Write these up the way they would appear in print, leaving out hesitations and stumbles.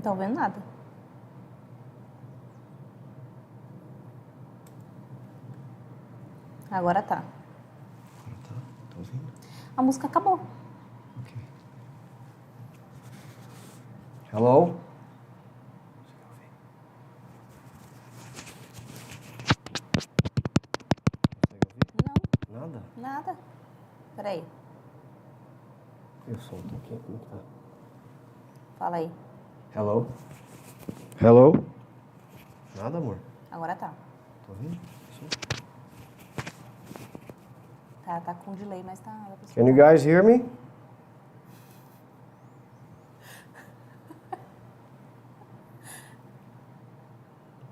tô ouvindo nada. Agora tá. Tá ouvindo? A música acabou. Ok. Hello? Não, Nada? nada. Peraí, Eu solto aqui. Como que tá? fala aí. Hello? Hello? Nada, amor? Agora tá. Tá ouvindo? Sim. Tá com delay, mas tá... Can you guys hear me?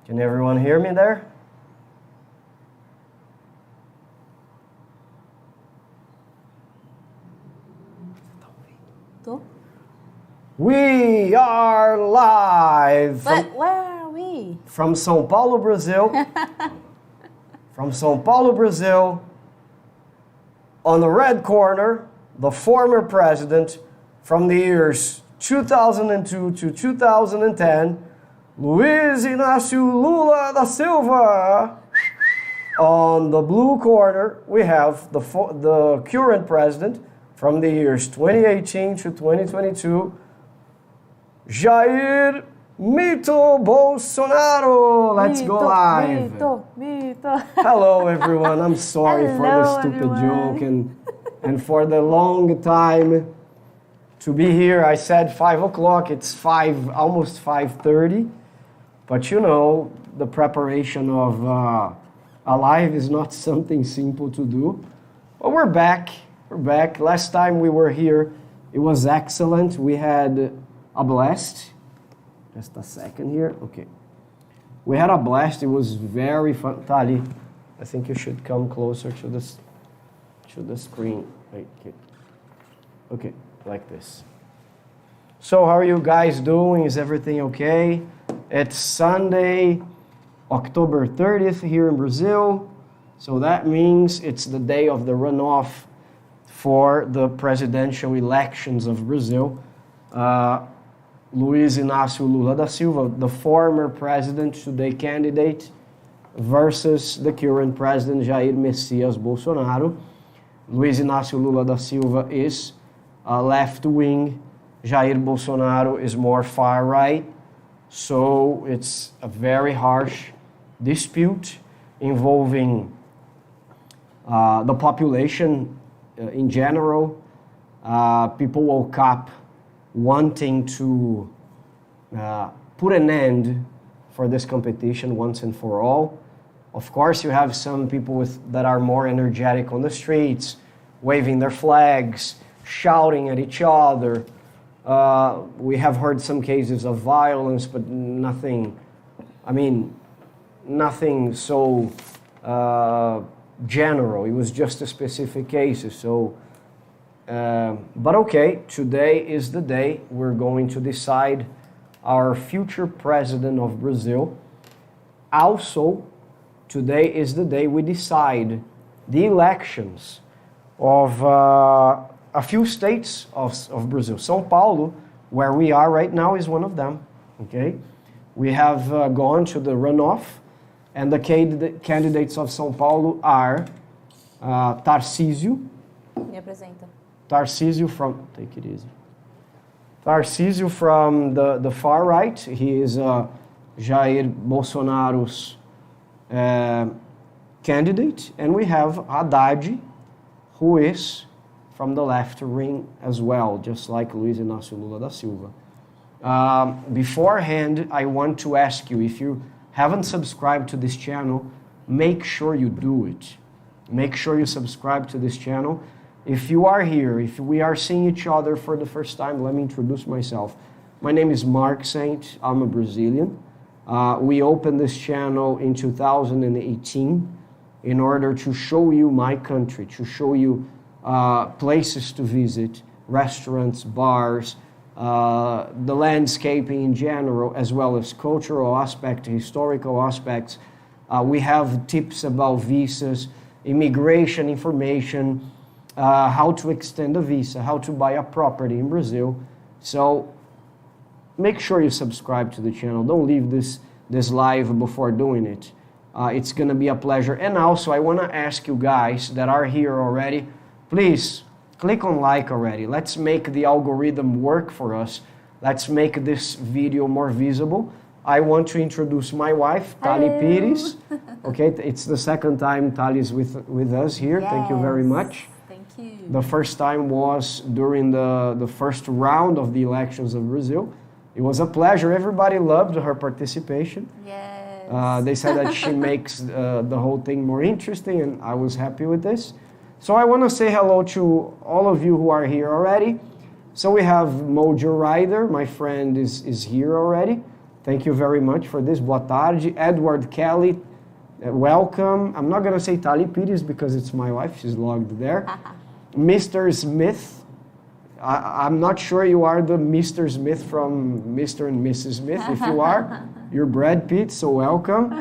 Can everyone hear me there? Tô? We are live But where are we? from São Paulo, Brazil. From São Paulo, Brazil. On the red corner, the former president from the years 2002 to 2010, Luiz Inácio Lula da Silva. On the blue corner, we have the current president from the years 2018 to 2022, Jair Mito Bolsonaro. Let's go live. Mito. Hello, everyone. I'm sorry for the Hello, stupid everyone. joke and for the long time to be here. I said 5 o'clock. It's almost 5:30. But you know, the preparation of a live is not something simple to do. But we're back. We're back. Last time we were here, it was excellent. We had a blast. Just a second here. Okay. We had a blast. It was very fun. Tali, I think you should come closer to the screen. Okay, like this. So how are you guys doing? Is everything okay? It's Sunday, October 30th here in Brazil. So that means it's the day of the runoff for the presidential elections of Brazil. Luiz Inácio Lula da Silva, the former president, today candidate, versus the current president, Jair Messias Bolsonaro. Luiz Inácio Lula da Silva is left-wing. Jair Bolsonaro is more far-right. So it's a very harsh dispute involving the population in general. People woke up wanting to put an end for this competition once and for all. Of course, you have some people that are more energetic on the streets, waving their flags, shouting at each other. We have heard some cases of violence, but nothing so general. It was just a specific cases. So, but okay, today is the day we're going to decide our future president of Brazil. Also, today is the day we decide the elections of a few states of Brazil. São Paulo, where we are right now, is one of them. Okay, we have gone to the runoff, and the candidates of São Paulo are Tarcísio. Me apresenta. Tarcísio from, take it easy. Tarcísio from the far right. He is Jair Bolsonaro's candidate. And we have Haddad, who is from the left wing as well, just like Luiz Inácio Lula da Silva. Beforehand, I want to ask you, if you haven't subscribed to this channel, make sure you do it. Make sure you subscribe to this channel. If you are here, if we are seeing each other for the first time, let me introduce myself. My name is Mark Saint. I'm a Brazilian. We opened this channel in 2018 in order to show you my country, to show you places to visit, restaurants, bars, the landscaping in general, as well as cultural aspects, historical aspects. We have tips about visas, immigration information, how to extend a visa, how to buy a property in Brazil. So make sure you subscribe to the channel. Don't leave this live before doing it. It's going to be a pleasure. And also, I want to ask you guys that are here already, please click on like already. Let's make the algorithm work for us. Let's make this video more visible. I want to introduce my wife, Tali Pires. Okay, it's the second time Tali is with us here. Yes. Thank you very much. Thank you. The first time was during the first round of the elections of Brazil. It was a pleasure. Everybody loved her participation. Yes. They said that she makes the whole thing more interesting, and I was happy with this. So I want to say hello to all of you who are here already. So we have Mojo Rider, my friend is here already. Thank you very much for this. Boa tarde. Edward Kelly, welcome. I'm not going to say Tali Pires because it's my wife. She's logged there. Mr. Smith. I'm not sure you are the Mr. Smith from Mr. and Mrs. Smith. If you are, you're Brad Pitt, so welcome.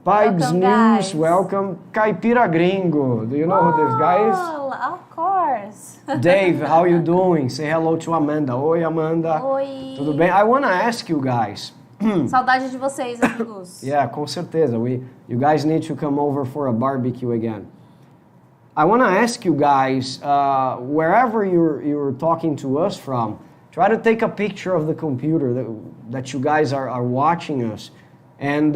Pipes Welcome, News, guys. Welcome. Caipira Gringo. Do you know who this guy is? Oh, of course. Dave, how you doing? Say hello to Amanda. Oi, Amanda. Oi. Tudo bem? I want to ask you guys. Saudade de vocês, amigos. Yeah, com certeza. You guys need to come over for a barbecue again. I want to ask you guys, wherever you're talking to us from, try to take a picture of the computer that you guys are watching us, and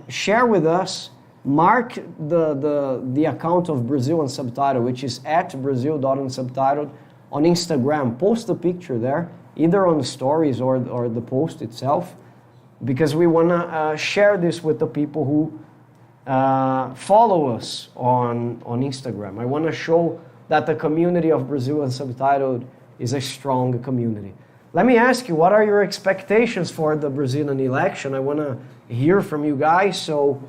share with us. Mark the account of Brazil Unsubtitled, which is @Brazil.Unsubtitled on Instagram. Post a picture there, either on the stories or the post itself, because we want to share this with the people who follow us on Instagram. I want to show that the community of Brazil Unsubtitled is a strong community. Let me ask you, what are your expectations for the Brazilian election? I want to hear from you guys, so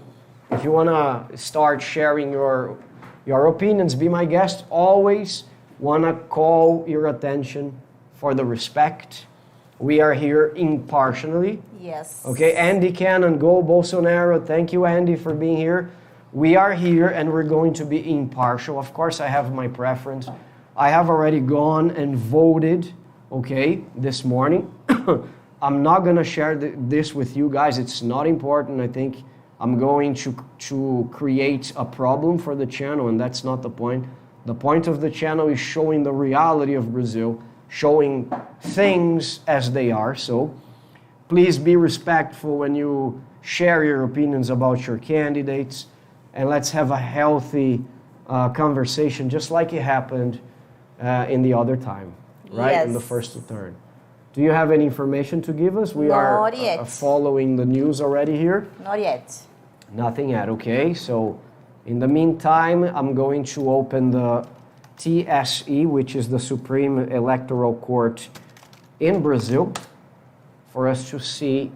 if you want to start sharing your opinions, be my guest. Always want to call your attention for the respect. We are here impartially. Yes. Okay, Andy Cannon, go Bolsonaro. Thank you, Andy, for being here. We are here and we're going to be impartial. Of course, I have my preference. I have already gone and voted, okay, this morning. I'm not going to share this with you guys. It's not important. I think I'm going to create a problem for the channel, and that's not the point. The point of the channel is showing the reality of Brazil, showing things as they are. So please be respectful when you share your opinions about your candidates, and let's have a healthy conversation, just like it happened in the other time, right? Yes. In the first turn. Do you have any information to give us? We are following the news already here. Not yet. Nothing yet, okay? So in the meantime, I'm going to open the TSE, which is the Supreme Electoral Court in Brazil, for us to see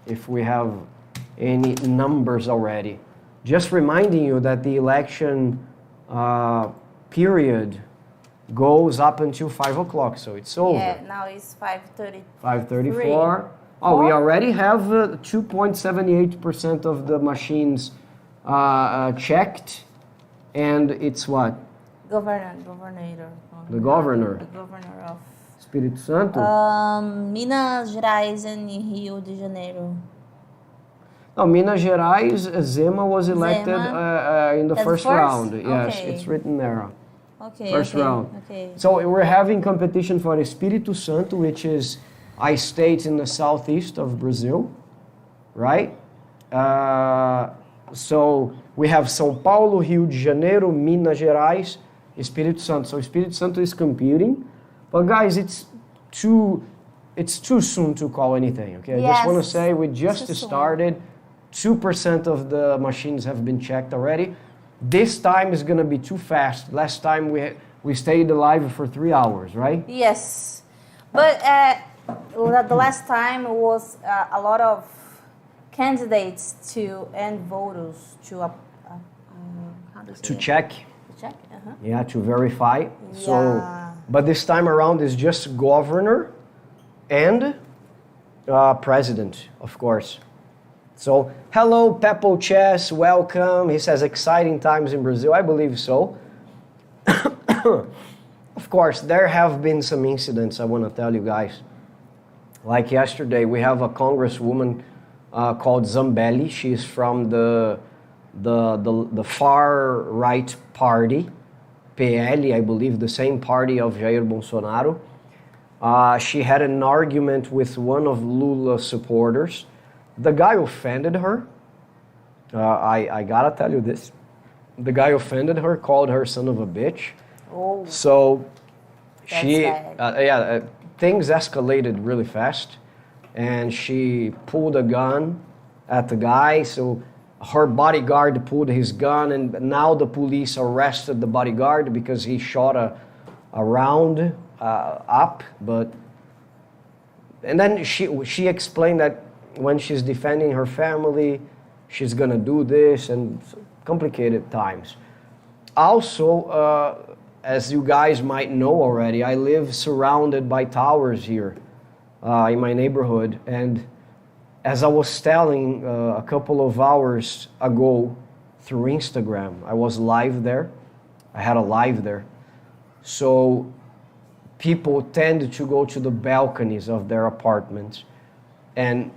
if we have any numbers already. Just reminding you that the election period goes up until 5 o'clock, so it's over. Yeah, now it's 5:30. 5:34. Oh, we already have 2.78% of the machines checked, and it's what? Governor. The governor. The governor of Espírito Santo? Minas Gerais and Rio de Janeiro. No, Minas Gerais, Zema was elected in the first round. Yes, okay. it's written there. Okay. First round. Okay. So we're having competition for Espírito Santo, which is a state in the southeast of Brazil, right? So we have São Paulo, Rio de Janeiro, Minas Gerais, Espírito Santo. So Espírito Santo is competing, but guys, it's too soon to call anything. Okay, I just want to say we just started. 2% of the machines have been checked already. This time is going to be too fast. Last time we stayed alive for 3 hours, right? Yes, but the last time was a lot of candidates and voters to how do you say To it? check. To check. Yeah, to verify. Yeah. So, but this time around is just governor and president, of course. So, hello, Peppo Chess, welcome. He says, exciting times in Brazil. I believe so. Of course, there have been some incidents, I want to tell you guys. Like yesterday, we have a congresswoman called Zambelli. She's from the far right party, PL, I believe, the same party of Jair Bolsonaro. She had an argument with one of Lula's supporters. The guy offended her. I gotta tell you this. The guy offended her, called her son of a bitch. Oh, So bad. things escalated really fast, and she pulled a gun at the guy. So her bodyguard pulled his gun, and now the police arrested the bodyguard because he shot a round up. And then she explained that when she's defending her family, she's gonna do this, and complicated times. Also, as you guys might know already, I live surrounded by towers here in my neighborhood. And as I was telling a couple of hours ago through Instagram, I was live there. I had a live there. So people tend to go to the balconies of their apartments and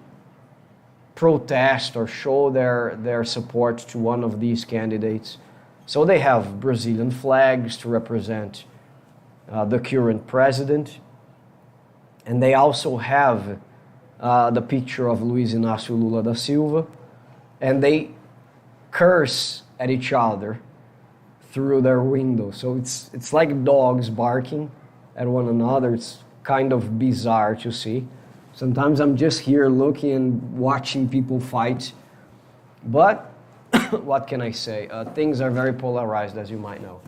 protest or show their support to one of these candidates. So they have Brazilian flags to represent the current president. And they also have the picture of Luiz Inácio Lula da Silva. And they curse at each other through their window. So it's like dogs barking at one another. It's kind of bizarre to see. Sometimes I'm just here looking and watching people fight. But what can I say? Things are very polarized, as you might know.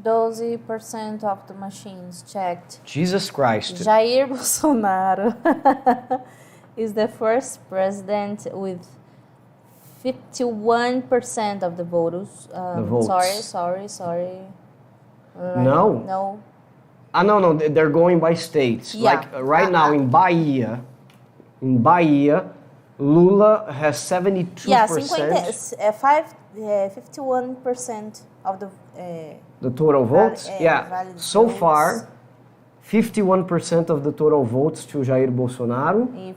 12% of the machines checked. Jesus Christ. Jair Bolsonaro is the first president with 51% of the votes. The votes. Sorry. No. No. No, they're going by states. Yeah. Like right now in Bahia, Lula has 72%. Yeah, 51% of The total votes? valid So votes. far, 51% of the total votes to Jair Bolsonaro, E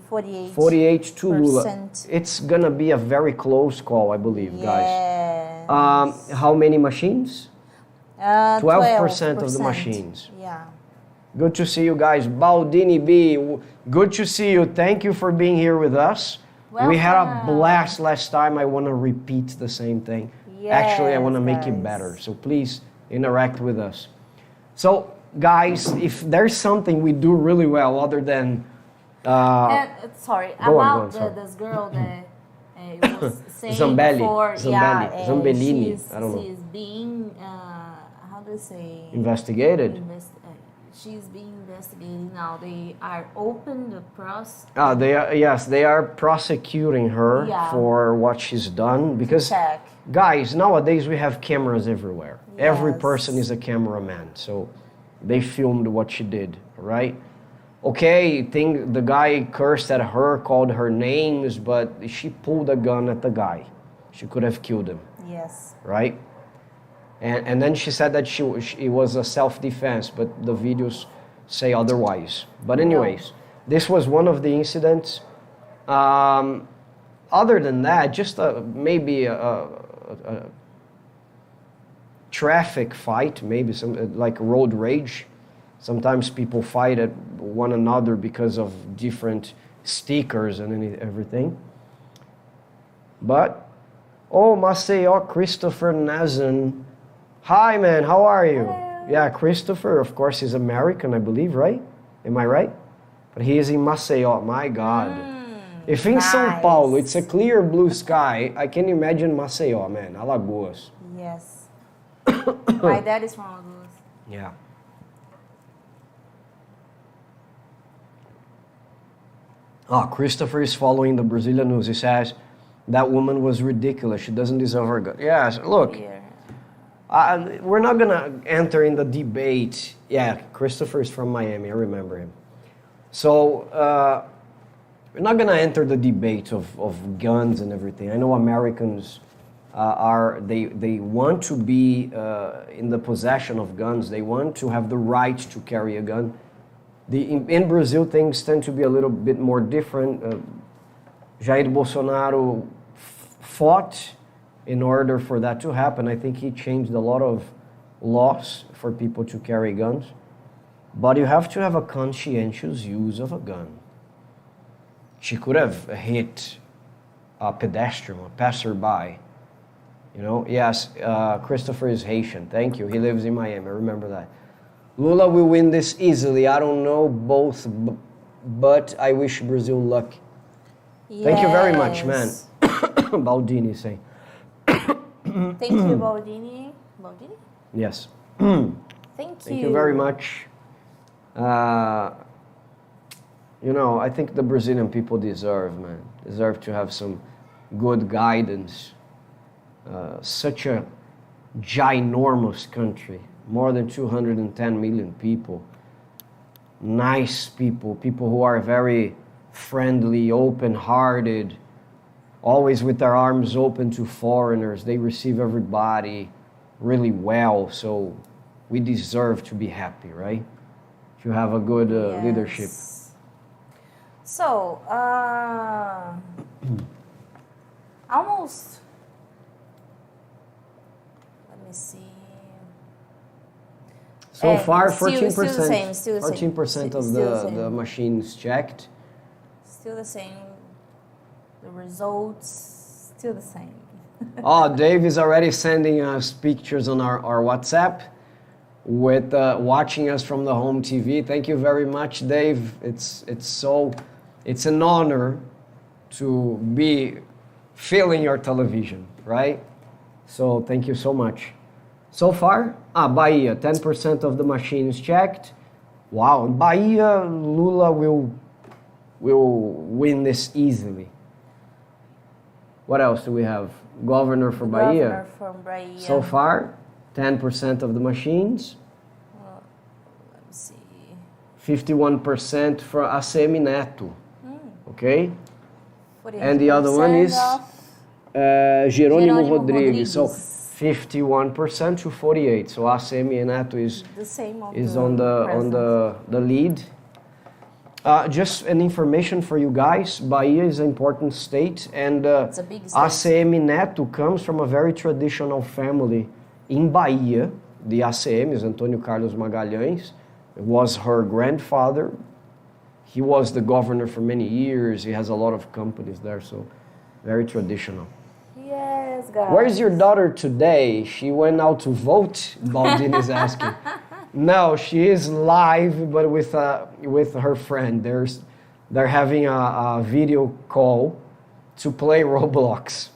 48 to Lula. percent. It's gonna be a very close call, I believe, guys. Yes. How many machines? 12% of the 12%. machines. Yeah. Good to see you guys. Baldini B, good to see you. Thank you for being here with us. We had a Welcome. blast last time. I want to repeat the same thing. Actually, I want to make it better. So please interact with us. So, guys, if there's something we do really well other than... Sorry, Go on, about sorry. this girl that was saying Zambelli. before, Zambellini. I don't know. she's being, how do you say? Investigated? She's being investigated now. They are open the process. They are prosecuting her for what she's done. Because, Check. guys, nowadays we have cameras everywhere. Every Yes. person is a cameraman. So they filmed what she did, right? Okay, the guy cursed at her, called her names, but she pulled a gun at the guy. She could have killed him, Yes. right? And then she said that it was a self-defense, but the videos say otherwise. But anyways, this was one of the incidents. Other than that, just maybe a traffic fight, maybe some like road rage. Sometimes people fight at one another because of different stickers and everything. But, Maceió, Christopher Nazan. Hi, man, how are you? Hello. Yeah, Christopher, of course, he's American, I believe, right? Am I right? But he is in Maceió, my God. If in São Paulo it's a clear blue sky, I can imagine Maceió, man, Alagoas. Yes. My dad is from Alagoas. Yeah. Christopher is following the Brazilian news. He says, that woman was ridiculous. She doesn't deserve her gun. Yes, look. Here. We're not going to enter in the debate. Yeah, Christopher is from Miami. I remember him. So, we're not going to enter the debate of guns and everything. I know Americans they want to be in the possession of guns. They want to have the right to carry a gun. In Brazil, things tend to be a little bit more different. Jair Bolsonaro fought in order for that to happen. I think he changed a lot of laws for people to carry guns. But you have to have a conscientious use of a gun. She could have hit a pedestrian, a passerby. You know, yes, Christopher is Haitian. Thank you. He lives in Miami. I remember that. Lula will win this easily. I don't know both, but I wish Brazil luck. Yes. Thank you very much, man. Baldini saying. Thank you, Baldini. Baldini? Yes. Thank you very much. You know, I think the Brazilian people deserve to have some good guidance. Such a ginormous country, more than 210 million people. Nice people who are very friendly, open-hearted, always with their arms open to foreigners. They receive everybody really well, so we deserve to be happy, right? To have a good leadership. So, almost, let me see. So far, 14%. Still the same, still the same. 14% of the machines checked. Still the same. The results, still the same. Oh, Dave is already sending us pictures on our WhatsApp with watching us from the home TV. Thank you very much, Dave. It's an honor to be filling your television, right? So thank you so much. So far, Bahia, 10% of the machines checked. Wow, Bahia, Lula will win this easily. What else do we have? Governor for Bahia. Governor from Bahia. So far, 10% of the machines. Let me see. 51% for ACM Neto. Okay? 48% And the other one is Jerônimo Rodrigues. So 51% to 48. So ACM Neto is the same on the lead. Just an information for you guys, Bahia is an important state, and it's a big state. ACM Neto comes from a very traditional family in Bahia. The ACM is Antônio Carlos Magalhães. It was her grandfather. He was the governor for many years. He has a lot of companies there, so very traditional. Yes, guys. Where's your daughter today? She went out to vote? Baldini is asking. No, she is live, but with her friend. They're having a video call to play Roblox.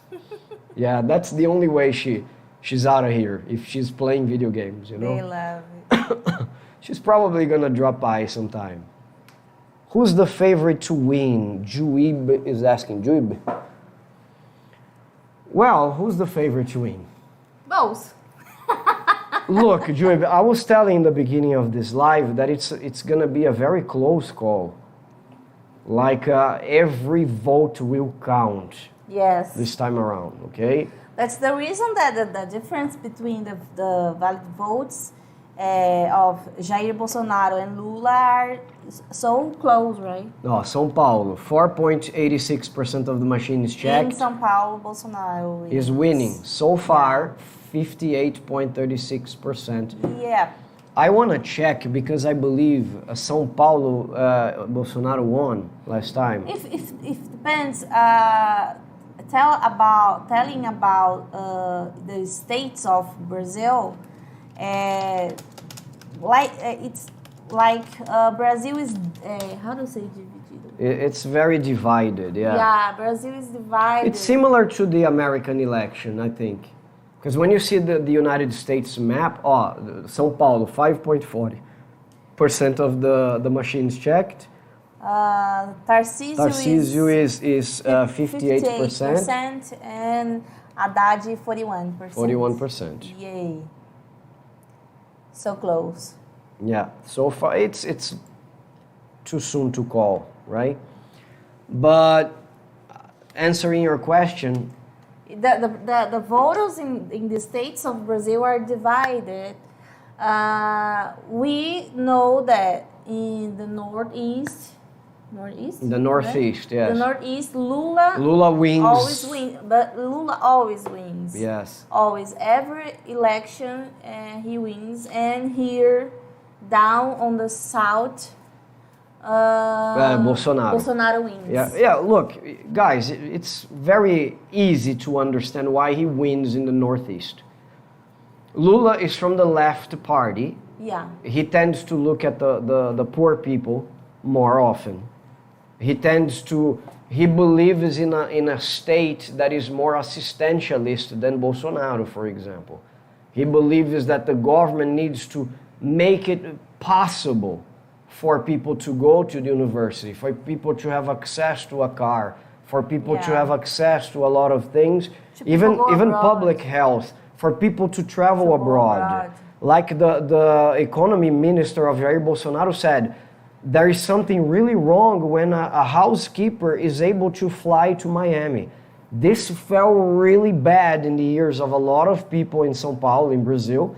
Yeah, that's the only way she's out of here, if she's playing video games, you know? They love it. She's probably gonna drop by sometime. Who's the favorite to win? Juib is asking. Juib? Well, who's the favorite to win? Both. Look, Juib, I was telling in the beginning of this live that it's gonna be a very close call. Like every vote will count. Yes. This time around, okay? That's the reason that the difference between the valid votes of Jair Bolsonaro and Lula are so close, right? No, São Paulo, 4.86% of the machines checked. In São Paulo, Bolsonaro is winning. So far, 58.36%. Yeah. I want to check because I believe São Paulo, Bolsonaro won last time. If depends. Telling about the states of Brazil, it's like Brazil is how do you say dividido? It's very divided, yeah. Yeah, Brazil is divided. It's similar to the American election, I think. Because when you see the United States map, São Paulo, 5.40% of the machines checked. Tarcísio is 58%. And Haddad 41%. 41%. Yay. So close. Yeah, so far it's too soon to call, right? But answering your question, the voters in the states of Brazil are divided. We know that in the northeast. Northeast? In the northeast, right? yes. The northeast, Lula wins. always wins, but Lula always wins. Yes. Always. Every election he wins. And here, down on the south, Bolsonaro wins. Yeah. Look, guys, it's very easy to understand why he wins in the northeast. Lula is from the left party. Yeah. He tends to look at the poor people more often. He believes in a state that is more assistentialist than Bolsonaro, for example. He believes that the government needs to make it possible for people to go to the university, for people to have access to a car, for people to have access to a lot of things, even public health, for people to travel abroad. Like the economy minister of Jair Bolsonaro said, there is something really wrong when a housekeeper is able to fly to Miami. This fell really bad in the ears of a lot of people in São Paulo, in Brazil,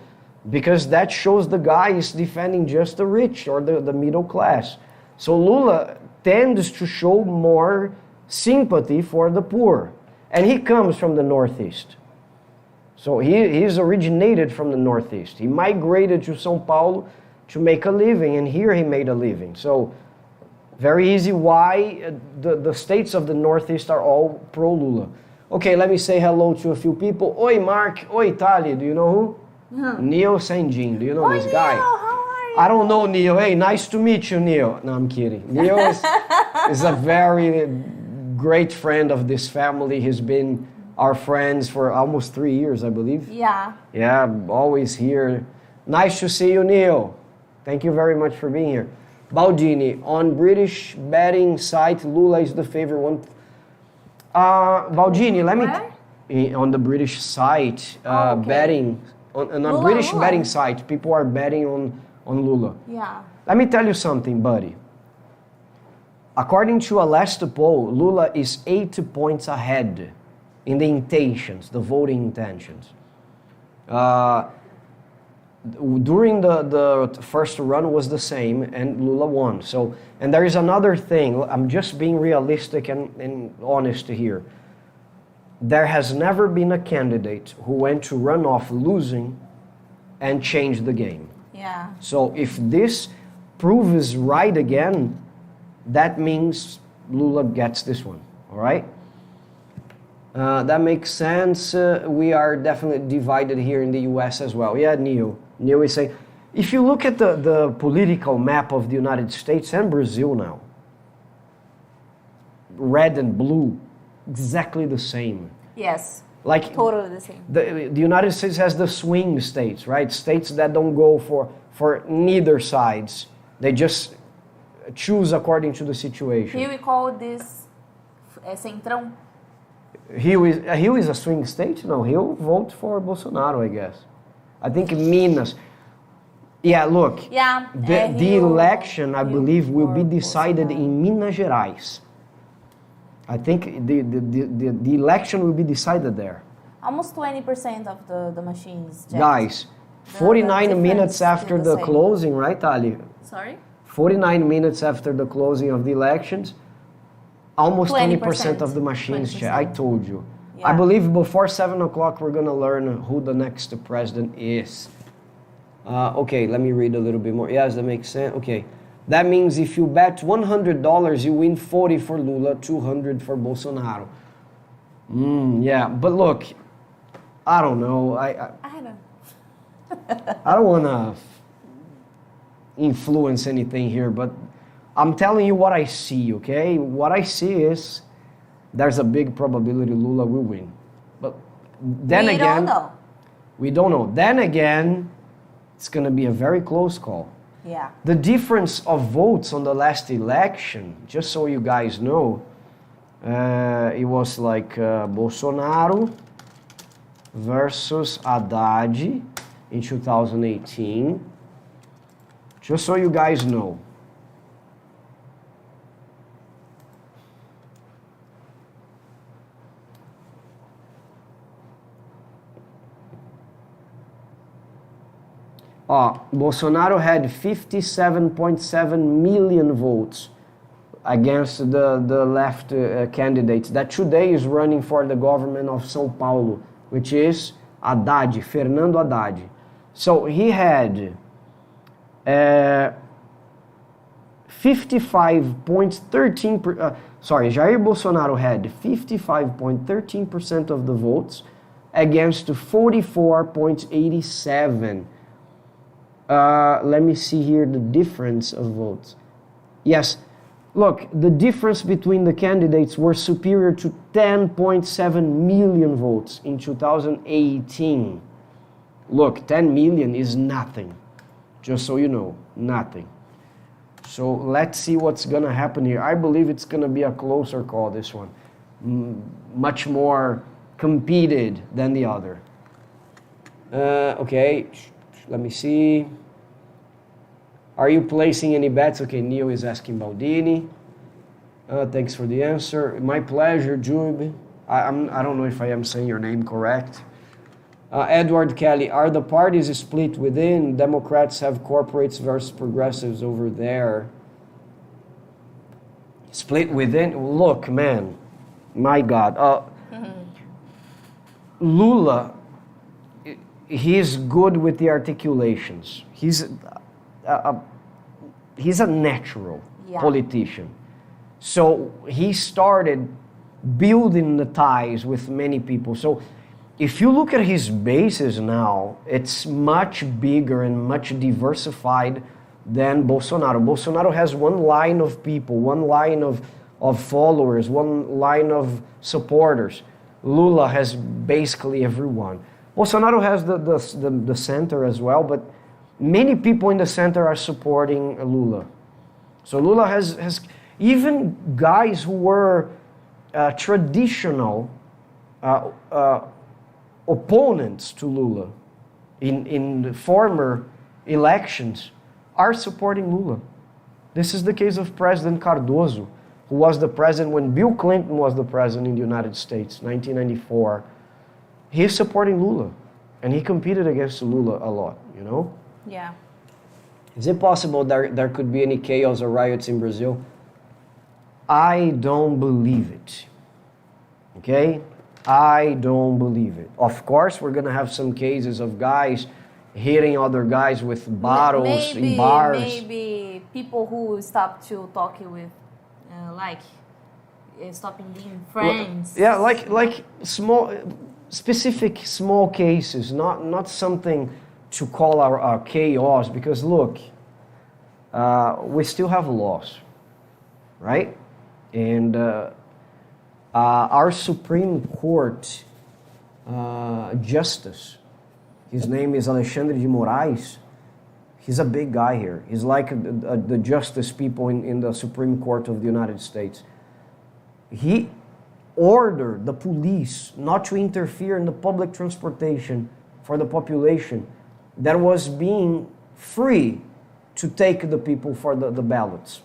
because that shows the guy is defending just the rich or the middle class. So Lula tends to show more sympathy for the poor. And he comes from the Northeast. So he's originated from the Northeast. He migrated to São Paulo to make a living, and here he made a living. So very easy why the states of the Northeast are all pro-Lula. Okay, let me say hello to a few people. Oi, Mark. Oi, Tali. Do you know who? Neil Sandin. Do you know this guy? Neil, how are you? I don't know Neil. Hey, nice to meet you, Neil. No, I'm kidding. Neil is a very great friend of this family. He's been our friends for almost 3 years, I believe. Yeah. Yeah, always here. Nice to see you, Neil. Thank you very much for being here. Baldini, on British betting site, Lula is the favorite one. Baldini, let me... On the British site, betting... On a British betting site, people are betting on Lula. Yeah. Let me tell you something, buddy. According to a last poll, Lula is 8 points ahead in the intentions, the voting intentions. During the first run was the same, and Lula won. So, and there is another thing. I'm just being realistic and honest here. There has never been a candidate who went to runoff losing and changed the game. Yeah. So if this proves right again, that means Lula gets this one. All right? That makes sense. We are definitely divided here in the US as well. Yeah, Neil. Neil is saying, if you look at the political map of the United States and Brazil now, red and blue, exactly the same. Yes. Like totally the same. The United States has the swing states, right? States that don't go for neither sides. They just choose according to the situation. Here we call this Centrão. Rio is a swing state? No, he'll vote for Bolsonaro, I guess. I think Minas. Yeah, look. Yeah. The election, I believe, will be decided in Minas Gerais. I think the election will be decided there. Almost 20% of the machines. Guys, 49 minutes after the closing, right, Ali? Sorry? 49 minutes after the closing of the elections, almost 20% of the machines check. I told you. Yeah. I believe before 7 o'clock we're going to learn who the next president is. Okay, let me read a little bit more. Yes, that makes sense. Okay. That means if you bet $100, you win 40 for Lula, 200 for Bolsonaro. Yeah, but look, I don't know. I don't want to influence anything here, but I'm telling you what I see, okay? What I see is there's a big probability Lula will win. But then again, we don't know. Then again, it's going to be a very close call. Yeah. The difference of votes on the last election, just so you guys know, it was like Bolsonaro versus Haddad in 2018. Just so you guys know. Bolsonaro had 57.7 million votes against the left candidates that today is running for the government of São Paulo, which is Haddad, Fernando Haddad. So he had 55.13%, Jair Bolsonaro had 55.13% of the votes against 44.87%. Let me see here the difference of votes. Yes, look, the difference between the candidates were superior to 10.7 million votes in 2018. Look, 10 million is nothing, just so you know, nothing. So let's see what's gonna happen here. I believe it's gonna be a closer call, this one. Much more competed than the other. Okay, let me see. Are you placing any bets? Okay, Neil is asking Baldini. Thanks for the answer. My pleasure, Jube. I don't know if I am saying your name correct. Edward Kelly, are the parties split within? Democrats have corporates versus progressives over there. Split within? Look, man, my God. Lula, he's good with the articulations. He's a natural politician. So he started building the ties with many people. So if you look at his bases now, it's much bigger and much diversified than Bolsonaro. Bolsonaro has one line of people, one line of followers, one line of supporters. Lula has basically everyone. Bolsonaro has the center as well, but many people in the center are supporting Lula. So Lula has even guys who were traditional opponents to Lula in the former elections are supporting Lula. This is the case of President Cardoso, who was the president when Bill Clinton was the president in the United States, 1994. He's supporting Lula, and he competed against Lula a lot, you know? Yeah. Is it possible there could be any chaos or riots in Brazil? I don't believe it, okay? I don't believe it. Of course, we're gonna have some cases of guys hitting other guys with bottles in bars. Maybe people who stop to talking with, stopping being friends. Yeah, like specific small cases, not something to call our chaos, because look, we still have laws, right? And our Supreme Court Justice, his name is Alexandre de Moraes, he's a big guy here. He's like the justice people in the Supreme Court of the United States. He ordered the police not to interfere in the public transportation for the population that was being free to take the people for the ballots.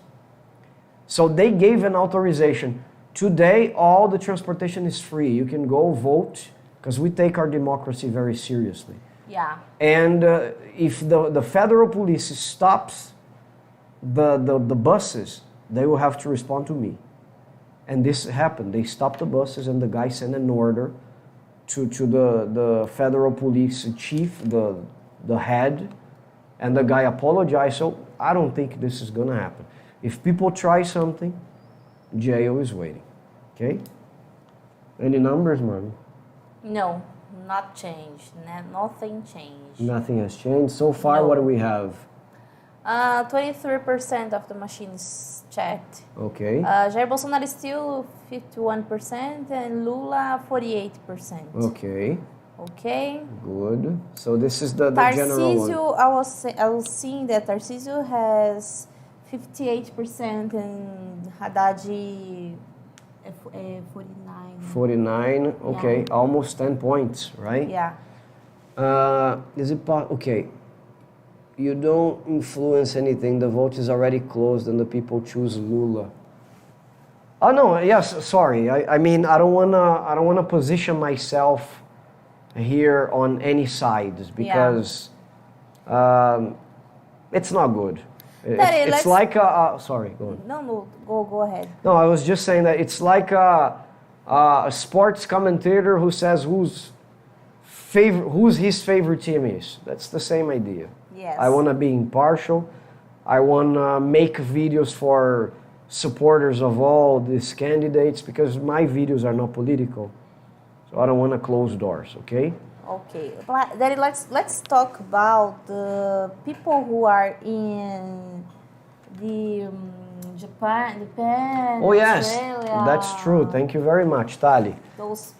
So they gave an authorization. Today, all the transportation is free. You can go vote, because we take our democracy very seriously. Yeah. And if the federal police stops the buses, they will have to respond to me. And this happened. They stopped the buses, and the guy sent an order to the federal police chief, the head, and the guy apologized. So I don't think this is going to happen. If people try something, jail is waiting. Okay? Any numbers, man? No, not changed. Nothing changed. Nothing has changed. So far, No. what do we have? 23% of the machines checked. Okay. Jair Bolsonaro is still 51% and Lula 48%. Okay. Okay. Good. So this is the general one. Tarcísio, I was seeing that Tarcísio has 58% and Haddad 49. 49. Okay. Yeah. Almost 10 points, right? Yeah. Is it okay? You don't influence anything. The vote is already closed, and the people choose Lula. Oh no, yes. Sorry. I mean, I don't wanna position myself here on any sides, because It's not good. Daddy, It's like a... sorry, go on. No, go ahead. No, I was just saying that it's like a sports commentator who says who's his favorite team is. That's the same idea. Yes. I want to be impartial. I want to make videos for supporters of all these candidates because my videos are not political. So I don't want to close doors, okay? Okay, Daddy, let's talk about the people who are in the Japan, Oh yes, Australia. that's true. Thank you very much, Tali. Those,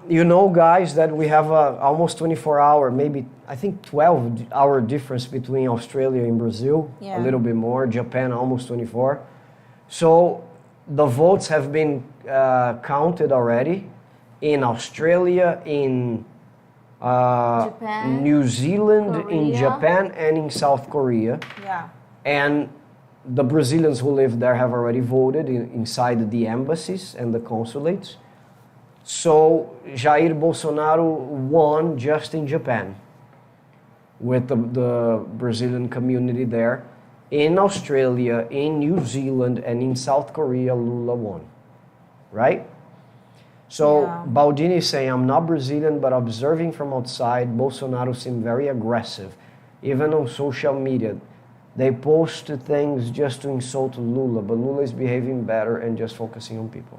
You know, guys, that we have almost 24-hour, maybe I think 12-hour difference between Australia and Brazil. Yeah. A little bit more. Japan almost 24. So the votes have been counted already in Australia, in Japan, New Zealand, in Korea. Japan, and in South Korea. yeah. And the Brazilians who live there have already voted inside the embassies and the consulates. So Jair Bolsonaro won just in Japan with the Brazilian community there. In Australia, in New Zealand, and in South Korea, Lula won. Right? So Yeah. Baldini is saying, I'm not Brazilian, but observing from outside, Bolsonaro seemed very aggressive. Even on social media, they post things just to insult Lula, but Lula is behaving better and just focusing on people.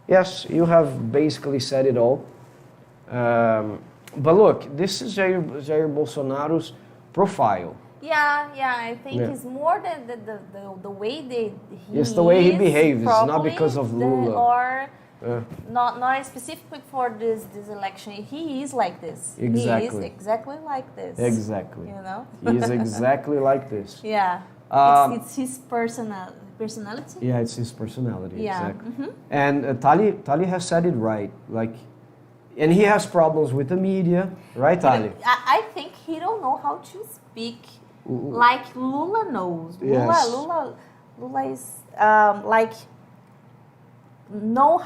Yes, you have basically said it all. But look, this is Jair Bolsonaro's profile. Yeah, I think Yeah. it's more than the way It's the way he is behaves, not properly, because of Lula. Or Yeah. not specifically for this election. He is like this. He is Exactly. exactly like this. Exactly. You know? He is exactly like this. Yeah. Um, It's his personality. Yeah, it's his personality. Yeah. Exactly. And Tali has said it right. Like, and he has problems with the media, right, Tali? I think he don't know how to speak like Lula knows. Yes. Lula is like know.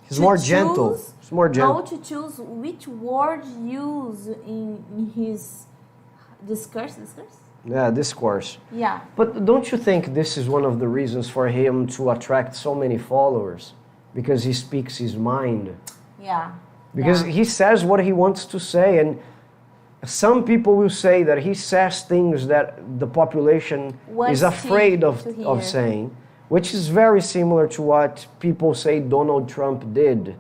He's to more gentle. choose- He's more gentle. Know to choose which word use in his discourse. Yeah, discourse. Yeah. But don't you think this is one of the reasons for him to attract so many followers? Because he speaks his mind. Yeah. Because yeah. he says what he wants to say, and some people will say that he says things that the population Wants is afraid to of hear. saying, which is very similar to what people say Donald Trump did.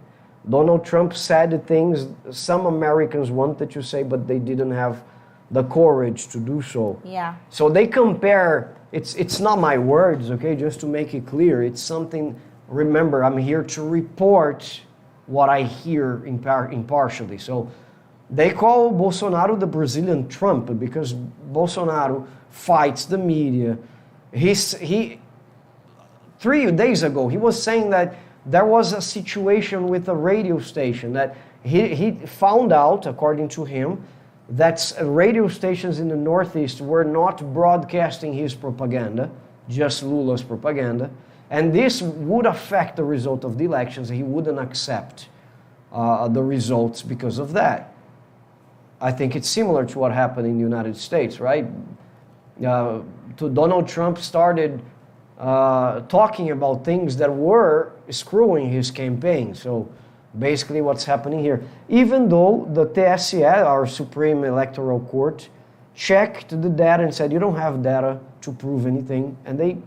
Donald Trump said things some Americans wanted to say, but they didn't have the courage to do so. Yeah. So they compare, it's not my words, okay, just to make it clear. It's something, remember, I'm here to report what I hear impartially. So they call Bolsonaro the Brazilian Trump because Bolsonaro fights the media. He 3 days ago, he was saying that there was a situation with a radio station that he found out, according to him, that radio stations in the Northeast were not broadcasting his propaganda, just Lula's propaganda, and this would affect the result of the elections. He wouldn't accept the results because of that. I think it's similar to what happened in the United States, right? Donald Trump started talking about things that were screwing his campaign. So basically what's happening here. Even though the TSE, our Supreme Electoral Court, checked the data and said, you don't have data to prove anything, and they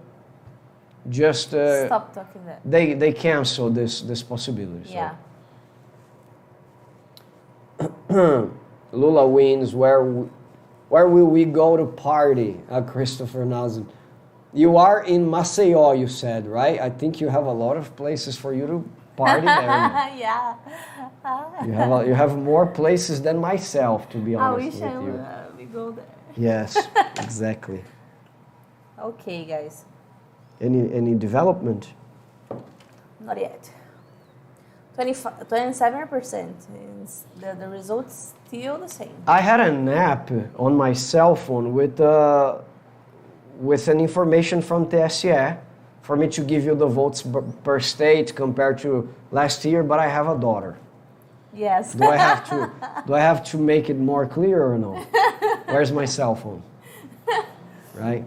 just... Stop talking that. They canceled this possibility. So. Yeah. Lula wins. Where will we go to party? Christopher Nazem. You are in Maceió, you said, right? I think you have a lot of places for you to party there. Yeah. You have more places than myself, to be I honest wish with I you. would we go there. Yes, exactly. Okay, guys. Any development? Not yet. 27%. The results still the same. I had an app on my cell phone with an information from TSE for me to give you the votes per state compared to last year, but I have a daughter. Yes. Do I have to make it more clear or no? Where's my cell phone? Right?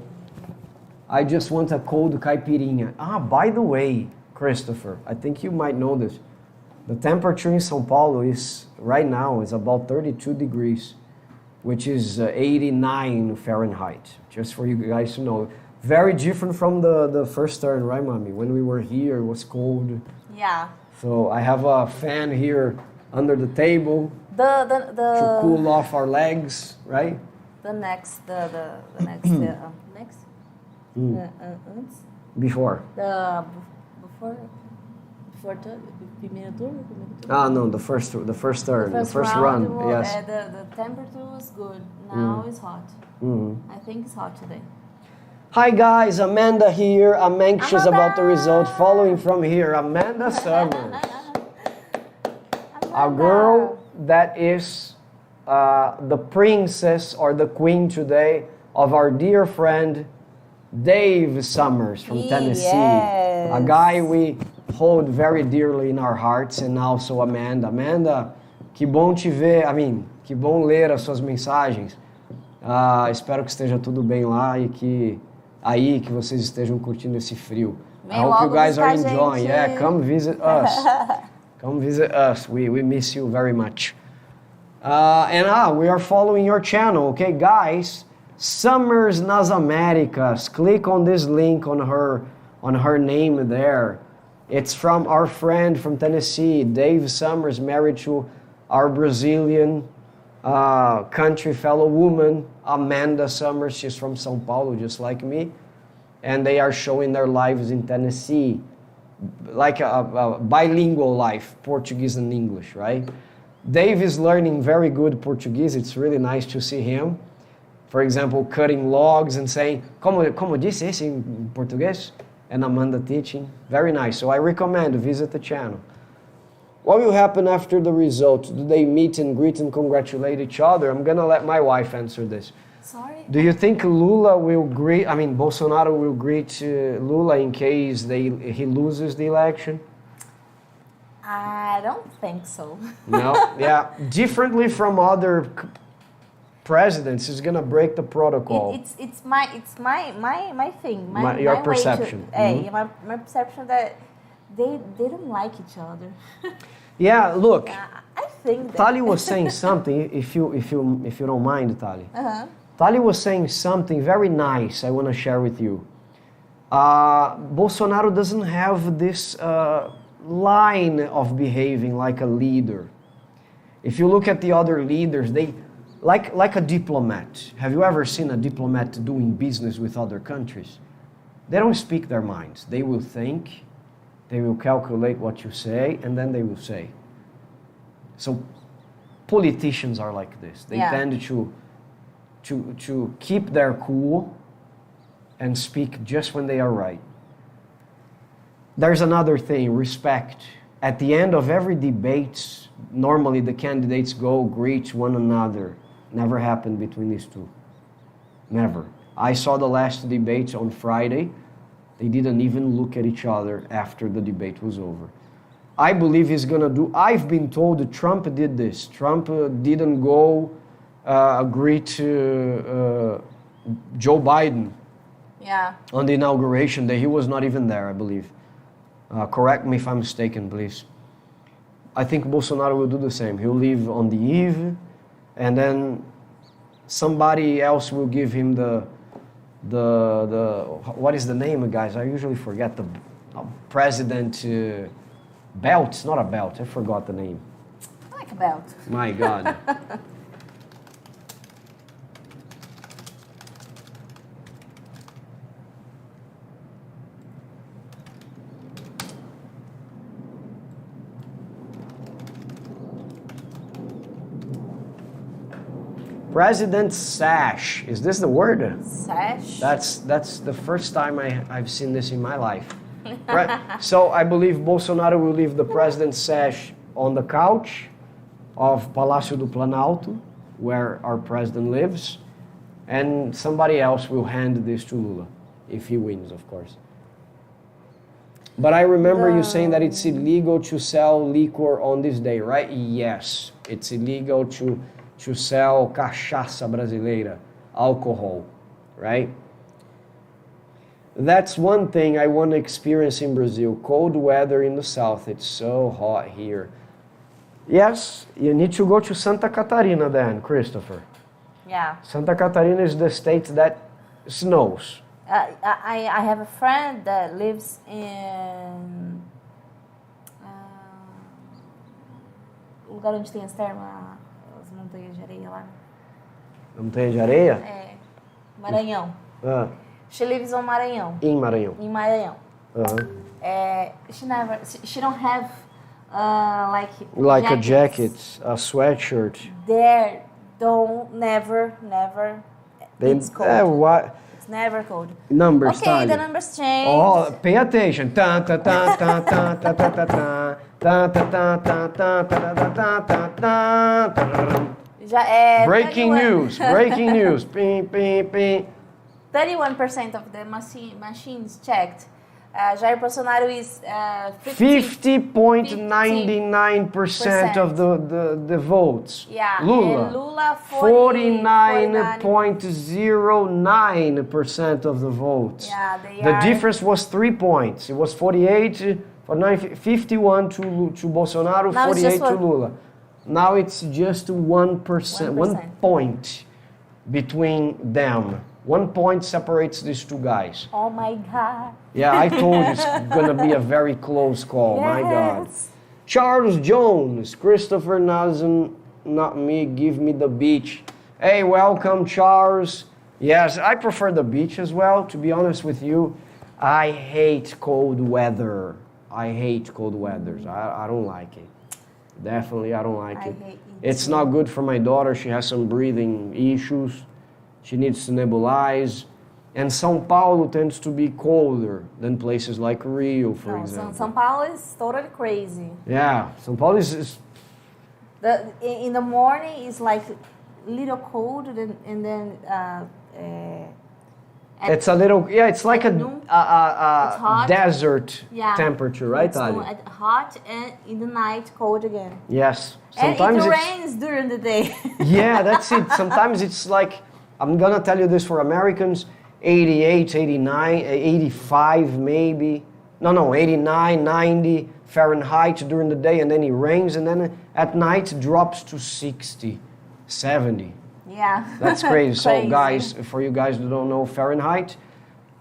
I just want a cold caipirinha. Ah, by the way, Christopher, I think you might know this. The temperature in São Paulo is, right now, is about 32 degrees, which is 89 Fahrenheit, just for you guys to know. Very different from the first turn, right, Mommy? When we were here, it was cold. Yeah. So I have a fan here under the table to cool off our legs, right? The next. Before. Before primeiro turno. Ah, no, the first turn, the first run. Yes. The temperature was good. Now it's hot. I think it's hot today. Hi guys, Amanda here. I'm anxious about the result. Following from here, Amanda Summers. A girl that is the princess or the queen today of our dear friend Dave Summers from Tennessee. Yes. A guy we hold very dearly in our hearts, and also Amanda. Amanda, que bom te ver, que bom ler as suas mensagens. Espero que esteja tudo bem lá e que vocês estejam curtindo esse frio. I hope you guys are enjoying. Yeah, come visit us. Come visit us. We miss you very much. And we are following your channel, okay, guys? Summers nas Américas. Click on this link on her name there. It's from our friend from Tennessee, Dave Summers, married to our Brazilian country fellow woman, Amanda Summers. She's from São Paulo, just like me. And they are showing their lives in Tennessee, like a bilingual life, Portuguese and English, right? Dave is learning very good Portuguese. It's really nice to see him. For example, cutting logs and saying, como disse esse em português? And Amanda teaching. Very nice. So I recommend visit the channel. What will happen after the result? Do they meet and greet and congratulate each other? I'm going to let my wife answer this. Sorry? Do you think Bolsonaro will greet Lula in case he loses the election? I don't think so. No? Yeah. Differently from other presidents, is going to break the protocol. It's my thing. Your perception. My perception that they don't like each other. Yeah, look. I think that. Tali was saying something, if you don't mind, Tali. Tali was saying something very nice I want to share with you. Bolsonaro doesn't have this line of behaving like a leader. If you look at the other leaders, they like a diplomat. Have you ever seen a diplomat doing business with other countries? They don't speak their minds. They will think, they will calculate what you say, and then they will say. So politicians are like this. They tend to keep their cool and speak just when they are right. There's another thing, respect. At the end of every debate, normally the candidates go greet one another. Never happened between these two. Never. I saw the last debate on Friday. They didn't even look at each other after the debate was over. I believe he's gonna do, I've been told that Trump did this. Trump didn't go greet Joe Biden on the inauguration day. He was not even there, I believe. Correct me if I'm mistaken, please. I think Bolsonaro will do the same. He'll leave on the eve, and then somebody else will give him the what is the name, guys? I usually forget the president belt. It's not a belt. I forgot the name. I like a belt. My God. President sash. Is this the word? Sash? That's the first time I've seen this in my life. So I believe Bolsonaro will leave the president's sash on the couch of Palácio do Planalto, where our president lives, and somebody else will hand this to Lula, if he wins, of course. But I remember you saying that it's illegal to sell liquor on this day, right? Yes, it's illegal to to sell cachaça brasileira, alcohol, right? That's one thing I want to experience in Brazil. Cold weather in the south. It's so hot here. Yes, you need to go to Santa Catarina then, Christopher. Yeah. Santa Catarina is the state that snows. I have a friend that lives in lugar onde tem as termas, as montanhas de areia lá. Montanha de areia? É, Maranhão. Ah, She lives on Maranhão. em Maranhão. In Maranhão. She don't have Like a jacket, a sweatshirt. There, never. It's cold. What? It's never cold. Numbers, Okay, Tali. the numbers change. Oh, pay attention. Ta ta ta ta ta ta ta ta ta. Ta ta ta ta ta ta ta ta ta ta. Já é Breaking 31. news, breaking news. Pim, pim, pim. 31% of the machines checked. Jair Bolsonaro is 50.99% of the votes. Yeah, Lula, and Lula 49.09% of the votes. Yeah, The difference was 3 points. It was 51 to Bolsonaro, Now it's 48 just to Lula. Now it's just 1%, 1 point between them. 1 point separates these two guys. Oh my God. Yeah, I told you it's gonna be a very close call. Yes. My God. Charles Jones, Christopher Nazen, not me, give me the beach. Hey, welcome, Charles. Yes, I prefer the beach as well, to be honest with you. I hate cold weather. I hate cold weather. I don't like it. Definitely, I don't like it. hate it It's too. not good for my daughter. She has some breathing issues. She needs to nebulize. And São Paulo tends to be colder than places like Rio, for example. São Paulo is totally crazy. Yeah, São Paulo is In the morning it's like little cold and then it's a little, yeah, it's like at noon, it's a hot. desert Yeah. temperature, right, It's Ali? hot and in the night cold again. Yes. And Sometimes it it's, rains during the day. yeah, that's it. Sometimes it's like, I'm gonna tell you this for Americans, 88, 89, 85 maybe. No, 89, 90 Fahrenheit during the day, and then it rains, and then at night it drops to 60, 70. Yeah. That's crazy. So guys, for you guys who don't know Fahrenheit,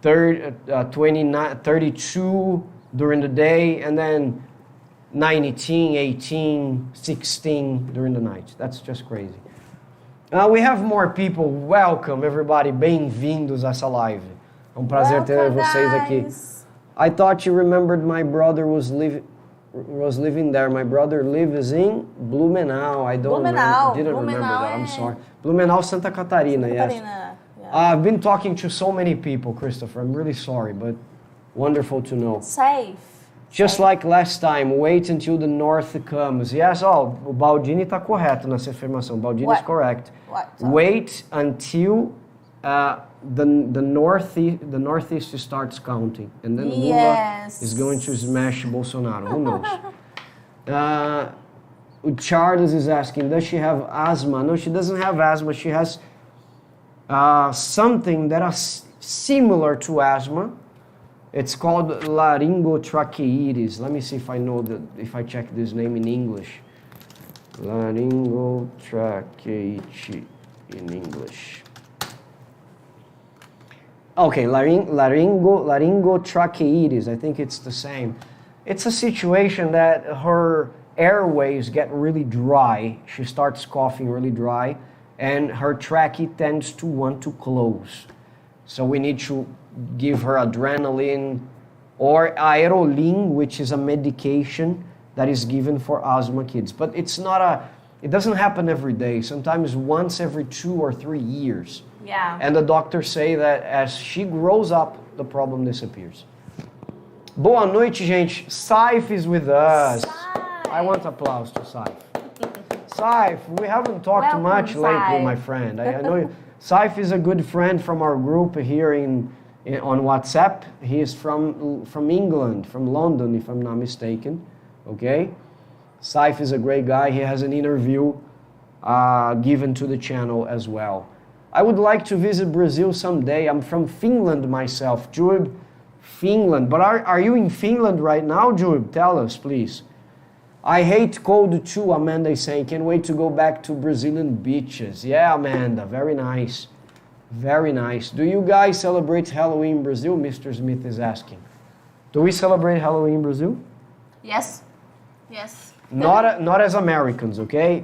32 during the day, and then 19, 18, 16 during the night. That's just crazy. We have more people. Welcome, everybody. Bem-vindos a essa live. É um prazer ter vocês aqui. I thought you remembered my brother was living there. My brother lives in Blumenau. I don't Blumenau. didn't remember Blumenau, that. I'm sorry. Blumenau, Santa Catarina. Yes. Yeah. I've been talking to so many people, Christopher. I'm really sorry, but wonderful to know. Safe. Just like last time, wait until the north comes. Yes, o Baldini está correto nessa afirmação. Baldini is correct. What? Wait until the northeast starts counting, and then Lula is going to smash Bolsonaro. Who knows? Charles is asking, does she have asthma? No, she doesn't have asthma. She has something that is similar to asthma. It's called laryngotracheitis. Let me see if I know if I check this name in English. Laryngotracheitis in English. Okay, laryngotracheitis. I think it's the same. It's a situation that her airways get really dry. She starts coughing really dry, and her trachea tends to want to close. So we need to give her adrenaline or aerolin, which is a medication that is given for asthma kids. But it doesn't happen every day. Sometimes once every 2 or 3 years. Yeah. And the doctors say that as she grows up, the problem disappears. Boa noite, gente. Saif is with us. Saif. I want applause to Saif. Saif, we haven't talked much lately, Saif. my friend. I know you. Saif is a good friend from our group here on WhatsApp. He is from England, from London, if I'm not mistaken. Okay? Saif is a great guy. He has an interview given to the channel as well. I would like to visit Brazil someday. I'm from Finland myself. Jube, Finland. But are you in Finland right now, Jube? Tell us, please. I hate cold too, Amanda is saying. Can't wait to go back to Brazilian beaches. Yeah, Amanda, very nice. Very nice. Do you guys celebrate Halloween in Brazil? Mr. Smith is asking. Do we celebrate Halloween in Brazil? Yes. Yes. Not as Americans, okay?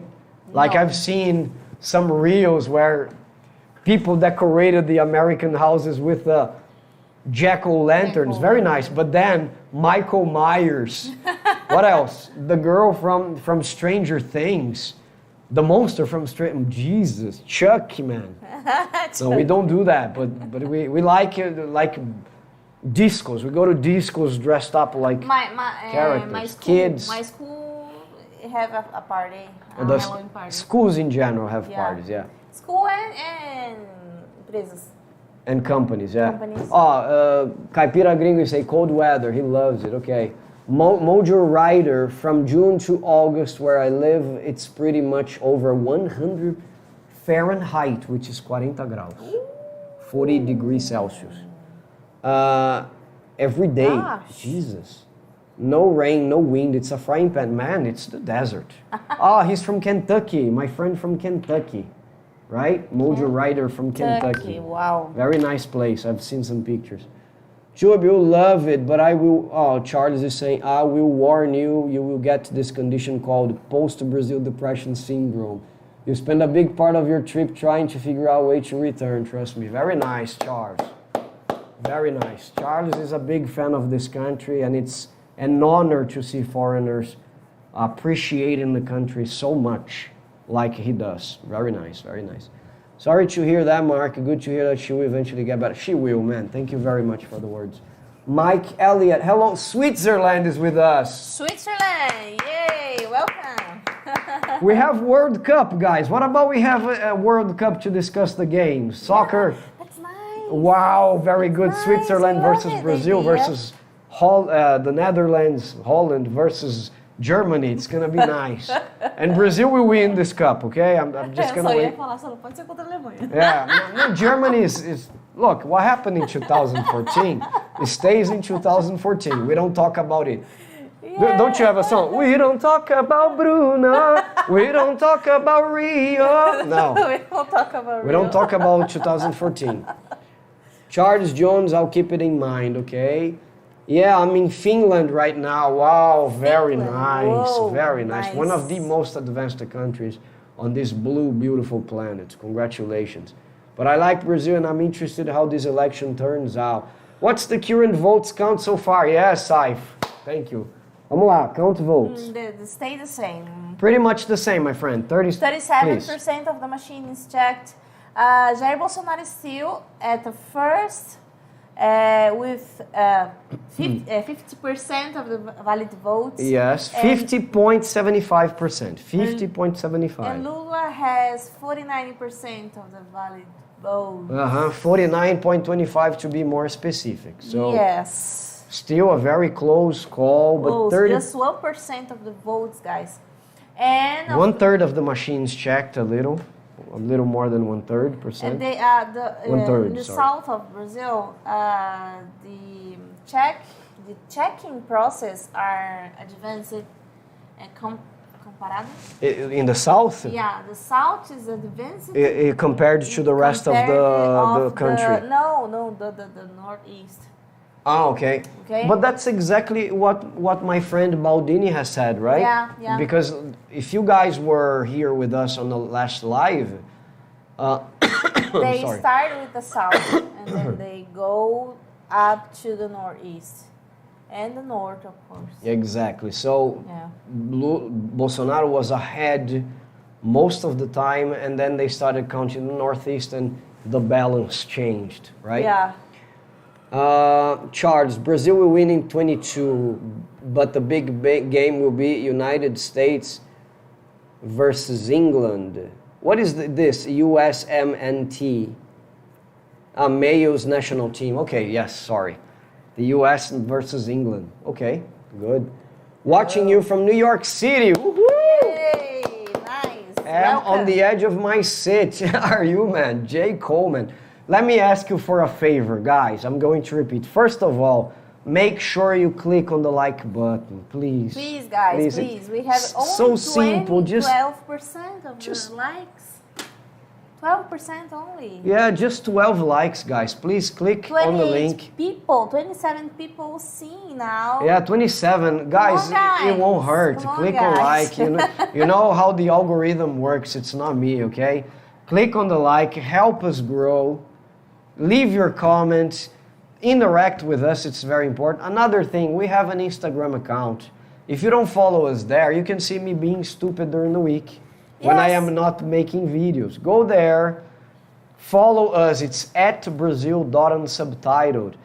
Like No. I've seen some reels where people decorated the American houses with jack-o'-lanterns. Very nice. But then Michael Myers. What else? The girl from Stranger Things. The monster from Jesus. Chucky, man. No, we don't do that. But we like it, like discos. We go to discos dressed up like characters. My school, kids. My school have a party, And Halloween party. schools in general have Yeah. parties, yeah. School and empresas. And companies, yeah. Companies. Caipira Gringo, you say cold weather. He loves it. Okay. Mojo Rider, from June to August, where I live, it's pretty much over 100 Fahrenheit, which is 40 graus. 40 degrees Celsius. Every day. Gosh. Jesus. No rain, no wind. It's a frying pan. Man, it's the desert. He's from Kentucky. My friend from Kentucky. Right? Mojo Rider from Kentucky. Wow. Very nice place. I've seen some pictures. Job, you'll love it, but I will... Oh, Charles is saying, I will warn you, you will get this condition called post-Brazil depression syndrome. You spend a big part of your trip trying to figure out a way to return, trust me. Very nice, Charles. Very nice. Charles is a big fan of this country, and it's an honor to see foreigners appreciating the country so much like he does. Very nice, very nice. Sorry to hear that, Mark. Good to hear that she will eventually get better. She will, man. Thank you very much for the words. Mike Elliott. Hello, Switzerland is with us. Switzerland, yay, welcome. We have World Cup, guys. What about we have a World Cup to discuss the games? Soccer. Yeah, that's nice. Wow, very good. Nice, Switzerland I love versus it, Brazil idea. versus the Netherlands, Holland versus Germany. It's going to be nice. And Brazil will win this cup, okay? I'm just going to Eu só ia wait. falar, só não pode ser contra a Alemanha. Yeah, no, Germany is... Look, what happened in 2014, it stays in 2014. We don't talk about it. Don't you have a song? We don't talk about Bruno. We don't talk about Rio. No. We don't talk about We don't Rio. talk about 2014. Charles Jones, I'll keep it in mind, okay? Yeah, I'm in Finland right now. Wow, very Finland. nice, Whoa, very nice. One of the nice. most advanced countries on this blue, beautiful planet. Congratulations. But I like Brazil, and I'm interested how this election turns out. What's the current votes count so far? Yes, Saif. Thank you. Vamos lá, count votes. They stay the same. Pretty much the same, my friend. 37%. 37% of the machine is checked. Jair Bolsonaro is still at the first with 50% of the valid votes. Yes, And- 50.75%. 50.75. And Lula has 49% of the valid votes. 49.25 to be more specific. So Yes. still a very close call, but Close, 30, just 1% of the votes, guys. And 1/3 of the machines checked a little more than 1/3%. And they One third, in the sorry. south of Brazil, the checking process are advanced and comparado. In the south, Yeah, the south is advanced compared to the rest of the country. The northeast. Oh, okay. Okay. But that's exactly what my friend Baldini has said, right? Yeah, yeah. Because if you guys were here with us on the last live, They sorry. start with the south and then they go up to the northeast and the north, of course. Exactly. So Yeah. Bolsonaro was ahead most of the time, and then they started counting the northeast, and the balance changed, right? Yeah. Charles, Brazil will win in 22, but the big game will be United States versus England. What is this? USMNT. Mayo's national team. Okay, yes, sorry. The US versus England. Okay, good. Watching you from New York City. Woohoo! Yay! Nice. am welcome. on the edge of my seat. Are you, man? Jay Coleman. Let me ask you for a favor, guys. I'm going to repeat. First of all, make sure you click on the like button, please. Please, guys, please. We have only so simple. 12% of the likes. 12% only. Yeah, just 12 likes, guys. Please click on the link. 27 people seeing now. Yeah, 27. Guys, guys. it won't hurt. Come on, Click on guys. like. You know how the algorithm works. It's not me, okay? Click on the like. Help us grow. Leave your comments. Interact with us. It's very important. Another thing, we have an Instagram account. If you don't follow us there, you can see me being stupid during the week. When I am not making videos. Go there, follow us. It's @Brazil.unsubtitled.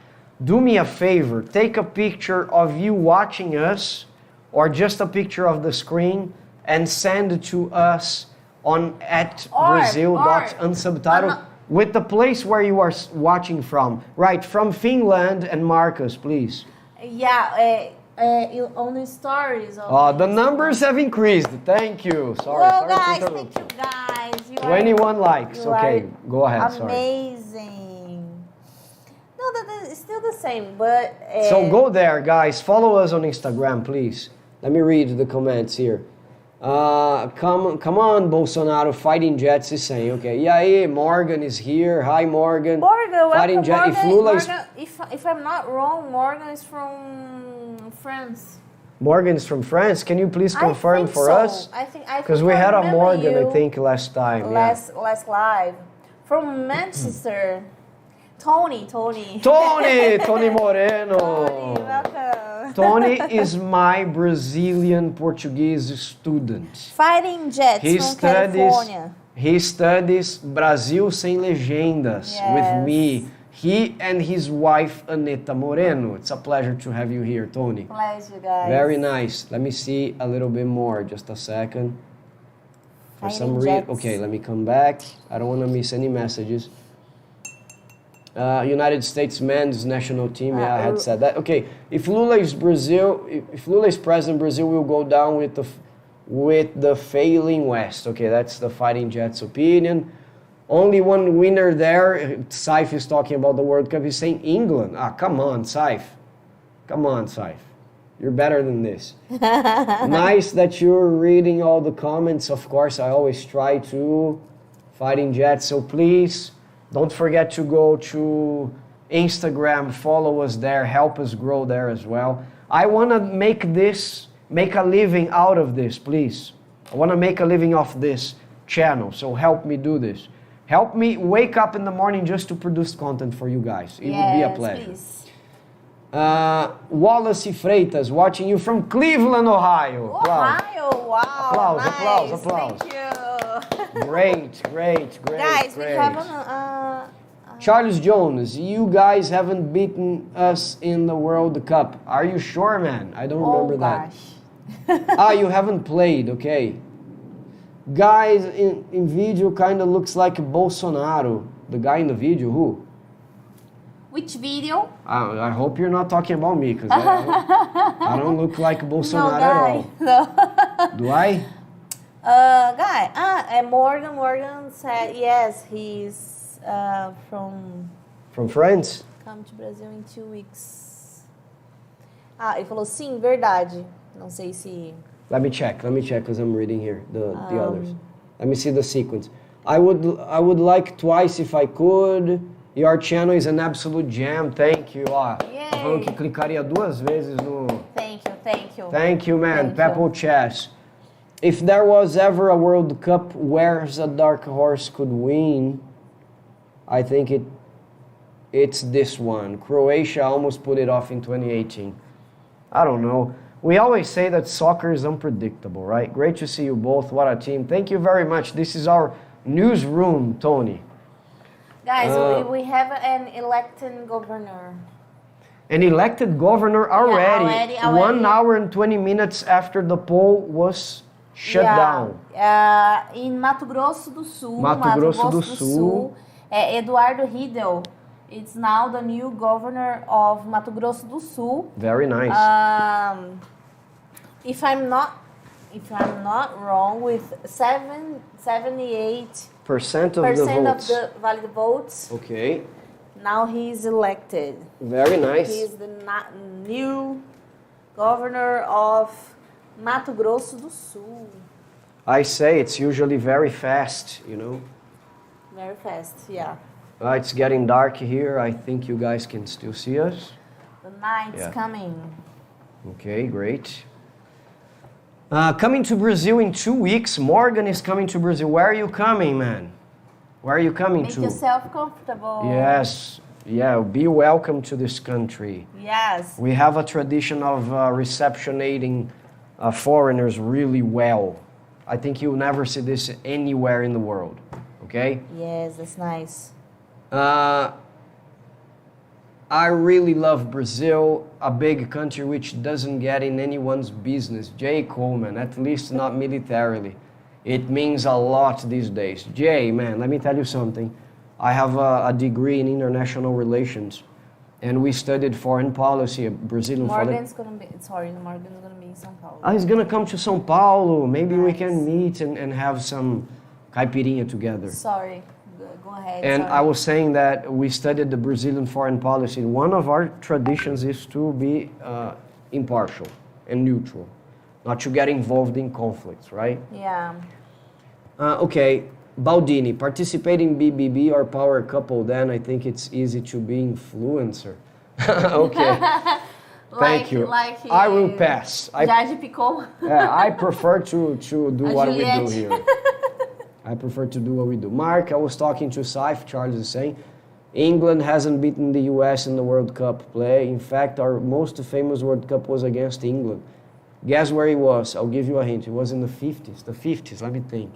Do me a favor, take a picture of you watching us or just a picture of the screen and send it to us on @Brazil.unsubtitled with the place where you are watching from. Right, from Finland, and mark us, please. Yeah, on the stories. The numbers have increased. Thank you. Sorry Well, to guys, interrupt thank you, guys. You 21 likes. you Okay, are go ahead. Sorry. Amazing. No, it's still the same, but... So go there, guys. Follow us on Instagram, please. Let me read the comments here. Come on, Bolsonaro. Fighting Jets is saying, okay. E aí, Morgan is here. Hi, Morgan. Morgan, Fighting welcome, Jet. If Lula is... if I'm not wrong, Morgan is from France. Morgan is from France. Can you please confirm for us? I think because we had a Morgan, I think, last time. Last live. From Manchester. Tony Moreno. Tony, welcome. Tony is my Brazilian Portuguese student. Fighting Jets from California. He studies Brasil Sem Legendas with me. He and his wife, Aneta Moreno. It's a pleasure to have you here, Tony. Pleasure, guys. Very nice. Let me see a little bit more. Just a second. For some reason. Okay, let me come back. I don't want to miss any messages. United States men's national team. Yeah, I had said that. Okay, if Lula is president, Brazil will go down with the failing West. Okay, that's the Fighting Jets' opinion. Only one winner there. Saif is talking about the World Cup. He's saying England. Come on, Saif. Come on, Saif. You're better than this. Nice that you're reading all the comments. Of course, I always try to. Fighting Jets. So please, don't forget to go to Instagram. Follow us there. Help us grow there as well. I want to make a living out of this, please. I want to make a living off this channel. So help me do this. Help me wake up in the morning just to produce content for you guys. It would be a pleasure. Please. Wallace Freitas, watching you from Cleveland, Ohio. Ohio, wow. Applause. Thank you. Great. Guys, we have Charles Jones, you guys haven't beaten us in the World Cup. Are you sure, man? I don't remember that. You haven't played, okay. Guys in video kind of looks like Bolsonaro. The guy in the video, who? Which video? I hope you're not talking about me, because I don't look like Bolsonaro at all. No. Do I? And Morgan said yes, he's from France? Come to Brazil in 2 weeks. Ele falou sim, verdade. Não sei se... Let me check, because I'm reading here the others. Let me see the sequence. I would like twice if I could. Your channel is an absolute jam. Thank you. Falando que clicaria 2 vezes no... Thank you. Thank you, man. Pepple Chess. If there was ever a World Cup where a dark horse could win, I think it's this one. Croatia almost put it off in 2018. I don't know. We always say that soccer is unpredictable, right? Great to see you both. What a team. Thank you very much. This is our newsroom, Tony. Guys, we have an elected governor. An elected governor already. Already. 1 hour and 20 minutes after the poll was shut down. In Mato Grosso do Sul. Mato Grosso do Sul. Eduardo Riedel. It's now the new governor of Mato Grosso do Sul. Very nice. If I'm not if I'm not wrong, with 78% Percent of the votes. of the valid votes. Okay. Now he's elected. Very nice. He is the new governor of Mato Grosso do Sul. I say it's usually very fast, you know. Very fast, yeah. It's getting dark here. I think you guys can still see us. The night's coming. Okay, great. Coming to Brazil in 2 weeks. Morgan is coming to Brazil. Where are you coming, man? Where are you coming to? Make yourself comfortable. Yes. Yeah, be welcome to this country. Yes. We have a tradition of receptionating foreigners really well. I think you'll never see this anywhere in the world. Okay? Yes, that's nice. I really love Brazil, a big country which doesn't get in anyone's business. Jay Coleman, at least not militarily. It means a lot these days. Jay, man, let me tell you something. I have a degree in international relations, and we studied foreign policy, Brazilian Morgan's gonna be in São Paulo. He's gonna come to São Paulo. Maybe we can meet and have some caipirinha together. Sorry. Go ahead. And sorry. I was saying that we studied the Brazilian foreign policy. One of our traditions is to be impartial and neutral, not to get involved in conflicts, right? Yeah. Okay, Baldini, participate in BBB or power couple, then I think it's easy to be influencer. Okay, thank you. I will pass. Jade Picot. Yeah, I prefer to do what Juliette. we do here. I prefer to do what we do. Mark, I was talking to Saif, Charles is saying, England hasn't beaten the US in the World Cup play. In fact, our most famous World Cup was against England. Guess where it was? I'll give you a hint. It was in the 50s. The 50s, let me think.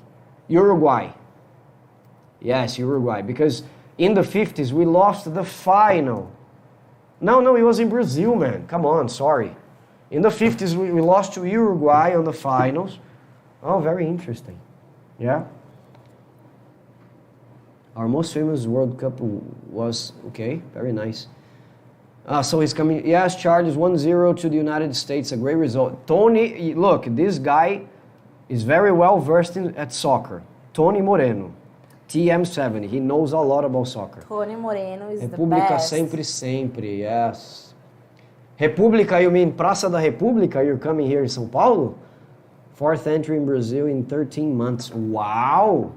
Uruguay. Yes, Uruguay. Because in the 50s, we lost the final. No, it was in Brazil, man. Come on, sorry. In the 50s, we lost to Uruguay on the finals. Oh, very interesting. Yeah. Our most famous World Cup was, okay, very nice. So he's coming, yes, Charles, 1-0 to the United States, a great result. Tony, look, this guy is very well versed at soccer. Tony Moreno, TM70, he knows a lot about soccer. Tony Moreno is República the best. sempre, yes. República, you mean Praça da República? You're coming here in São Paulo? 4th entry in Brazil in 13 months. Wow!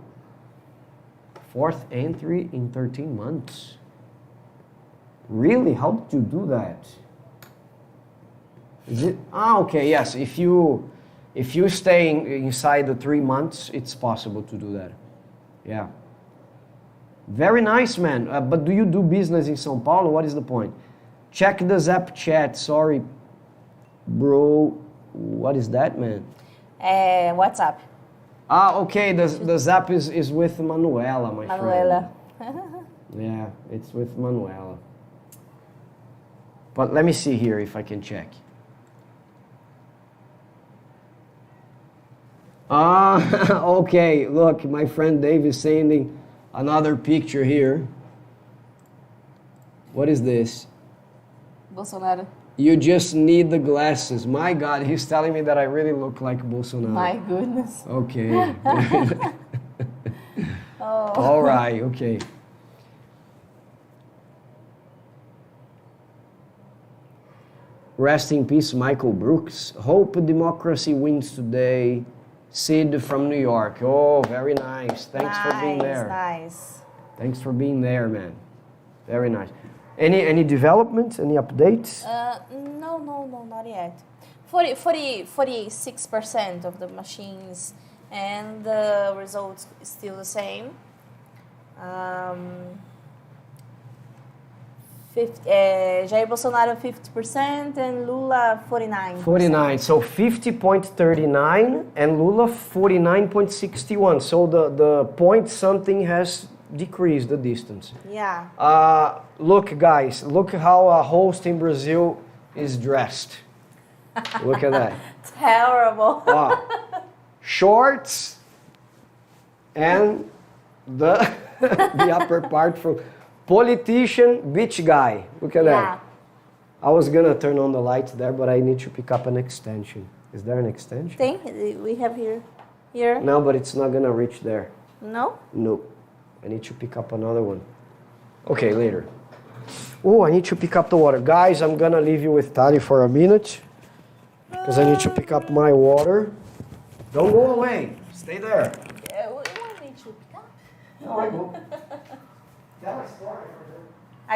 4th entry in 13 months. Really? How did you do that? Is it? Okay, yes. If you stay inside the 3 months, it's possible to do that. Yeah. Very nice, man. But do you do business in São Paulo? What is the point? Check the Zap chat. Sorry, bro. What is that, man? WhatsApp. Okay. The Zap is with Manuela, my Manuela. friend. Yeah, it's with Manuela. But let me see here if I can check. Okay. Look, my friend Dave is sending another picture here. What is this? Bolsonaro. You just need the glasses. My God, he's telling me that I really look like Bolsonaro. My goodness. Okay. Oh. All right, okay. Rest in peace, Michael Brooks. Hope democracy wins today. Sid from New York. Oh, very nice. Thanks for being there. Nice. Thanks for being there, man. Very nice. Any developments? Any updates? No, not yet. 46% of the machines, and the results is still the same. Jair Bolsonaro 50% and Lula 49%. 49. So 50.39 and Lula 49.61. So the point something has decreased the distance. Yeah. Look, guys, look how a host in Brazil is dressed. Look at that. Terrible. Shorts and the the upper part from politician, beach guy. Look at that. I was gonna turn on the lights there, but I need to pick up an extension. Is there an extension? Thing we have here. Here? No, but it's not gonna reach there. No? No. I need to pick up another one. Okay, later. Oh, I need to pick up the water. Guys, I'm gonna leave you with Tali for a minute. Because I need to pick up my water. Don't go away. Stay there. What do you want me to pick up? No, I go. Tell a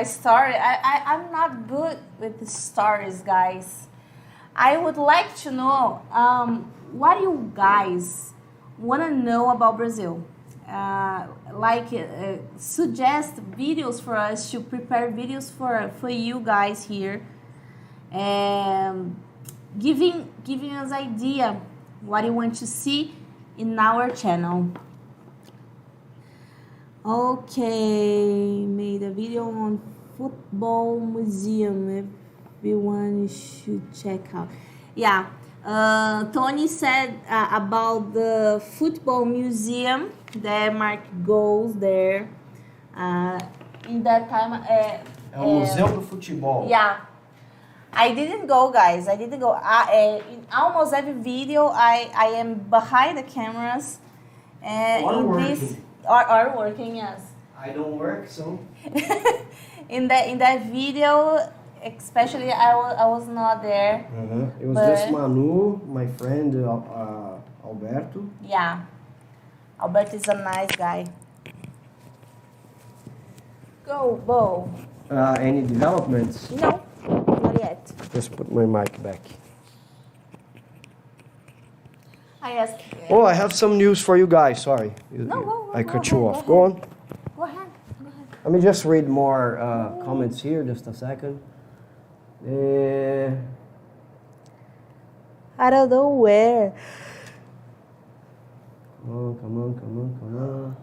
story. I'm not good with the stories, guys. I would like to know what you guys want to know about Brazil. Suggest videos for us to prepare videos for you guys here, and giving us idea what you want to see in our channel. Okay, made a video on football museum. Everyone should check out. Yeah, Tony said about the football museum. Denmark goes there. In that time, Museu do Futebol. yeah, I didn't go, guys. I didn't go. In almost every video, I am behind the cameras. Are working, yes. I don't work, so. in that video, especially I was not there. It was just Manu, my friend Alberto. Yeah, Alberto is a nice guy. Go, Bo. Any developments? No, not yet. Just put my mic back. I asked. Oh, I have some news for you guys. Sorry. I cut you off. Go on. Go ahead. Let me just read more comments here. Just a second. I don't know where. Come on.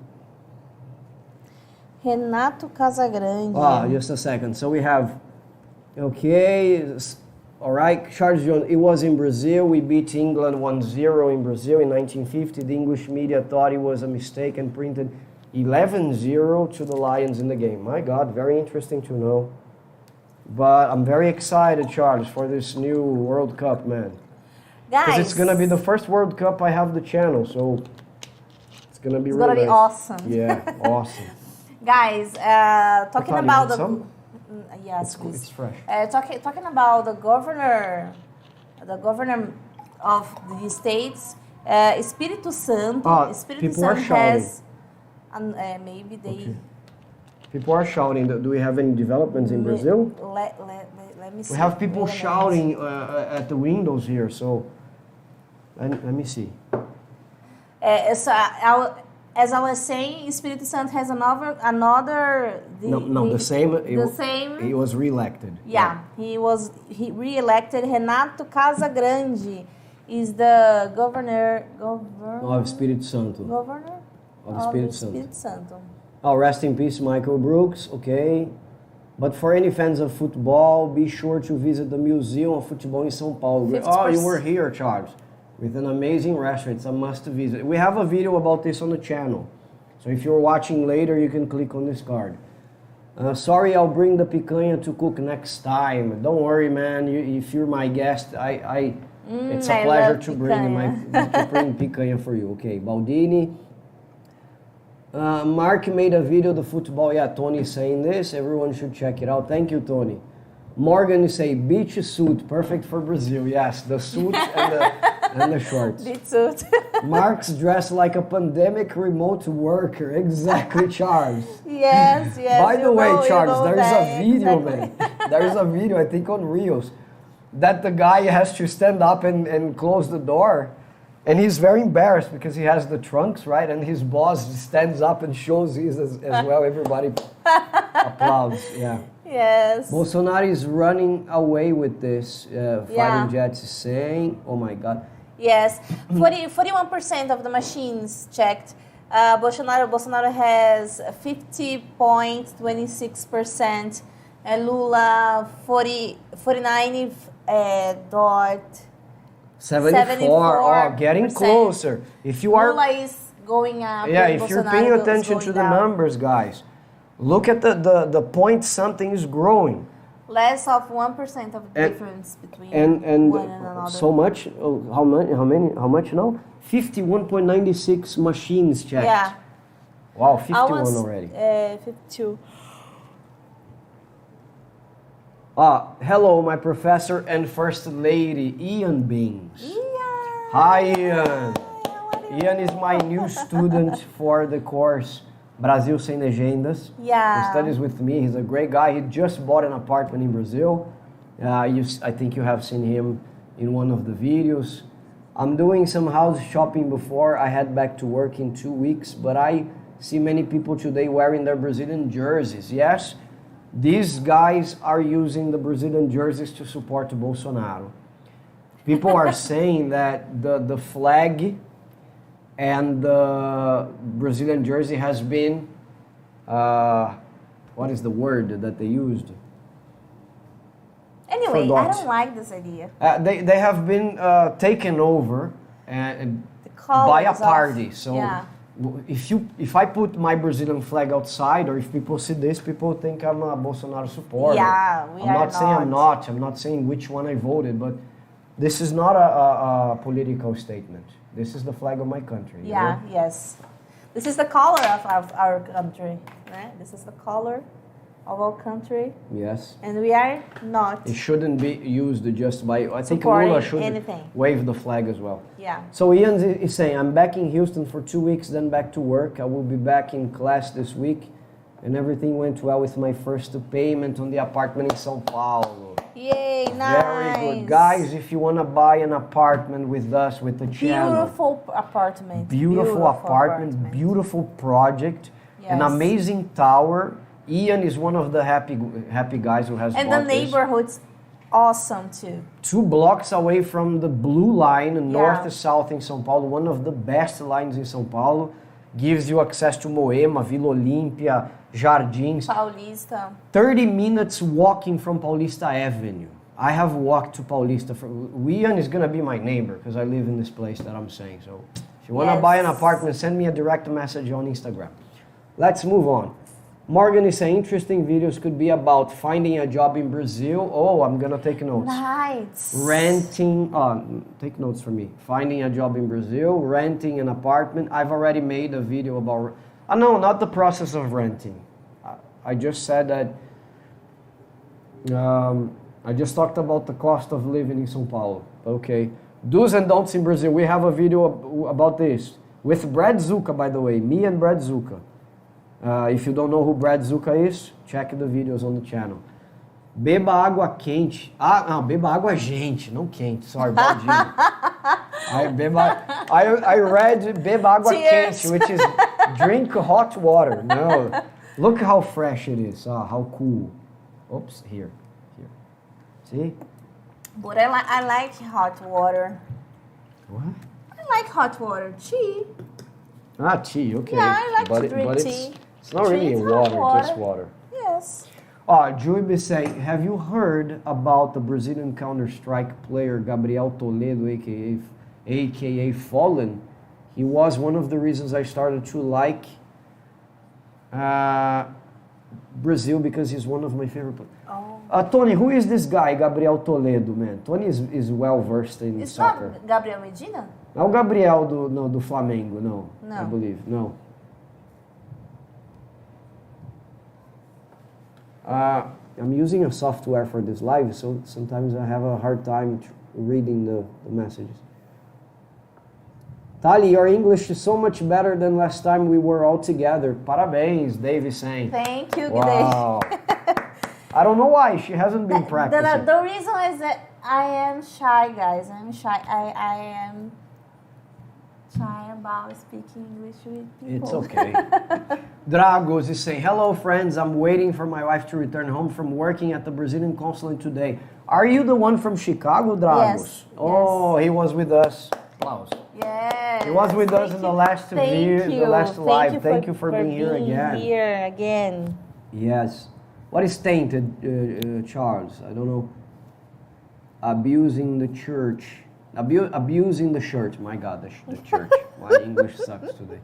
Renato Casagrande. Just a second. So we have, okay, all right, Charles Jones, it was in Brazil. We beat England 1-0 in Brazil in 1950. The English media thought it was a mistake and printed 11-0 to the Lions in the game. My God, very interesting to know. But I'm very excited, Charles, for this new World Cup, man. Guys. Because it's going to be the first World Cup I have the channel, so it's going to be really be nice. awesome. Yeah, awesome. Guys, talking about the... Yes, please. It's fresh. Talking about the governor of the states, Espírito Santo. Espírito people are Santo shouting. has, maybe they. Okay. People are shouting. Do we have any developments in Brazil? Let me see. We have people shouting at the windows here. So let me see. As I was saying, Espírito Santo has another. The same. Same. He was reelected. Yeah, he re-elected. Renato Casagrande is the governor Of Espírito Santo. Governor Of Espírito Espírito Santo. Oh, rest in peace, Michael Brooks. Okay. But for any fans of football, be sure to visit the Museum of Football in São Paulo. 50%. Oh, you were here, Charles. With an amazing restaurant. It's a must visit. We have a video about this on the channel. So if you're watching later, you can click on this card. Sorry, I'll bring the picanha to cook next time. Don't worry, man. If you're my guest, it's a pleasure to bring picanha for you. Okay, Baldini. Mark made a video, the football. Yeah, Tony is saying this. Everyone should check it out. Thank you, Tony. Morgan, you say beach suit, perfect for Brazil. Yes, the suit and the shorts. Beach suit. Mark's dressed like a pandemic remote worker. Exactly, Charles. Yes. By the way, Charles, there's that, a video, exactly. man. There's a video, I think on Reels, that the guy has to stand up and close the door. And he's very embarrassed because he has the trunks, right? And his boss stands up and shows his as well. Everybody applauds, yeah. Yes. Bolsonaro is running away with this. Fighting Jets is saying, oh my God. Yes, 41% of the machines checked. Bolsonaro has 50.26%. Lula 49 dot 74. Oh, getting closer. If you are Lula is going up. Yeah, if you're paying attention to the numbers, guys, look at the point something is growing. Less of 1% of difference between and one and another. so much. Oh, how much now? 51.96 machines checked. Yeah. Wow, 51 already. 52. Hello, my professor and first lady, Ian Beans. Yeah. Hi, Ian. Ian is my new student for the course Brasil Sem Legendas. Yeah. He studies with me. He's a great guy. He just bought an apartment in Brazil. I think you have seen him in one of the videos. I'm doing some house shopping before I head back to work in 2 weeks, but I see many people today wearing their Brazilian jerseys. Yes, these guys are using the Brazilian jerseys to support Bolsonaro. People are saying that the flag and the Brazilian jersey has been, what is the word that they used? Anyway, Forgot. I don't like this idea. They have been taken over by a party. So yeah. if I put my Brazilian flag outside, or if people see this, people think I'm a Bolsonaro supporter. Yeah, I'm not saying I'm not. I'm not saying which one I voted, but this is not a political statement. This is the flag of my country. Yeah, you know? yes. This is the color of our country, right? This is the color of our country. Yes. And we are not. It shouldn't be used just by, I think supporting Lula should anything. wave the flag as well. Yeah. So Ian is saying, I'm back in Houston for 2 weeks, then back to work. I will be back in class this week. And everything went well with my first payment on the apartment in São Paulo. Yay, nice. Very good. Guys, if you want to buy an apartment with us, with the channel. Beautiful apartment. Beautiful apartment, beautiful project, yes. An amazing tower. Ian is one of the happy guys who has and bought the neighborhood's awesome too. 2 blocks away from the blue line, north to south in São Paulo, one of the best lines in São Paulo. Gives you access to Moema, Vila Olímpia, Jardins. Paulista. 30 minutes walking from Paulista Avenue. I have walked to Paulista. Ian is going to be my neighbor because I live in this place that I'm saying. So if you want to buy an apartment, send me a direct message on Instagram. Let's move on. Morgan is saying interesting videos could be about finding a job in Brazil. Oh, I'm going to take notes. Nice. Renting, take notes for me. Finding a job in Brazil, renting an apartment. I've already made a video about, no, not the process of renting. I just said that, I just talked about the cost of living in São Paulo. Okay. Do's and don'ts in Brazil. We have a video about this. With Brad Zuka, by the way. Me and Brad Zuka. If you don't know who Brad Zuka is, check the videos on the channel. Beba água quente. Não, beba água gente, não quente. Sorry, baldinho. I read beba água quente, which is drink hot water. No, look how fresh it is. How cool. Oops, here. See? But I like hot water. What? I like hot water. Tea. Tea, okay. Yeah, I like to drink tea. It's not really water, just water. Yes. Juibe is saying, have you heard about the Brazilian Counter-Strike player Gabriel Toledo, aka Fallen? He was one of the reasons I started to like Brazil because he's one of my favorite players. Oh. Tony, who is this guy, Gabriel Toledo, man? Tony is well versed in soccer. It's not Gabriel Medina? Não, Gabriel do Flamengo, no. I believe, no. I'm using a software for this live, so sometimes I have a hard time reading the messages. Tali, your English is so much better than last time we were all together. Parabéns, Dave is saying. Thank you, wow. Dave. I don't know why, she hasn't been practicing. The reason is that I am shy, guys. I'm shy. I am shy about speaking English with people. It's okay. Dragos is saying, hello friends, I'm waiting for my wife to return home from working at the Brazilian consulate today. Are you the one from Chicago, Dragos? Yes. Oh, he was with us. Applause. Yes. He was with us in the last live. Thank you for being here again. Yes. What is tainted, Charles? I don't know. Abusing the church. Abusing the church. My God, the church. My English sucks today.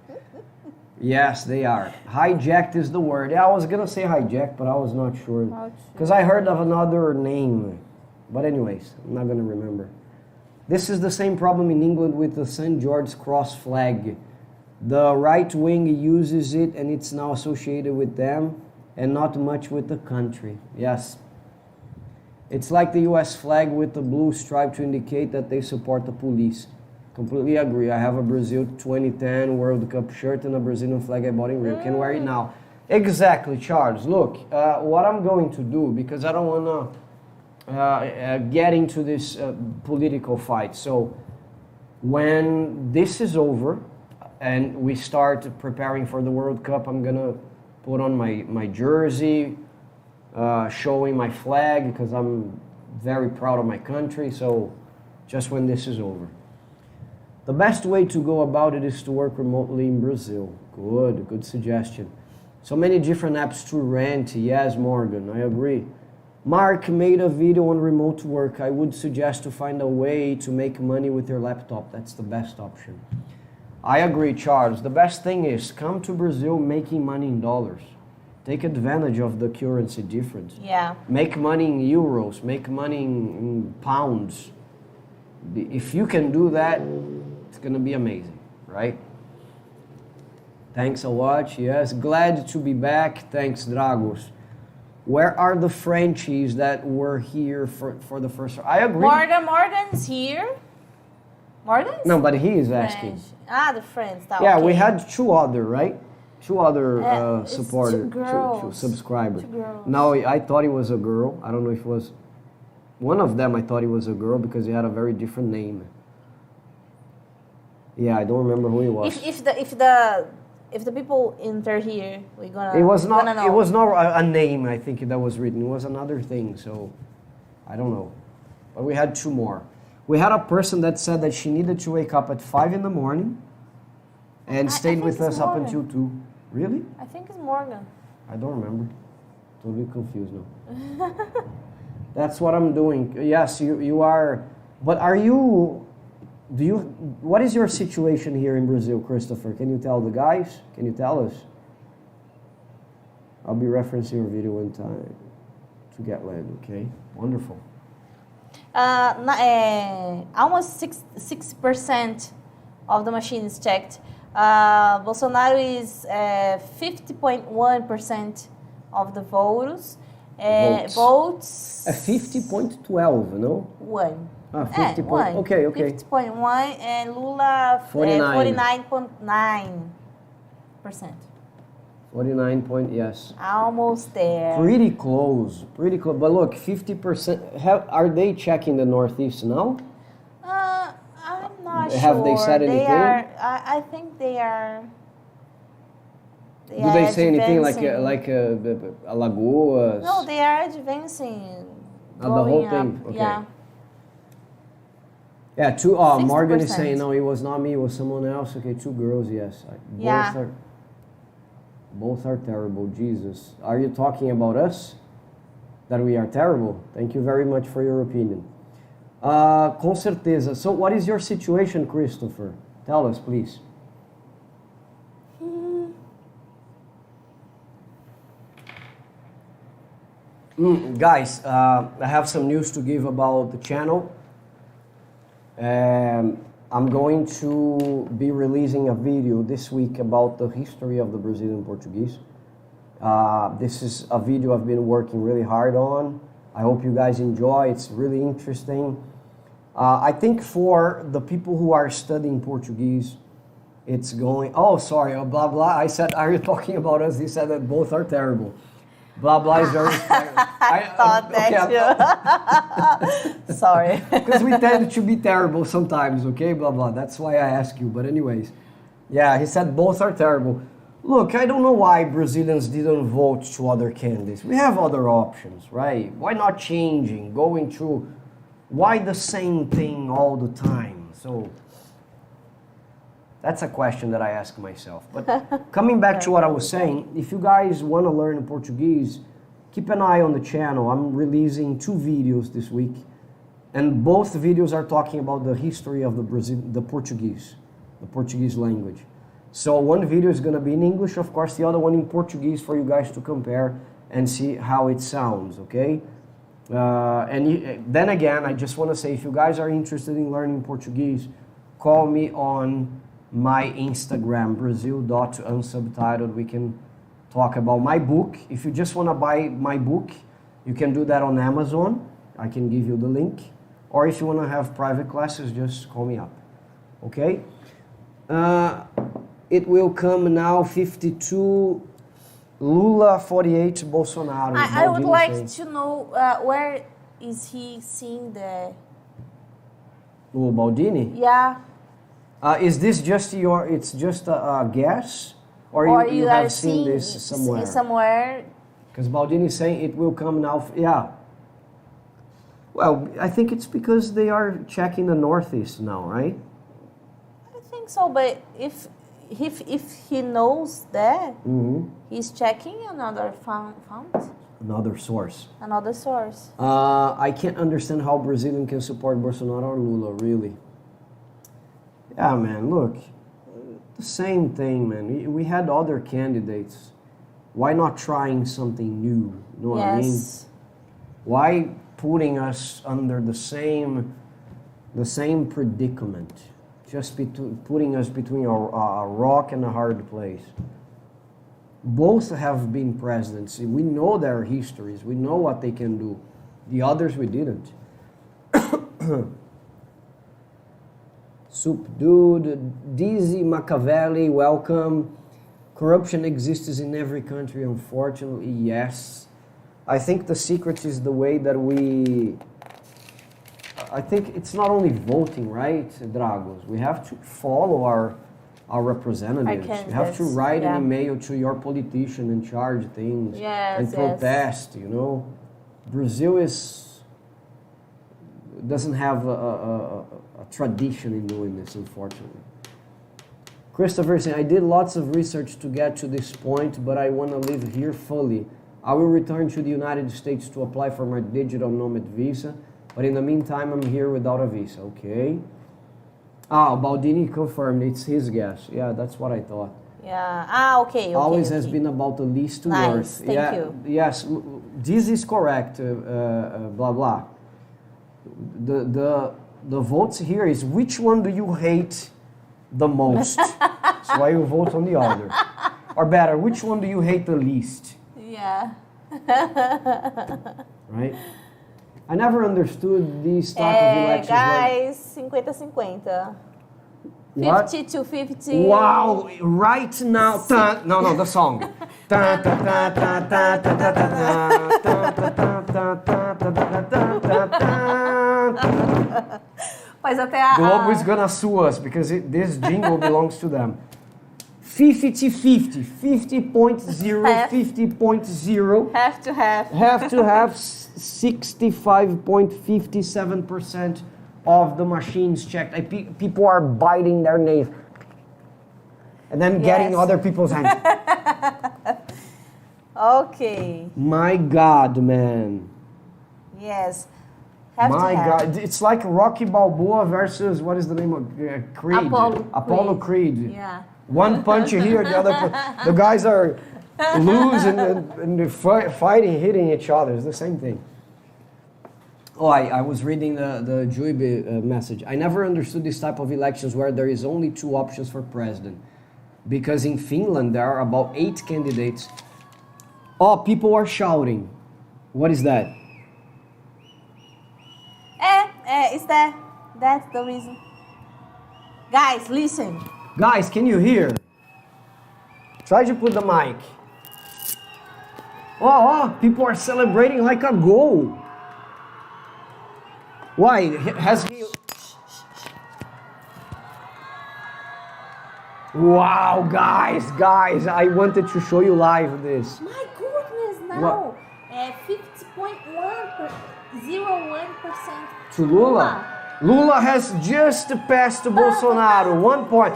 Yes, they are. Hijacked is the word. Yeah, I was gonna say hijacked, but I was not sure. Because I heard of another name. But anyways, I'm not gonna remember. This is the same problem in England with the St. George's Cross flag. The right wing uses it and it's now associated with them and not much with the country. Yes. It's like the US flag with the blue stripe to indicate that they support the police. Completely agree. I have a Brazil 2010 World Cup shirt and a Brazilian flag I bought in Rio. Can wear it now. Exactly, Charles. Look, what I'm going to do, because I don't want to get into this political fight. So when this is over and we start preparing for the World Cup, I'm going to put on my jersey, showing my flag, because I'm very proud of my country. So just when this is over. The best way to go about it is to work remotely in Brazil. Good suggestion. So many different apps to rent. Yes, Morgan, I agree. Mark made a video on remote work. I would suggest to find a way to make money with your laptop. That's the best option. I agree, Charles. The best thing is come to Brazil making money in dollars. Take advantage of the currency difference. Yeah. Make money in euros. Make money in pounds. If you can do that, it's going to be amazing, right? Thanks a lot. Yes, glad to be back. Thanks, Dragos. Where are the Frenchies that were here for the first? I agree. Morgan's here. Morgan's? No, but he is asking. The friends. That, yeah, okay. we had two other, right? Two other supporters, two subscribers. Two girls. No, I thought he was a girl. I don't know if it was. One of them I thought he was a girl because he had a very different name. Yeah, I don't remember who he was. If the people enter here, we're gonna. It was not. Know. It was not a name. I think that was written. It was another thing. So, I don't know. But we had two more. We had a person that said that she needed to wake up at 5 in the morning, and stayed with us up until 2. Really? I think it's Morgan. I don't remember. Totally confused now. That's what I'm doing. Yes, you are. But are you? What is your situation here in Brazil, Christopher? Can you tell the guys? Can you tell us? I'll be referencing your video in time to get led, okay? Wonderful. Almost 6% of the machines checked. Bolsonaro is 50.1% of the votes. Votes. 50.12, no? 1. 50 point. Okay. 50.1 and Lula 49.9%. 49 point. Yes. Almost there. Pretty close. Pretty close. But look, 50%. Are they checking the Northeast now? I'm not sure. Have they said anything? I think they are. Do they say anything like Alagoas? No, they are advancing. The whole thing. Up. Okay. Yeah. Yeah, two. Morgan is saying no, it was not me, it was someone else. Okay, 2 girls. Yes. Both are terrible. Jesus, are you talking about us? That we are terrible? Thank you very much for your opinion. Com certeza. So, what is your situation, Christopher? Tell us, please. Guys, I have some news to give about the channel. I'm going to be releasing a video this week about the history of the Brazilian Portuguese. This is a video I've been working really hard on. I hope you guys enjoy. It's really interesting. I think for the people who are studying Portuguese, it's going... Oh, sorry, blah, blah. I said, are you talking about us? He said that both are terrible. Blah, blah is very... I thought that too. Sorry. Because we tend to be terrible sometimes, okay? Blah, blah. That's why I ask you. But anyways, yeah, he said both are terrible. Look, I don't know why Brazilians didn't vote to other candidates. We have other options, right? Why not changing, going through... Why the same thing all the time? So... That's a question that I ask myself. But coming back to what I was saying, if you guys want to learn Portuguese, keep an eye on the channel. I'm releasing 2 videos this week. And both videos are talking about the history of the Portuguese language. So one video is gonna be in English, of course, the other one in Portuguese for you guys to compare and see how it sounds, okay? Then again, I just want to say, if you guys are interested in learning Portuguese, call me on my Instagram, brazil.unsubtitled. We can talk about my book. If you just want to buy my book, you can do that on Amazon. I can give you the link. Or if you want to have private classes, just call me up, okay? It will come now 52... Lula 48, Bolsonaro. I would like to know where is he seeing the... Oh, Baldini? Yeah. Is this just it's just a guess? Or you have seen this somewhere? Somewhere. Because Baldini is saying it will come now, yeah. Well, I think it's because they are checking the Northeast now, right? I think so, but if he knows that, he's checking another fount. Another source. Another source. I can't understand how Brazilian can support Bolsonaro or Lula, really. Yeah, man, look. The same thing, man. We had other candidates. Why not trying something new? You know what I mean? Why putting us under the same predicament? Just putting us between a rock and a hard place. Both have been presidents. We know their histories. We know what they can do. The others we didn't. Soup Dude, Dizzy Machiavelli, welcome. Corruption exists in every country, unfortunately, yes. I think the secret is the way that I think it's not only voting, right, Dragos? We have to follow our representatives. You have to write an email to your politician in charge of things and protest, you know. Brazil doesn't have a tradition in doing this, unfortunately. Christopher saying, I did lots of research to get to this point, but I want to live here fully. I will return to the United States to apply for my digital nomad visa. But in the meantime, I'm here without a visa, okay? Baldini confirmed, it's his guess. Yeah, that's what I thought. Yeah, okay. Always has been about the least worst. Thank you. Yes, this is correct, blah, blah. The votes here is, which one do you hate the most? So I will vote on the other. Or better, which one do you hate the least? Yeah. Right? I never understood these type of elections. Guys, 50-50. 50-50. Wow, right now. No, the song. Mas até Globo is gonna sue us because this jingle belongs to them. 50-50, 50.0, 50.0. Have to have. Have to have 65.57% of the machines checked. People are biting their nails and then getting other people's hands. Okay. My God, man. Yes. My God, it's like Rocky Balboa versus, what is the name of Creed? Apollo Creed. Yeah. One punch here, the other punch. The guys are loose and they're fighting, hitting each other. It's the same thing. Oh, I was reading the Juibe message. I never understood this type of elections where there is only 2 options for president. Because in Finland, there are about 8 candidates. Oh, people are shouting. What is that? That's the reason. Guys, listen. Guys, can you hear? Try to put the mic. Oh, people are celebrating like a goal. Why? Has he... Wow, guys, I wanted to show you live this. My goodness, no. 50.01% to Lula. Lula has just passed Bolsonaro. 1 point.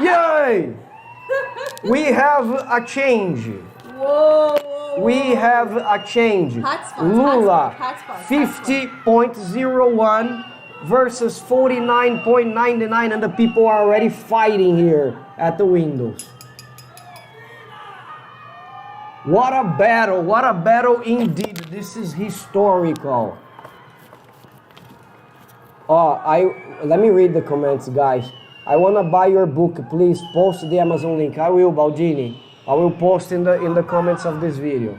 Yay! We have a change. Whoa. We have a change. Hotspots, Lula, hotspots, 50.01 versus 49.99, and the people are already fighting here at the windows. What a battle indeed. This is historical. Let me read the comments, guys. I want to buy your book. Please post the Amazon link. I will, Baldini. I will post in the comments of this video.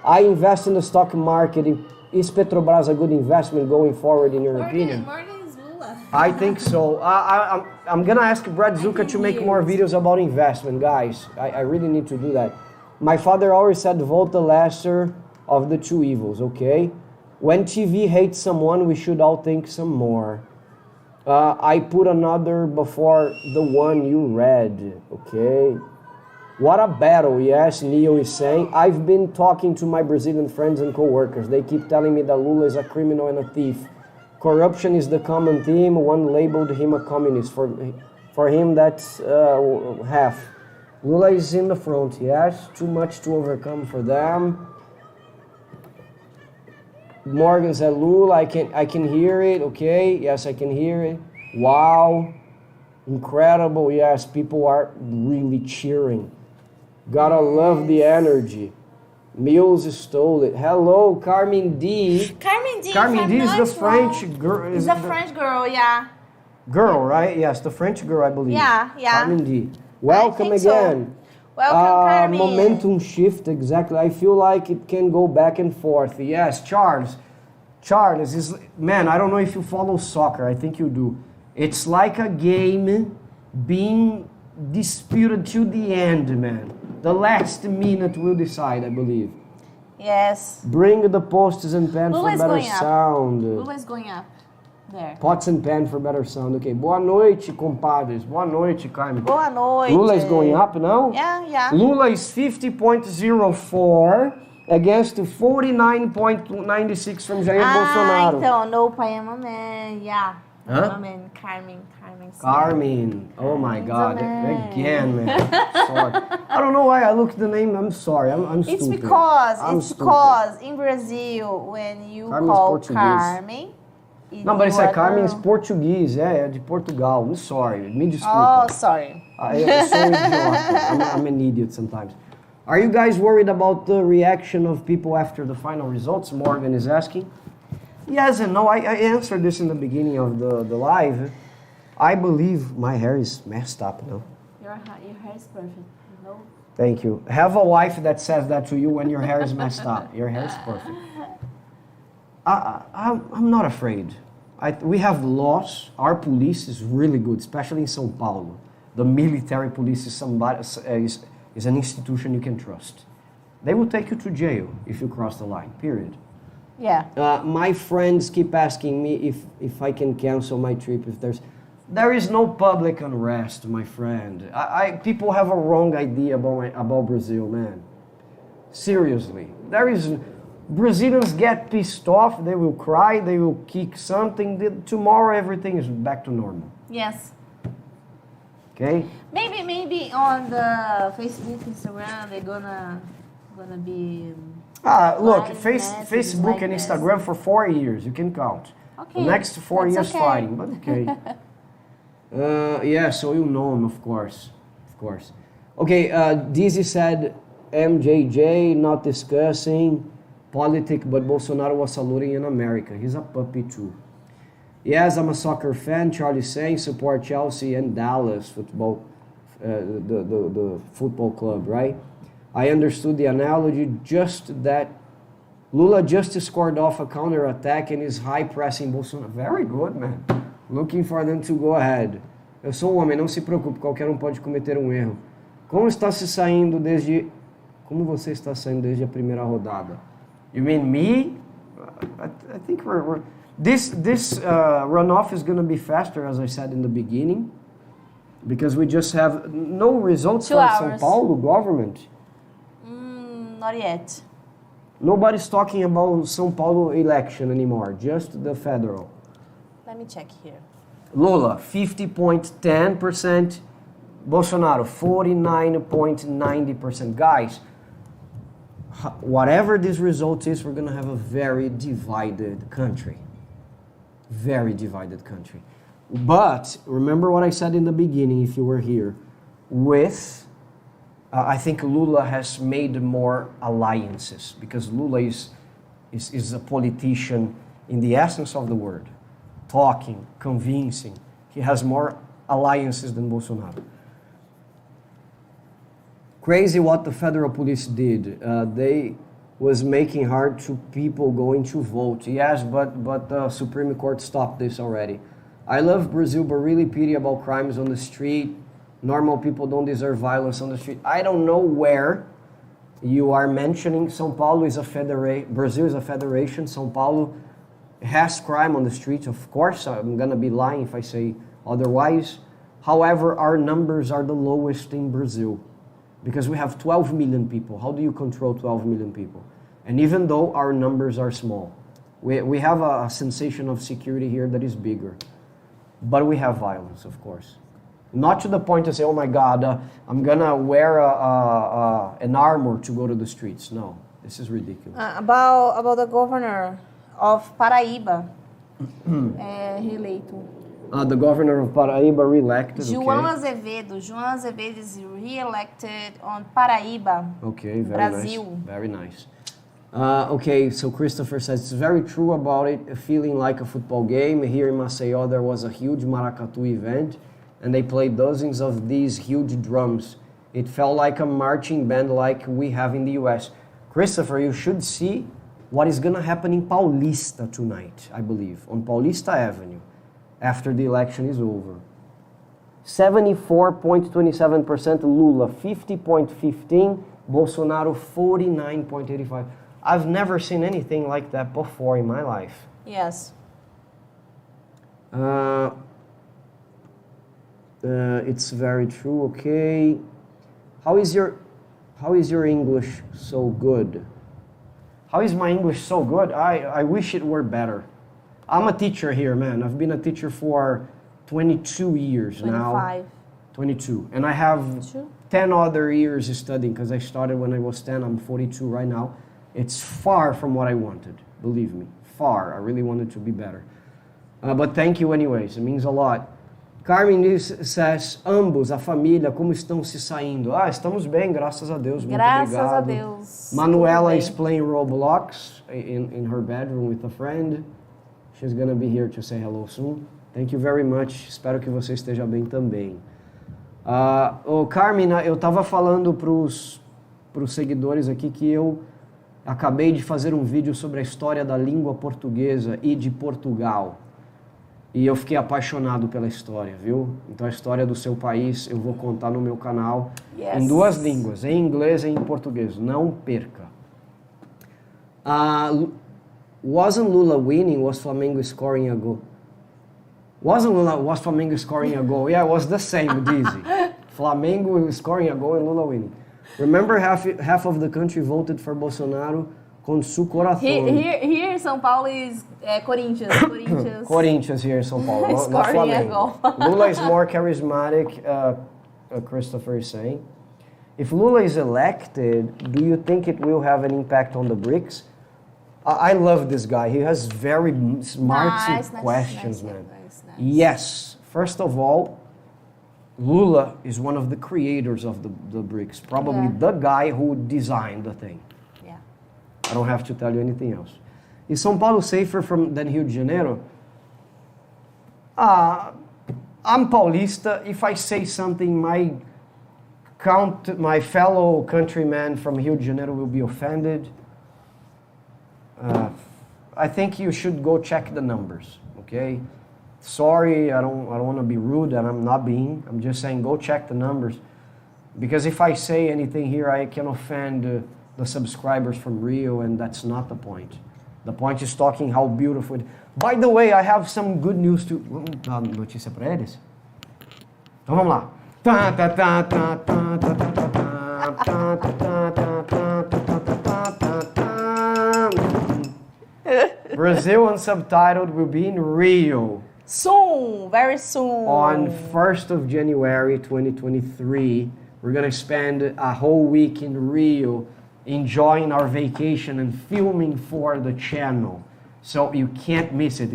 I invest in the stock market. Is Petrobras a good investment going forward, in your opinion? Morgan is Lula. I think so. I'm going to ask Brad Zucca to make more videos about investment, guys. I really need to do that. My father always said, vote the lesser of the two evils, okay? When TV hates someone, we should all think some more. I put another before the one you read, okay? What a battle, yes, Neil is saying. I've been talking to my Brazilian friends and co-workers. They keep telling me that Lula is a criminal and a thief. Corruption is the common theme. One labeled him a communist. For him, that's half. Lula is in the front, yes. Too much to overcome for them. Morgan said, Lula, I can hear it, okay? Yes, I can hear it. Wow. Incredible, yes, people are really cheering. Gotta love the energy. Mills stole it. Hello, Carmen D. Carmen D. Carmen D is the French girl. Is the French girl, yeah. Girl, right? Yes, the French girl, I believe. Yeah. Carmen D. Welcome again. So. Welcome, Carmen. Momentum shift, exactly. I feel like it can go back and forth. Yes, Charles. Charles is, man, I don't know if you follow soccer. I think you do. It's like a game being disputed to the end, man. The last minute will decide, I believe. Yes. Bring the posts and pen Lula for better sound. Lula is going up. There. Pots and pen for better sound. Okay. Boa noite, compadres. Boa noite, Carmen. Boa noite. Lula is going up now? Yeah. Lula is 50.04 against 49.96 from Jair Bolsonaro. Então, no Payamaman, yeah. Huh? Carmen. Oh my God. Again, man. Sorry. I don't know why I looked the name. I'm sorry. I'm stupid. It's because in Brazil, when you call Carmen... Não, but it's like Carmen is Portuguese. É de Portugal. I'm sorry. Me desculpa. Oh, sorry. Eu sou idiota. I'm an idiot sometimes. Are you guys worried about the reaction of people after the final results? Morgan is asking. Yes and no. I answered this in the beginning of the live. I believe my hair is messed up now. Your hair is perfect. No. Thank you. Have a wife that says that to you when your hair is messed up. Your hair is perfect. I'm not afraid. We have laws. Our police is really good, especially in São Paulo. The military police is an institution you can trust. They will take you to jail if you cross the line, period. Yeah. My friends keep asking me if I can cancel my trip. There is no public unrest, my friend. People have a wrong idea about Brazil, man. Seriously. Brazilians get pissed off, they will cry, they will kick something. Tomorrow everything is back to normal. Yes. Okay? Maybe on the Facebook, Instagram, they're gonna be... Look, Facebook and Instagram for 4 years, you can count. Okay. The next 4 years okay. fighting, but okay. Yeah, so you know him, of course. Okay, Dizzy said, MJJ not discussing politics, but Bolsonaro was saluting in America. He's a puppy too. Yes, I'm a soccer fan. Charlie saying support Chelsea and Dallas football, the football club, right? I understood the analogy, just that Lula just scored off a counter-attack and is high-pressing Bolsonaro. Very good, man. Looking for them to go ahead. Eu sou um homem, não se preocupe, qualquer um pode cometer um erro. Como você está saindo desde a primeira rodada? You mean me? I think this runoff is going to be faster, as I said in the beginning, because we just have no results from São Paulo government. Not yet. Nobody's talking about São Paulo election anymore, just the federal. Let me check here. Lula, 50.10%. Bolsonaro, 49.90%. Guys, whatever this result is, we're going to have a very divided country. Very divided country. But remember what I said in the beginning, if you were here, I think Lula has made more alliances, because Lula is a politician in the essence of the word, talking, convincing. He has more alliances than Bolsonaro. Crazy what the federal police did. They was making hard to people going to vote. Yes, but the Supreme Court stopped this already. I love Brazil, but really pity about crimes on the street. Normal people don't deserve violence on the street. I don't know where you are mentioning. São Paulo is a federation. Brazil is a federation. São Paulo has crime on the streets. Of course, I'm going to be lying if I say otherwise. However, our numbers are the lowest in Brazil, because we have 12 million people. How do you control 12 million people? And even though our numbers are small, we have a sensation of security here that is bigger. But we have violence, of course. Not to the point to say, oh my God, I'm going to wear an armor to go to the streets. No, this is ridiculous. About the governor of Paraíba, reeleito. The governor of Paraíba re-elected. João Azevedo is re-elected on Paraíba. Okay, very Brazil. Nice. Very nice. Okay, so Christopher says, it's very true about it, feeling like a football game. Here in Maceió, there was a huge maracatu event, and they played dozens of these huge drums. It felt like a marching band like we have in the US. Christopher, you should see what is going to happen in Paulista tonight, I believe, on Paulista Avenue, after the election is over. 74.27% Lula, 50.15%, Bolsonaro 49.85%. I've never seen anything like that before in my life. Yes. It's very true. Okay. How is your English so good? How is my English so good? I wish it were better. I'm a teacher here, man. I've been a teacher for 22 years 25. now. 22. And I have 10 other years studying, because I started when I was 10. I'm 42 right now. It's far from what I wanted, believe me. Far. I really wanted to be better. But thank you anyways. It means a lot. Carmen says, ambos, a família, como estão se saindo? Estamos bem, graças a Deus. Muito obrigado. Graças a Deus. Manuela is playing Roblox in her bedroom with a friend. She's going to be here to say hello soon. Thank you very much. Espero que você esteja bem também. Carmen, eu estava falando para os seguidores aqui que eu acabei de fazer um vídeo sobre a história da língua portuguesa e de Portugal. E eu fiquei apaixonado pela história, viu? Então a história do seu país eu vou contar no meu canal em duas línguas, em inglês e em português. Não perca. Wasn't Lula winning? Was Flamengo scoring a goal? Was Flamengo scoring a goal? Yeah, it was the same, Dizzy. Flamengo scoring a goal and Lula winning. Remember, half of the country voted for Bolsonaro com su coração. Here in São Paulo is Corinthians. Corinthians here in São Paulo, not Scoring a Flamengo. goal. Lula is more charismatic, Christopher is saying. If Lula is elected, do you think it will have an impact on the BRICS? I love this guy. He has very smart questions, man. Nice. Yes. First of all, Lula is one of the creators of the BRICS. Probably the guy who designed the thing. Yeah. I don't have to tell you anything else. Is São Paulo safer than Rio de Janeiro? I'm Paulista. If I say something, my fellow countrymen from Rio de Janeiro will be offended. I think you should go check the numbers, okay? Sorry, I don't want to be rude, and I'm not being. I'm just saying go check the numbers. Because if I say anything here, I can offend the subscribers from Rio, and that's not the point. The point is talking how beautiful it is. By the way, I have some good news to... Vamos dar notícia para eles? Então vamos lá. Brazil Unsubtitled will be in Rio. Soon, very soon. On 1st of January 2023, we're going to spend a whole week in Rio enjoying our vacation and filming for the channel. So you can't miss it.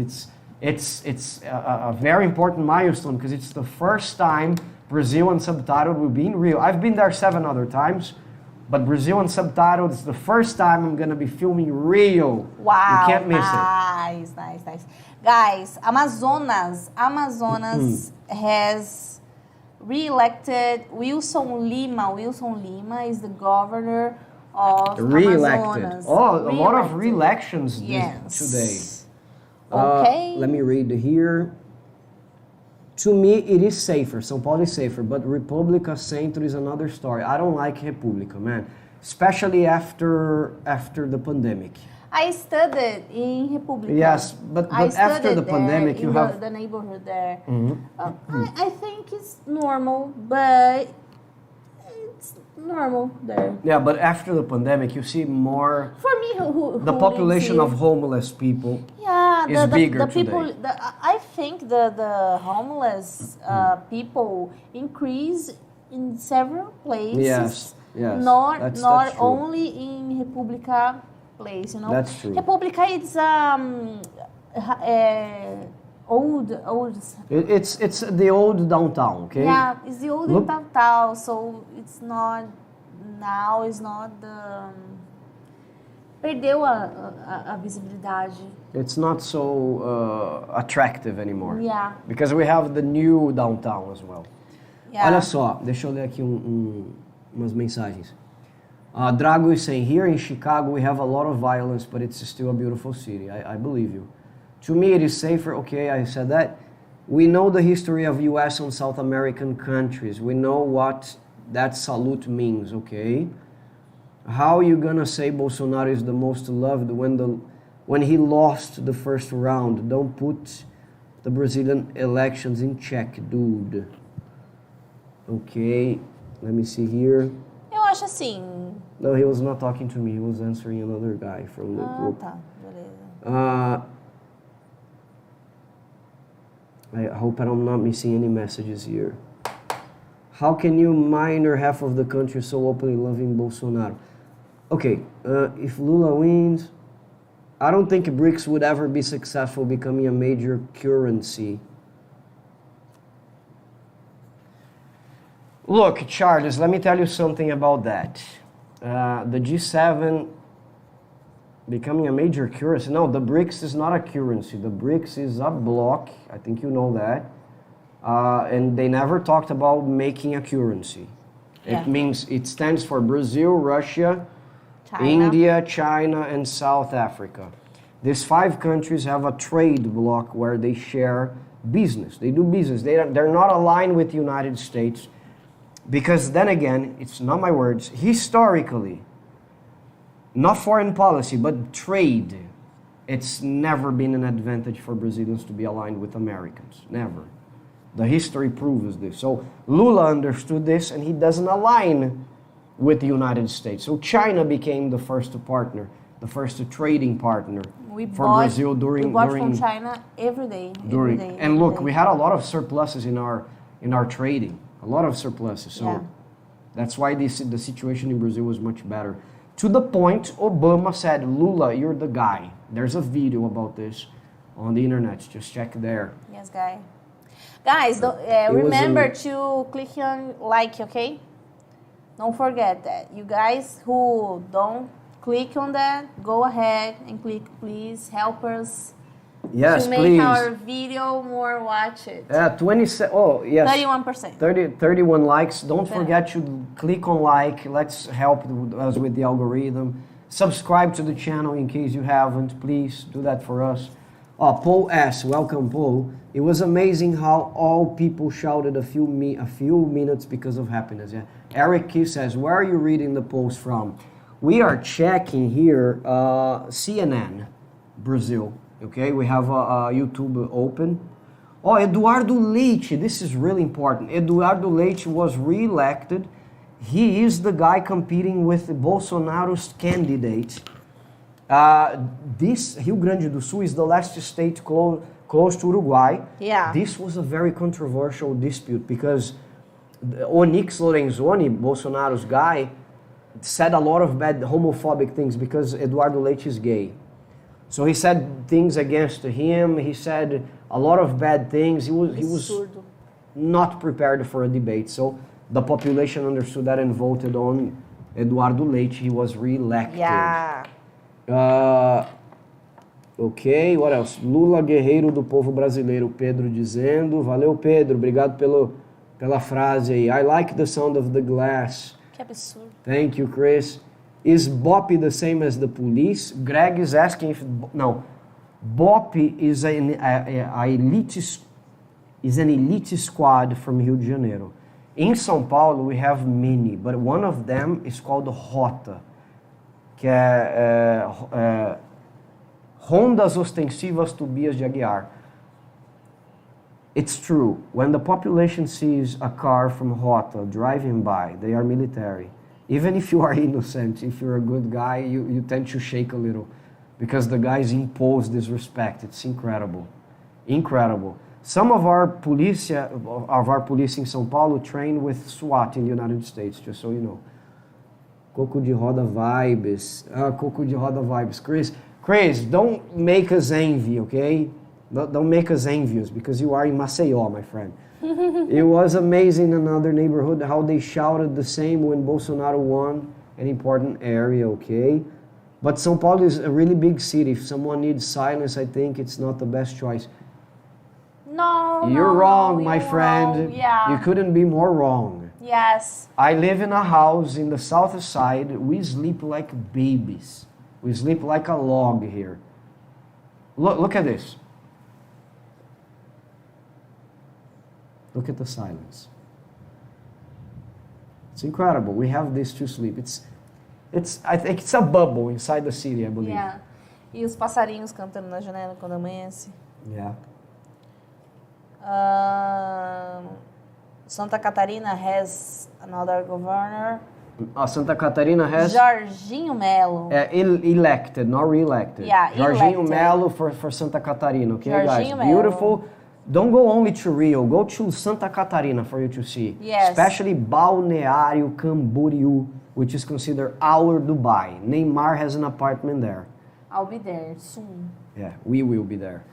It's a very important milestone because it's the first time Brazil Unsubtitled will be in Rio. I've been there 7 other times, but Brazil Unsubtitled is the first time I'm gonna be filming Rio. Wow, you can't miss it. Nice. Guys, Amazonas has re-elected Wilson Lima. Wilson Lima is the governor of Amazonas. Oh, a lot of re-elections today. Okay. Let me read here. To me, it is safer. São Paulo is safer, but República Centro is another story. I don't like República, man. Especially after the pandemic. I studied in República. Yes, but after the pandemic, you have the neighborhood there. Mm-hmm. I think it's normal, but it's normal there. Yeah, but after the pandemic, you see more. For me, the population of homeless people. Yeah, is bigger the people. today. I think the homeless people increase in several places. Yes. Not that's true. only in República place, you know. That's true. República is old. It's the old downtown, okay? Yeah, it's the old downtown, so it's not now. It's not the perdeu a visibilidade. It's not so attractive anymore. Yeah. Because we have the new downtown as well. Yeah. Olha só, deixa eu ler aqui umas mensagens. Drago is saying, here in Chicago we have a lot of violence, but it's still a beautiful city. I believe you. To me it is safer, okay, I said that. We know the history of US and South American countries. We know what that salute means, okay? How are you gonna say Bolsonaro is the most loved when he lost the first round? Don't put the Brazilian elections in check, dude. Okay, let me see here. Eu acho assim. No, he was not talking to me. He was answering another guy from the group. Tá, beleza. I hope I'm not missing any messages here. How can you minor half of the country so openly loving Bolsonaro? Okay, if Lula wins, I don't think BRICS would ever be successful becoming a major currency. Look, Charles, let me tell you something about that. The G7 becoming a major currency. No, the BRICS is not a currency. The BRICS is a bloc. I think you know that. And they never talked about making a currency. Yeah. It means it stands for Brazil, Russia, China. India, China, and South Africa. These 5 countries have a trade bloc where they share business. They do business. They're not aligned with the United States. Because then again, it's not my words, historically, not foreign policy, but trade, it's never been an advantage for Brazilians to be aligned with Americans. Never. The history proves this. So Lula understood this and he doesn't align with the United States. So China became the first partner, the first trading partner Brazil during... We bought from China every day. And look, we had a lot of surpluses in our trading. A lot of surpluses, so that's why the situation in Brazil was much better. To the point, Obama said, Lula, you're the guy. There's a video about this on the internet. Just check there. Yes, guys, remember to click on like, okay? Don't forget that. You guys who don't click on that, go ahead and click, please. Help us. Yes, to make please. Our video more watch it. 31%. 31 likes. Don't forget to click on like. Let's help us with the algorithm. Subscribe to the channel in case you haven't. Please do that for us. Paul S. Welcome, Paul. It was amazing how all people shouted a few minutes because of happiness. Yeah. Eric Key says, where are you reading the post from? We are checking here CNN, Brazil. Okay, we have YouTube open. Eduardo Leite, this is really important. Eduardo Leite was re-elected. He is the guy competing with Bolsonaro's candidate. This Rio Grande do Sul is the last state close to Uruguay. Yeah. This was a very controversial dispute because Onyx Lorenzoni, Bolsonaro's guy, said a lot of bad homophobic things because Eduardo Leite is gay. So he said things against him. He said a lot of bad things. He was not prepared for a debate. So the population understood that and voted on Eduardo Leite. He was re-elected. Yeah. Ok, what else? Lula, guerreiro do povo brasileiro, Pedro dizendo. Valeu, Pedro. Obrigado pela frase aí. I like the sound of the glass. Que absurdo. Thank you, Chris. Is BOP the same as the police? Greg is asking if... No. BOP is an elite squad from Rio de Janeiro. In São Paulo, we have many, but one of them is called Rota, que é Rondas Ostensivas Tobias de Aguiar. It's true. When the population sees a car from Rota driving by, they are military. Even if you are innocent, if you're a good guy, you tend to shake a little because the guys impose this respect. It's incredible. Incredible. Some of our police in São Paulo train with SWAT in the United States, just so you know. Coco de Roda vibes. Coco de Roda vibes. Chris, don't make us envy, okay? Don't make us envious because you are in Maceió, my friend. It was amazing in another neighborhood how they shouted the same when Bolsonaro won an important area, okay? But São Paulo is a really big city. If someone needs silence, I think it's not the best choice. No, You're wrong, my friend. Wrong. Yeah. You couldn't be more wrong. Yes. I live in a house in the south side. We sleep like babies. We sleep like a log here. Look at this. Look at the silence. It's incredible. We have this to sleep. I think it's a bubble inside the city, I believe. Yeah. E os passarinhos cantando na janela quando amanhece. Yeah. Santa Catarina has another governor. Santa Catarina has... Jorginho Melo. Elected, not re-elected. Yeah, Jorginho elected. Melo for Santa Catarina, okay, Jorginho guys? Melo. Beautiful. Don't go only to Rio. Go to Santa Catarina for you to see. Yes. Especially Balneário Camboriú, which is considered our Dubai. Neymar has an apartment there. I'll be there soon. Yeah, we will be there.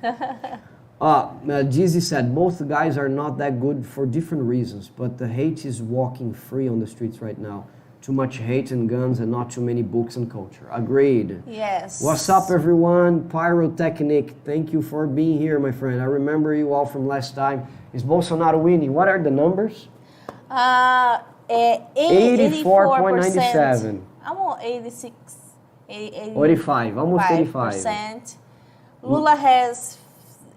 Dizzy said, both guys are not that good for different reasons, but the hate is walking free on the streets right now. Too much hate and guns and not too many books and culture. Agreed. Yes. What's up, everyone? Pyrotechnic, thank you for being here, my friend. I remember you all from last time. Is Bolsonaro winning? What are the numbers? 84.97. I'm 86. 85, almost 85%. Lula has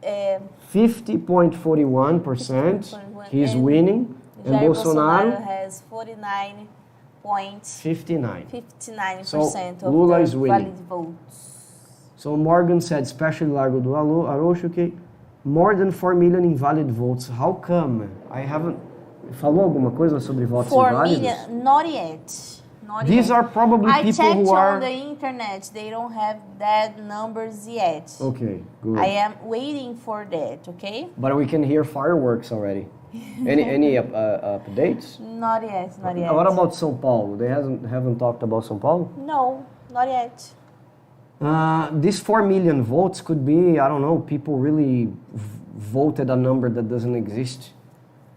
50.41%. He's winning. And Jair Bolsonaro has 59%. So of Lula the is winning. valid votes. So Morgan said, especially Largo do Arocho, okay, more than 4 million invalid votes. How come? I haven't... Falou alguma coisa sobre votos 4 inválidos? million, not yet. These are probably I people checked who are... on the internet. They don't have that numbers yet. Okay, good. I am waiting for that, okay? But we can hear fireworks already. Any updates? Not yet, not yet. What about São Paulo? They haven't talked about São Paulo? No, not yet. These 4 million votes could be, I don't know, people really voted a number that doesn't exist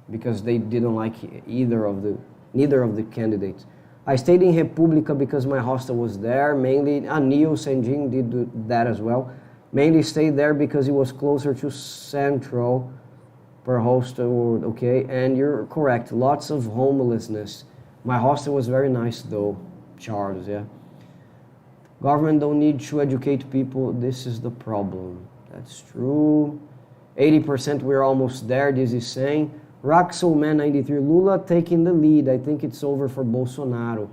because they didn't like neither of the candidates. I stayed in República because my hostel was there. Mainly, Neil Senjin did that as well. Mainly stayed there because it was closer to Central per hostel, okay? And you're correct, lots of homelessness. My hostel was very nice though, Charles, yeah? Government don't need to educate people, this is the problem. That's true. 80% we're almost there, this is saying. Raxelman 93, Lula taking the lead. I think it's over for Bolsonaro.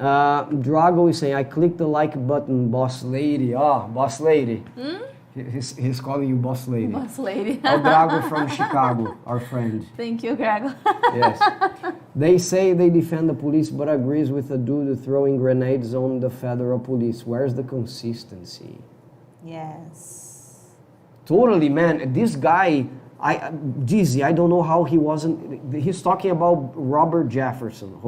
Drago is saying, I clicked the like button, boss lady. Boss lady. He's calling you boss lady. Boss lady. Drago from Chicago, our friend. Thank you, Greg. Yes. They say they defend the police, but agrees with the dude throwing grenades on the federal police. Where's the consistency? Yes. Totally, man. This guy... Dizzy, I don't know how he wasn't... He's talking about Roberto Jefferson.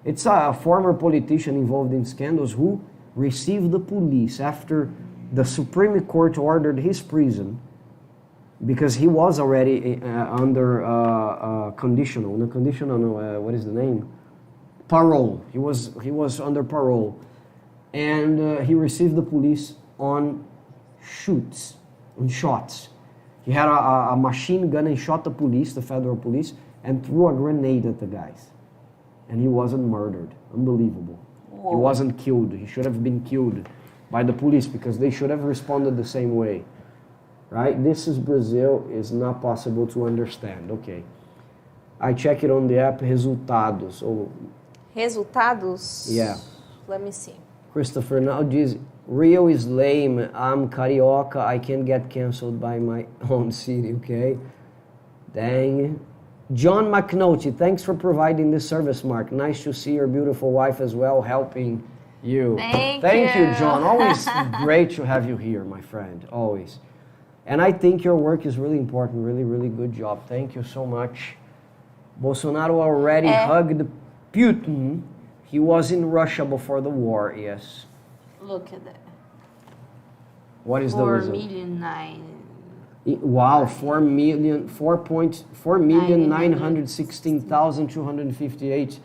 It's a former politician involved in scandals who received the police after the Supreme Court ordered his prison because he was already under conditional, what is the name? Parole. He was under parole. And he received the police on shots. He had a machine gun and shot the police, the federal police, and threw a grenade at the guys. And he wasn't murdered. Unbelievable. Whoa. He wasn't killed. He should have been killed by the police because they should have responded the same way. Right? This is Brazil. It's not possible to understand. Okay. I check it on the app, resultados. Oh. Resultados? Yeah. Let me see. Christopher now diz, Rio is lame. I'm carioca. I can't get canceled by my own city. Okay. Dang. John McNulty, thanks for providing this service, Mark. Nice to see your beautiful wife as well, helping you. Thank you, John. Always great to have you here, my friend. Always. And I think your work is really important. Really, really good job. Thank you so much. Bolsonaro already hugged Putin. He was in Russia before the war, yes. Look at that. What is the result? 4,000,009. Wow, 4,916,258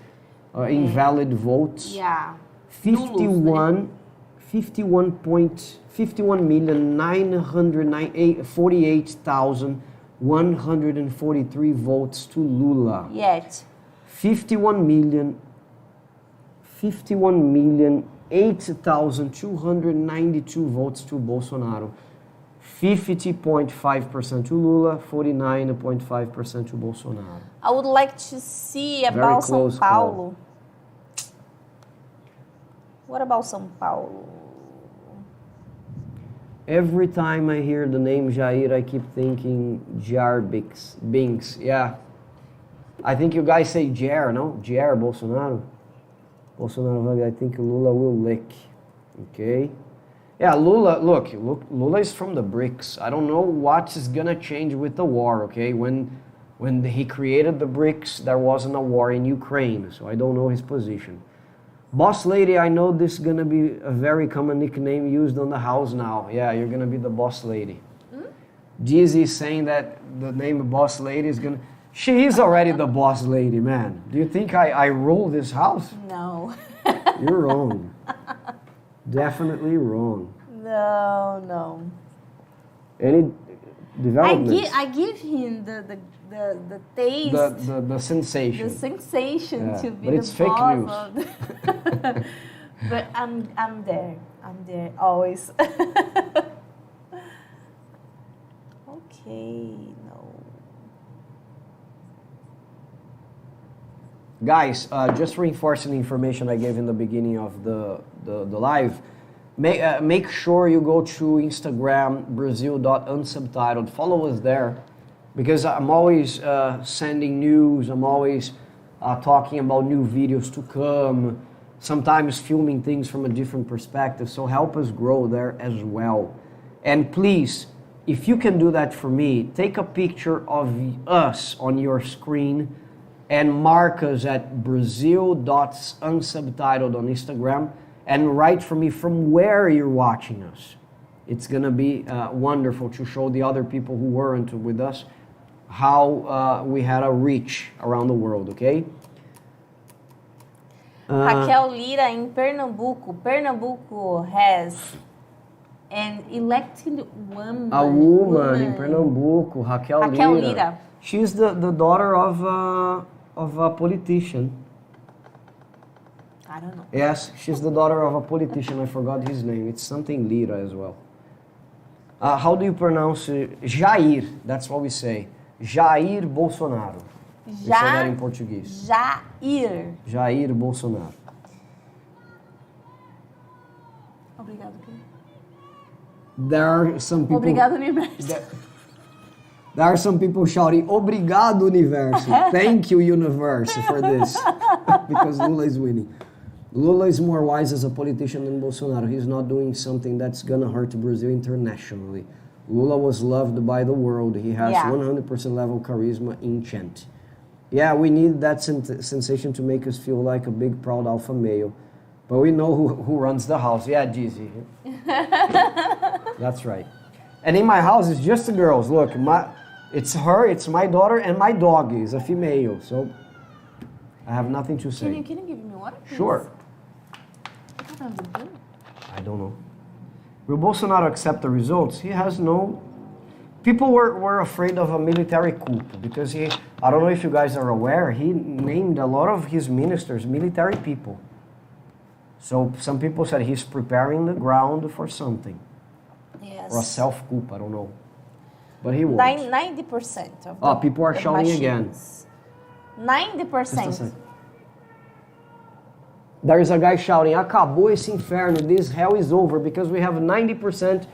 invalid votes. Yeah. 51,948,143 votes to Lula. Yet. 51,008,292 votes to Bolsonaro. 50.5% to Lula, 49.5% to Bolsonaro. I would like to see about São Paulo. What about São Paulo? Every time I hear the name Jair, I keep thinking Jair Binks. Yeah. I think you guys say Jair, no? Jair Bolsonaro. Bolsonaro, I think Lula will lick. Okay. Yeah, Lula is from the BRICS. I don't know what is gonna change with the war, okay? When he created the BRICS, there wasn't a war in Ukraine, so I don't know his position. Boss lady, I know this is gonna be a very common nickname used on the house now. Yeah, you're gonna be the boss lady. Dizzy is saying that the name boss lady is gonna... She is already the boss lady, man. Do you think I rule this house? No. You're wrong. Definitely wrong. No. Any developments? I give him the taste. The sensation. The sensation to be but it's the fake boss news. of the But I'm there. I'm there always. Okay, no. Guys, just reinforcing the information I gave in the beginning of the live, make sure you go to Instagram, Brazil.unsubtitled. Follow us there, because I'm always sending news. I'm always talking about new videos to come, sometimes filming things from a different perspective. So help us grow there as well. And please, if you can do that for me, take a picture of us on your screen and mark us at Brazil.unsubtitled on Instagram and write for me from where you're watching us. It's gonna be wonderful to show the other people who weren't with us how we had a reach around the world, okay? Raquel Lira in Pernambuco. Pernambuco has an elected woman. A woman in Pernambuco, Raquel Lira. She's the daughter of a politician. I don't know. Yes, she's the daughter of a politician. I forgot his name. It's something Lira as well. How do you pronounce it? Jair. That's what we say. Jair Bolsonaro. We say that in Portuguese. Jair. Jair Bolsonaro. Obrigado, querido. There are some people... Obrigado, universo. There are some people shouting, Obrigado, universo. Thank you, universe, for this. Because Lula is winning. Lula is more wise as a politician than Bolsonaro. He's not doing something that's going to hurt Brazil internationally. Lula was loved by the world. He has 100% level charisma in chant. Yeah, we need that sensation to make us feel like a big, proud alpha male. But we know who runs the house. Yeah, Dizzy. That's right. And in my house, it's just the girls. Look, it's her, it's my daughter, and my dog is a female. So I have nothing to say. Can you give me water, please? Sure. I don't know. Will Bolsonaro accept the results? He has no... People were afraid of a military coup because I don't know if you guys are aware, he named a lot of his ministers military people. So some people said he's preparing the ground for something. Yes. Or a self-coup, I don't know. But he won't. 90% of the people are shouting machines. Again. 90%. There is a guy shouting, acabou esse inferno, this hell is over, because we have 90%,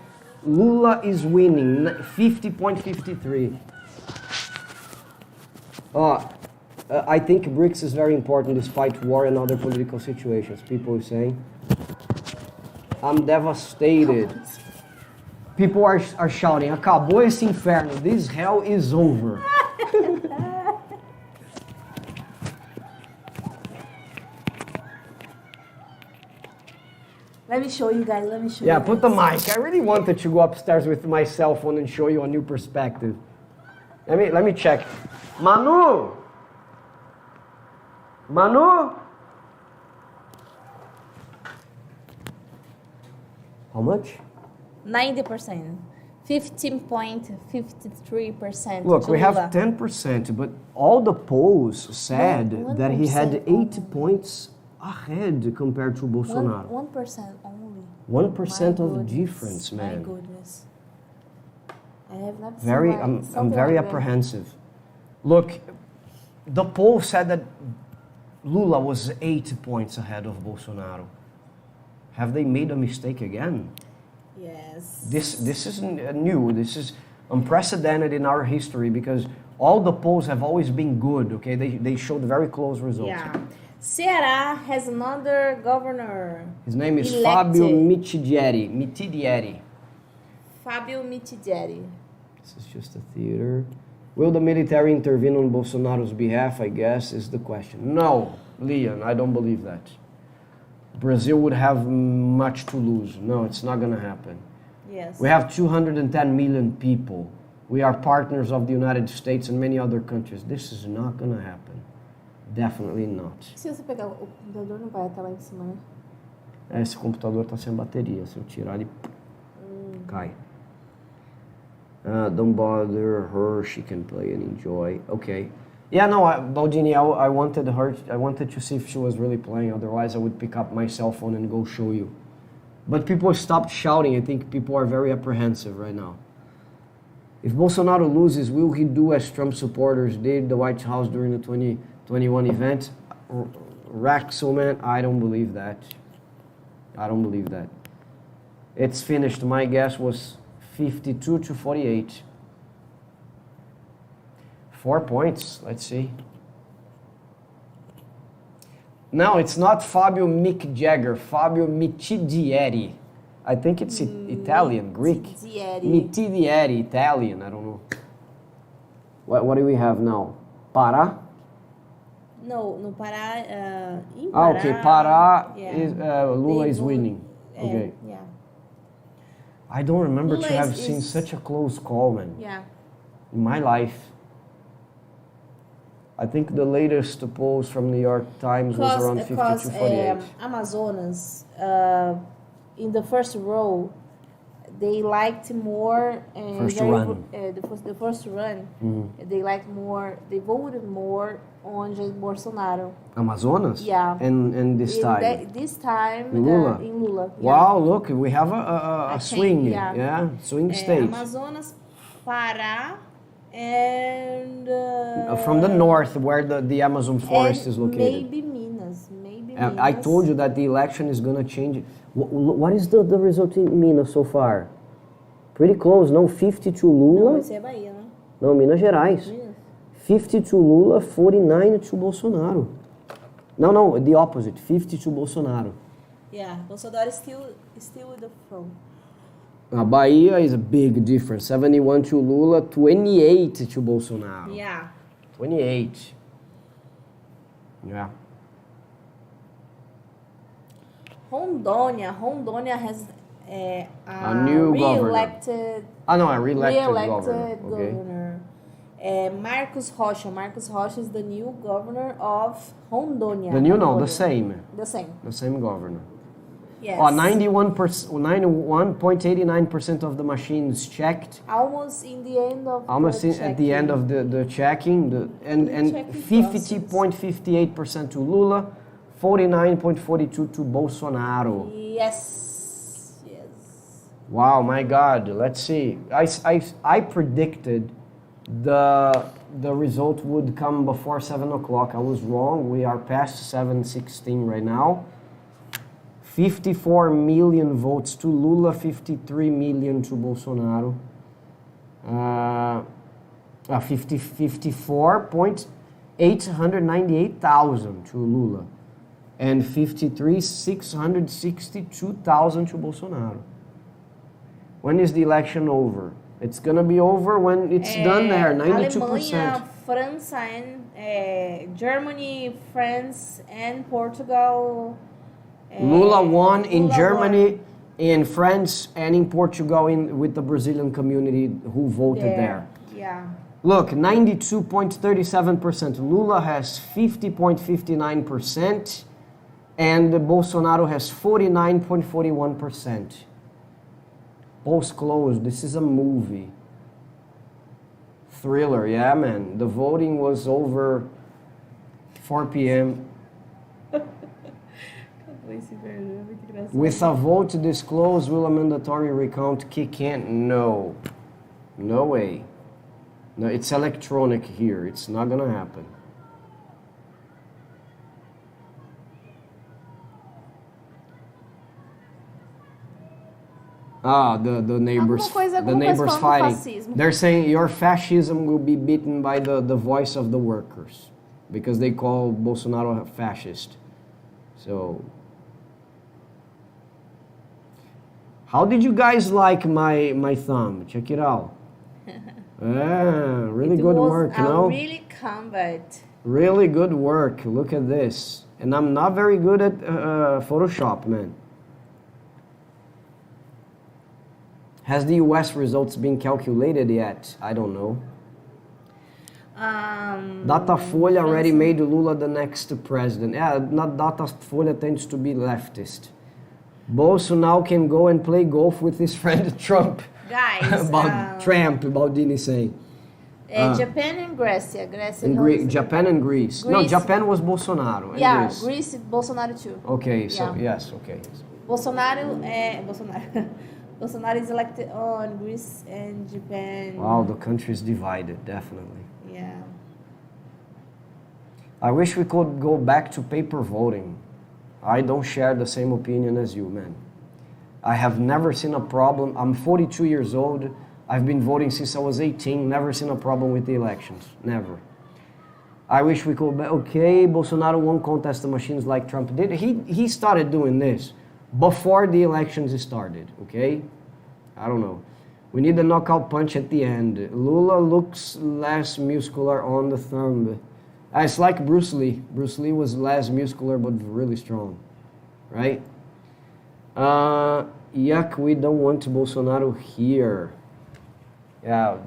Lula is winning, 50.53. I think BRICS is very important despite war and other political situations, people are saying. I'm devastated. People are shouting, acabou esse inferno, this hell is over. Let me show you guys, you. Yeah, put the mic. I really wanted to go upstairs with my cell phone and show you a new perspective. Let me check. Manu? How much? 90%. 15.53%. Look, we have 10%, but all the polls said that he had 8 points ahead compared to Bolsonaro. 1% only. 1% of difference, man. My goodness. I have not I'm very apprehensive. Look, the poll said that Lula was 8 points ahead of Bolsonaro. Have they made a mistake again? Yes. This isn't new. This is unprecedented in our history because all the polls have always been good, okay? They showed very close results. Yeah. Ceará has another governor. His name is elected. Fábio Mitidieri. Fábio Mitidieri. This is just a theater. Will the military intervene on Bolsonaro's behalf, I guess, is the question. No, Leon, I don't believe that. Brazil would have much to lose. No, it's not going to happen. Yes. We have 210 million people. We are partners of the United States and many other countries. This is not going to happen. Definitely not. Se você pegar o computador, não vai estar lá em cima, né? Esse computador está sem bateria. Se eu tirar, ele cai. Don't bother her. She can play and enjoy. Okay. Yeah, no, Baldini, I wanted to see if she was really playing. Otherwise, I would pick up my cell phone and go show you. But people stopped shouting. I think people are very apprehensive right now. If Bolsonaro loses, will he do as Trump supporters did the White House during the 2021 event? Raxelman, I don't believe that. I don't believe that. It's finished. My guess was 52 to 48. 4 points. Let's see. No, it's not Fabio Mick Jagger. Fabio Mitidieri. I think it's Italian, Greek. Mitidieri, Italian. I don't know. What do we have now? Pará? No, Pará. In Pará. Okay, Pará Yeah. is Lula is winning. Okay. Yeah. I don't remember Lula to have seen such a close call, man. Yeah. In my life. I think the latest polls from New York Times was around 50 to 48. Amazonas, in the first row, they liked more. First run. The first run, they liked more. They voted more on Jair Bolsonaro. Amazonas? Yeah. And this time? This time Lula. In Lula. Yeah. Wow, look, we have a swing. Yeah. Swing state. Amazonas, Pará, and from the north, where the Amazon forest is located. Maybe Minas. I told you that the election is going to change. What is the result in Minas so far? Pretty close, no? 50 to Lula. Não, esse é Bahia, né? No, Minas Gerais. Minas. 50 to Lula, 49 to Bolsonaro. No, the opposite. 50 to Bolsonaro. Yeah, Bolsonaro is still with the front. Bahia is a big difference. 71 to Lula, 28 to Bolsonaro. Yeah. 28. Yeah. Rondônia has a new re-elected a re-elected re-elected governor. governor. Marcos Rocha is the new governor of Rondônia. The new, no, Rondônia. the same. The same Governor. Yes. 91.89% of the machines checked. Almost in the end of at the end of the checking, and 50.58% to Lula, 49.42 to Bolsonaro. Yes. Wow, my God. Let's see. I predicted the result would come before 7 o'clock. I was wrong. We are past 7:16 right now. 54 million votes to Lula, 53 million to Bolsonaro. 54,898,000 to Lula. And 53,662,000 to Bolsonaro. When is the election over? It's going to be over when it's done there, 92%. Alemanha, France, and Germany, France, and Portugal. Lula won in Germany, in France, and in Portugal with the Brazilian community who voted there. Yeah. Look, 92.37%. Lula has 50.59%, and Bolsonaro has 49.41%. Polls closed. This is a movie. Thriller, yeah, man. The voting was over 4 p.m. With a vote disclosed, will a mandatory recount kick in? No. No way. No, it's electronic here. It's not gonna happen. The neighbors fighting. They're saying your fascism will be beaten by the voice of the workers, because they call Bolsonaro a fascist. So, how did you guys like my thumb? Check it out. Really good work, you know? Really combat. Really good work. Look at this. And I'm not very good at Photoshop, man. Has the US results been calculated yet? I don't know. Datafolha already made Lula the next president. Yeah, not Datafolha tends to be leftist. Bolsonaro now can go and play golf with his friend Trump. Guys, about Trump, Baldini saying. Japan and Greece. Japan and Greece. No, Japan was Bolsonaro. And Greece, Bolsonaro too. Okay, so yes, okay. Bolsonaro is elected on Greece and Japan. Wow, the country is divided, definitely. Yeah. I wish we could go back to paper voting. I don't share the same opinion as you, man. I have never seen a problem. I'm 42 years old. I've been voting since I was 18. Never seen a problem with the elections. Never. I wish we could... Okay, Bolsonaro won't contest the machines like Trump did. He started doing this before the elections started, okay? I don't know. We need a knockout punch at the end. Lula looks less muscular on the thumb. It's like Bruce Lee. Bruce Lee was less muscular but really strong, right? Yuck, we don't want Bolsonaro here. Yeah,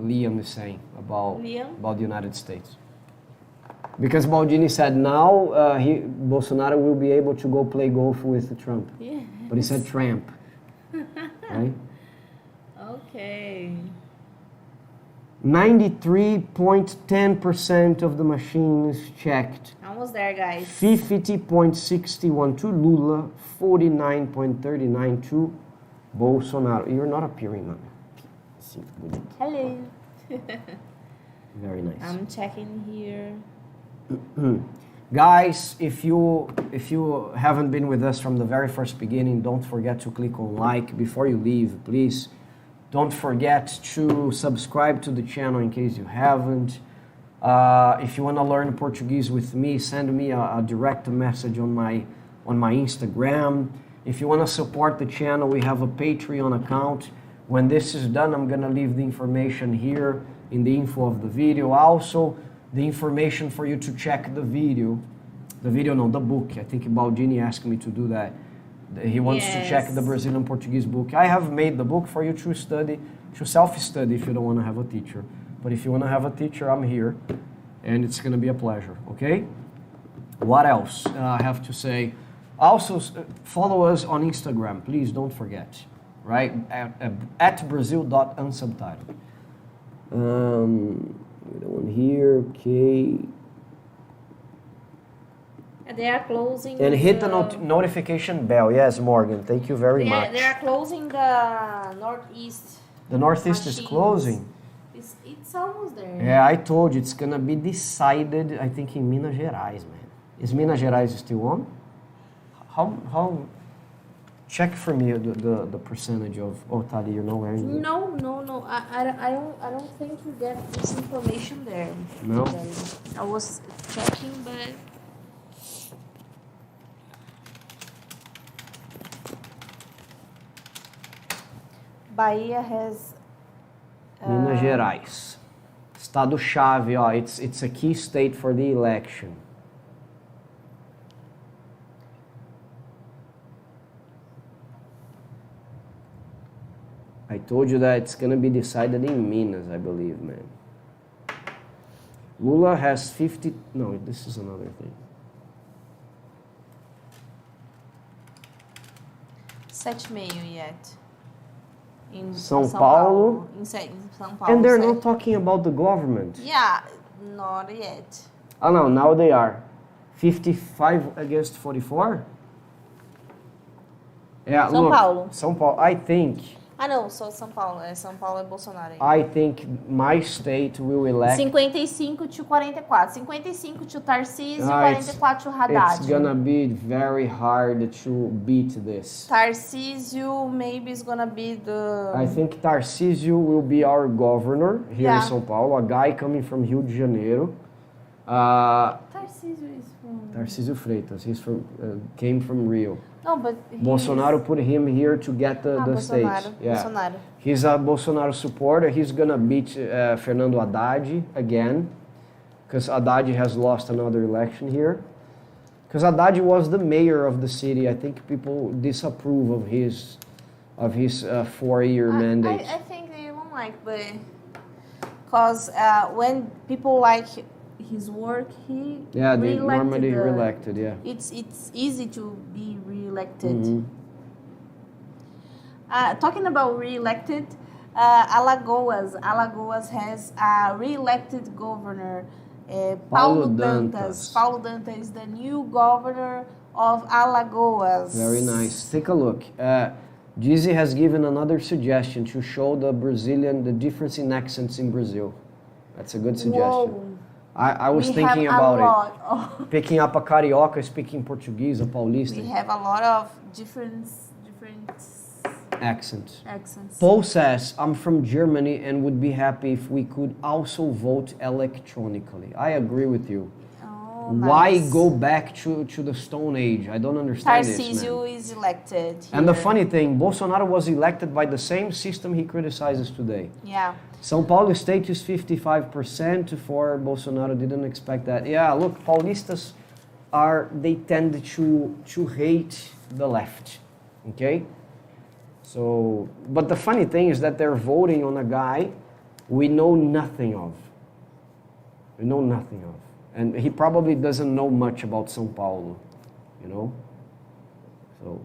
Liam is saying about the United States. Because Baldini said now Bolsonaro will be able to go play golf with Trump. Yeah. But he said Trump. Right? Okay. 93.10% of the machines checked. Almost there, guys. 50.61 to Lula, 49.39 to Bolsonaro. You're not appearing, man. Hello. Very nice. I'm checking here. Guys, if you haven't been with us from the very first beginning, don't forget to click on like before you leave, please. Don't forget to subscribe to the channel in case you haven't. If you want to learn Portuguese with me, send me a direct message on my Instagram. If you want to support the channel, we have a Patreon account. When this is done, I'm going to leave the information here in the info of the video. Also, the information for you to check the video The video, no, the book. I think Baldini asked me to do that. He wants to check the Brazilian Portuguese book. I have made the book for you to study, to self-study if you don't want to have a teacher. But if you want to have a teacher, I'm here. And it's going to be a pleasure, okay? What else I have to say? Also, follow us on Instagram. Please don't forget, right? At Brazil.unsubtitled. The one here, okay. They are closing. And hit the notification bell. Yes, Morgan. Thank you very much. They are closing the northeast. The northeast is closing. It's almost there. Yeah, I told you it's gonna be decided. I think in Minas Gerais, man. Is Minas Gerais still on? How? Check for me the percentage of. Oh, Tali, you know where? No. I don't think you get this information there. No. I was checking, but. Bahia has. Minas Gerais. Estado-chave, ó. It's a key state for the election. I told you that it's going to be decided in Minas, I believe, man. Lula has 50... No, this is another thing. 7,5 yet. In São Paulo. In São Paulo. And they're not talking about the government. Yeah, not yet. Oh, no, now they are. 55 against 44? Yeah, São look, Paulo. São Paulo, I think... Ah, não, só São Paulo. São Paulo é Bolsonaro. I think my state will elect... 55 to 44. 55 to Tarcísio, 44 to Haddad. It's gonna be very hard to beat this. Tarcísio maybe is gonna be the... I think Tarcísio will be our governor here in São Paulo, a guy coming from Rio de Janeiro. Tarcísio is from... Tarcísio Freitas, he's from came from Rio. No, but Bolsonaro put him here to get the Bolsonaro. state. Yeah. Bolsonaro. He's a Bolsonaro supporter. He's gonna beat Fernando Haddad again, because Haddad has lost another election here. Because Haddad was the mayor of the city. I think people disapprove of his 4-year mandate. I think they won't like, but because when people like his work, they normally re-elected. Yeah, it's easy to be re-elected. Mm-hmm. Talking about re-elected, Alagoas has a re-elected governor, Paulo Dantas. Paulo Dantas is the new governor of Alagoas. Very nice. Take a look. Dizzy has given another suggestion to show the difference in accents in Brazil. That's a good suggestion. Whoa. I was thinking about it. Picking up a carioca, speaking Portuguese, a paulista. We have a lot of different accents. Accents. Paul says, I'm from Germany and would be happy if we could also vote electronically. I agree with you. Oh, Why nice. go back to the Stone Age? I don't understand this, Tarcísio man. is elected here. And the funny thing, Bolsonaro was elected by the same system he criticizes today. Yeah. São Paulo state is 55% for Bolsonaro. Didn't expect that. Yeah, look, Paulistas they tend to hate the left. Okay? So, but the funny thing is that they're voting on a guy we know nothing of. We know nothing of. And he probably doesn't know much about São Paulo, you know? So,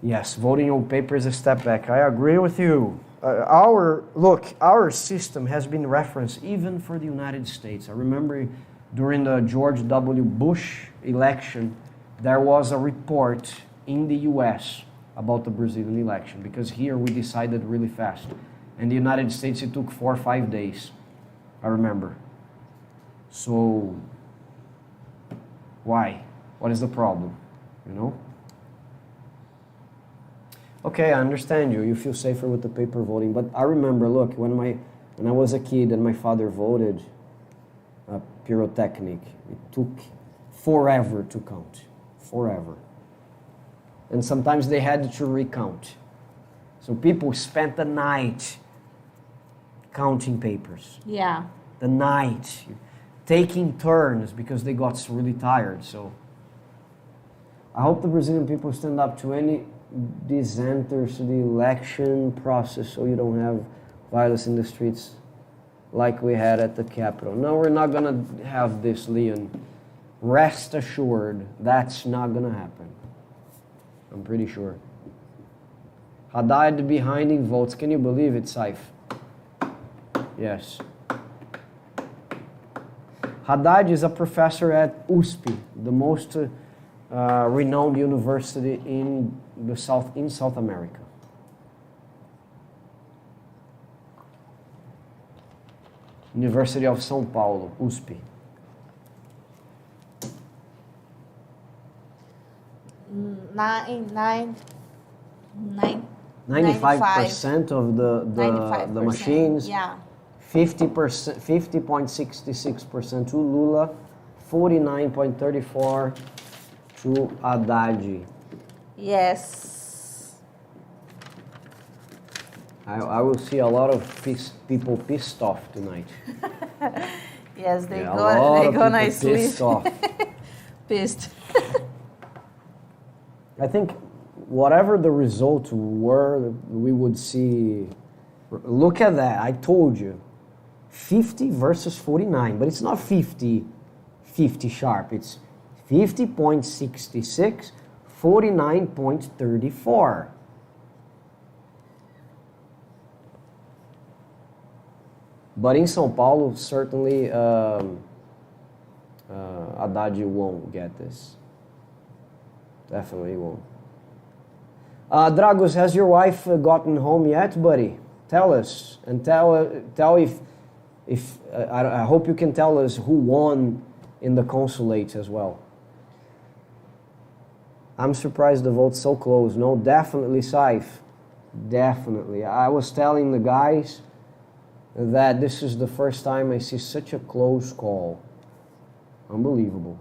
yes, voting on paper is a step back. I agree with you. Our system has been referenced even for the United States. I remember during the George W. Bush election, there was a report in the US about the Brazilian election, because here we decided really fast. In the United States, it took 4 or 5 days. I remember. So, why? What is the problem? You know? Okay, I understand you. You feel safer with the paper voting. But I remember, look, when I was a kid and my father voted pyrotechnic, it took forever to count. Forever. And sometimes they had to recount. So people spent the night counting papers. Yeah. The night. taking turns because they got really tired. So I hope the Brazilian people stand up to any dissenters to the election process so you don't have violence in the streets like we had at the Capitol. No, we're not going to have this, Leon. Rest assured, that's not going to happen. I'm pretty sure. Haddad behind in votes. Can you believe it, Saif? Yes. Haddad is a professor at USP, the most renowned university in South America. University of São Paulo, USP. 95% of the machines. Yeah. 50.66% to Lula, 49.34% to Haddad. Yes. I will see a lot of people pissed off tonight. Yes, they Yeah, go nicely. Pissed off. Pissed. I think whatever the results were, we would see. Look at that. I told you. 50 versus 49, but it's not 50 sharp. It's 50.66, 49.34. But in São Paulo, certainly Haddad won't get this. Definitely won't. Dragos, has your wife gotten home yet, buddy? Tell us, and tell if I hope you can tell us who won in the consulate as well. I'm surprised the vote's so close. No, definitely Saif. Definitely. I was telling the guys that this is the first time I see such a close call. Unbelievable.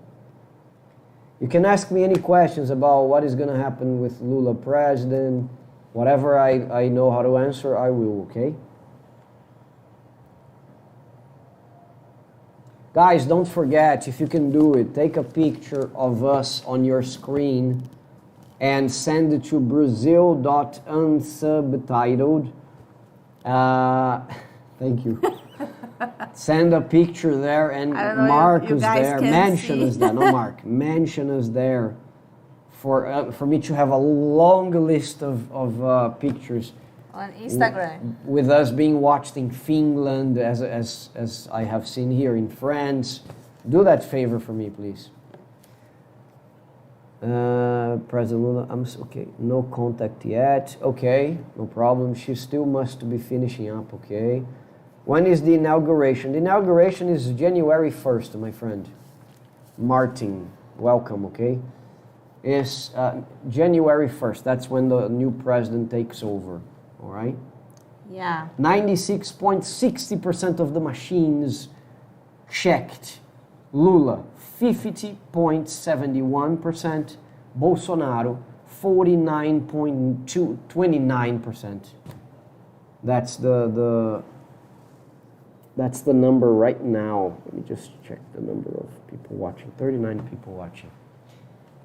You can ask me any questions about what is going to happen with Lula president. Whatever I know how to answer, I will, okay? Guys, don't forget, if you can do it, take a picture of us on your screen and send it to Brazil.unsubtitled. Thank you. Send a picture there and mark us there. Mention us there. No, Mark. Mention us there for me to have a long list of pictures. On Instagram. With us being watched in Finland, as I have seen here in France. Do that favor for me, please. President Lula, okay. No contact yet. Okay, no problem. She still must be finishing up, okay. When is the inauguration? The inauguration is January 1st, my friend. Martin, welcome, okay. It's January 1st. That's when the new president takes over. All right? Yeah. 96.60% of the machines checked. Lula, 50.71%. Bolsonaro, 49.29%. That's that's the number right now. Let me just check the number of people watching. 39 people watching.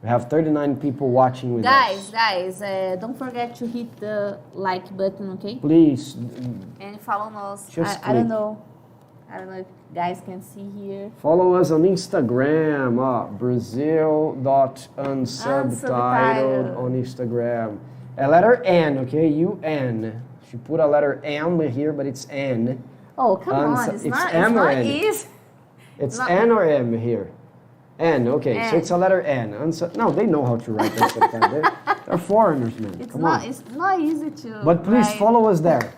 We have 39 people watching with us. Guys, don't forget to hit the like button, okay? Please. And follow us. I don't know if guys can see here. Follow us on Instagram, Brazil.unsubtitled on Instagram. A letter N, okay? U-N. She put a letter M here, but it's N. Oh, come on. It's not easy. It's N or M here. N, okay, N. So it's a letter N. No, they know how to write that sometimes. They're foreigners, man. It's not easy to But please write. follow us there.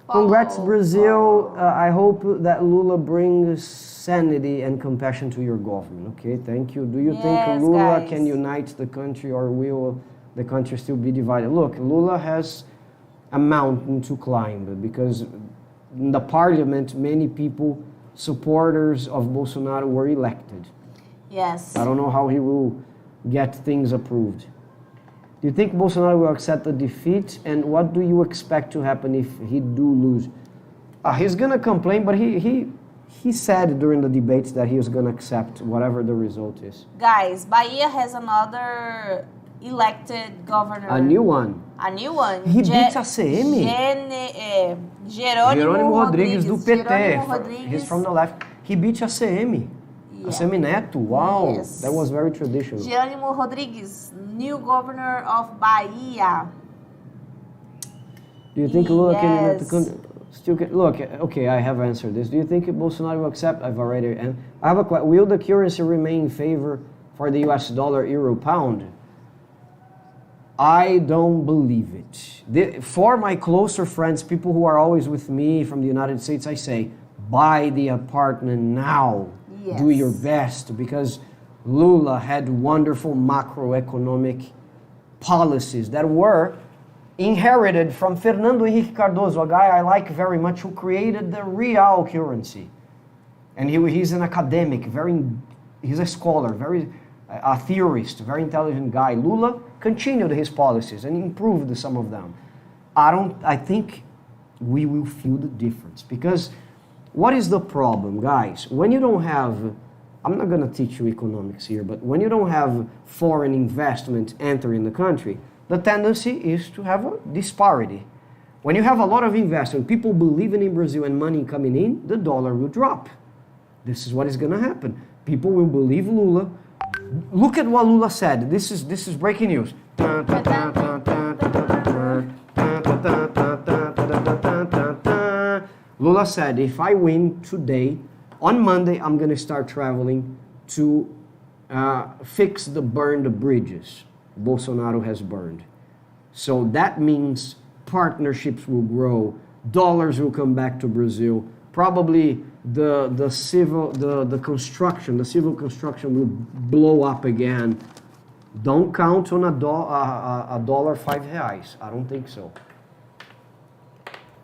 Congrats, Brazil. I hope that Lula brings sanity and compassion to your government. Okay, thank you. Do you think Lula can unite the country, or will the country still be divided? Look, Lula has a mountain to climb because in the parliament, many people, supporters of Bolsonaro, were elected. Yes. I don't know how he will get things approved. Do you think Bolsonaro will accept the defeat? And what do you expect to happen if he do lose? He's going to complain, but he he said during the debates that he was going to accept whatever the result is. Guys, Bahia has another elected governor. A new one. A new one. He beats ACM. Jerônimo Rodrigues do PT. Jerônimo Rodrigues. He's from the left. He beats ACM. Yeah. ACM Neto. Wow. Yes. That was very traditional. Jerônimo Rodrigues, new governor of Bahia. Do you think Lula Yes. Look, okay, I have answered this. Do you think Bolsonaro will accept? I've already. And I have a question. Will the currency remain in favor for the US dollar, euro, pound? I don't believe it. For my closer friends, people who are always with me from the United States, I say, buy the apartment now. Yes. Do your best, because Lula had wonderful macroeconomic policies that were inherited from Fernando Henrique Cardoso, a guy I like very much, who created the real currency. And he's an academic, he's a scholar, a theorist, very intelligent guy. Lula continued his policies and improved some of them. I think we will feel the difference, because what is the problem, guys? When you don't have, I'm not going to teach you economics here, but when you don't have foreign investment entering the country, the tendency is to have a disparity. When you have a lot of investment, people believing in Brazil and money coming in, the dollar will drop. This is what is going to happen. People will believe Lula. Look at what Lula said. This is breaking news. Lula said, if I win today, on Monday, I'm going to start traveling to fix the burned bridges Bolsonaro has burned. So that means partnerships will grow, dollars will come back to Brazil, probably the civil construction will blow up again. Don't count on a dollar R$5. I don't think so.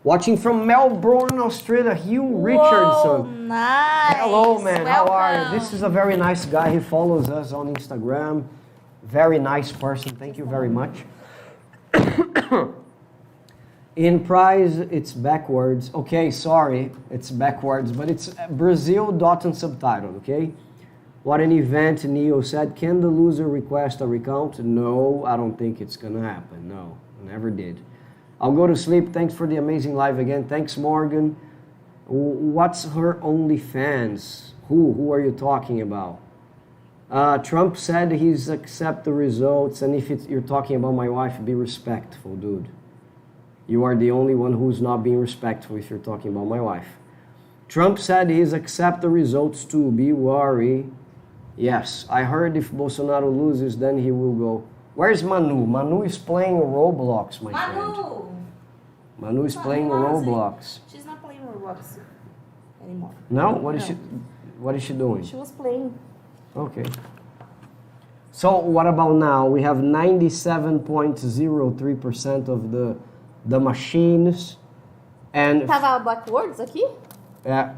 Watching from Melbourne, Australia, Hugh Richardson. Nice. Hello, man. How are you? Welcome. This is a very nice guy. He follows us on Instagram. Very nice person. Thank you very much. In prize, it's backwards. Okay, sorry, it's backwards, but it's Brazil dot and subtitle, okay? What an event, Neo said. Can the loser request a recount? No, I don't think it's gonna happen. No, never did. I'll go to sleep. Thanks for the amazing live again. Thanks, Morgan. What's her OnlyFans? Who are you talking about? Trump said he's accept the results, and if you're talking about my wife, be respectful, dude. You are the only one who's not being respectful if you're talking about my wife. Trump said he's accept the results too, be worried. Yes, I heard if Bolsonaro loses, then he will go. Where's Manu? Manu is playing Roblox, my friend. Manu is playing Roblox. She's not playing Roblox anymore. No? What is she doing? She was playing. Okay. So what about now? We have 97.03% of the machines and... Tava backwards aqui? É,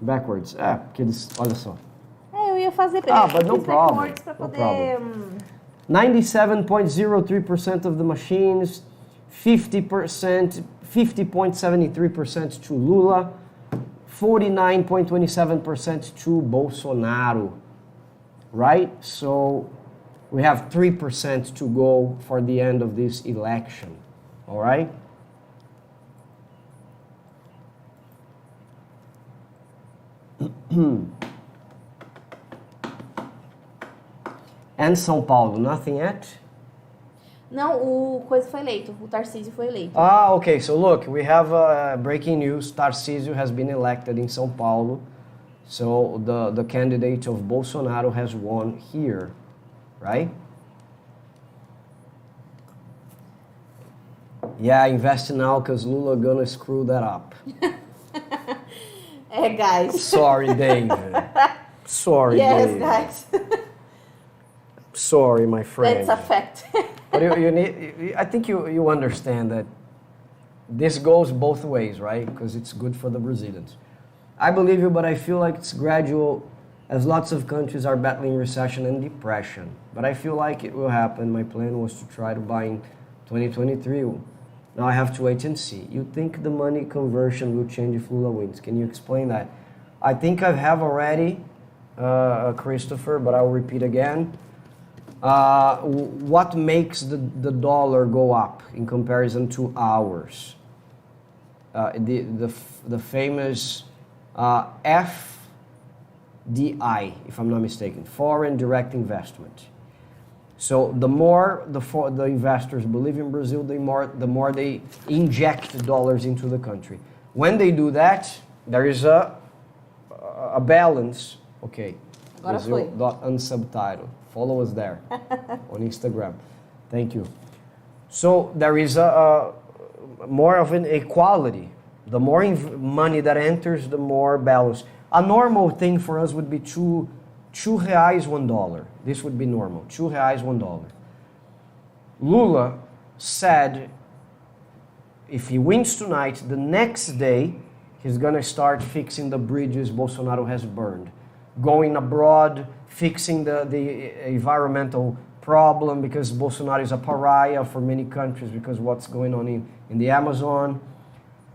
backwards. É, porque eles... Olha só. É, eu ia fazer... But no problem. Backwards pra No poder... problem. 97.03% of the machines, 50.73% to Lula, 49.27% to Bolsonaro. Right? So we have 3% to go for the end of this election. All right? And São Paulo, nothing yet? Não, o coisa foi eleito. O Tarcísio foi eleito. Ah, okay. So look, we have breaking news. Tarcísio has been elected in São Paulo. So the candidate of Bolsonaro has won here, right? Yeah, invest now because Lula gonna screw that up. É, guys. Sorry, Dave. Sorry, Yes, Dave. guys. Sorry, my friend. That's a fact. But you need, I think you understand that this goes both ways, right? Because it's good for the Brazilians. I believe you, but I feel like it's gradual, as lots of countries are battling recession and depression. But I feel like it will happen. My plan was to try to buy in 2023. Now I have to wait and see. You think the money conversion will change if Lula wins? Can you explain that? I think I have already, Christopher, but I'll repeat again. What makes the dollar go up in comparison to ours? The famous FDI, if I'm not mistaken, foreign direct investment. So the more the investors believe in Brazil, the more they inject dollars into the country. When they do that, there is a balance. Okay, Brazil.unsubtitled. Follow us there on Instagram. Thank you. So there is a more of an equality. The more money that enters, the more balance. A normal thing for us would be two reais, $1. This would be normal. 2 reais, $1. Lula said if he wins tonight, the next day he's gonna start fixing the bridges Bolsonaro has burned, going abroad, fixing the environmental problem, because Bolsonaro is a pariah for many countries because what's going on in the Amazon.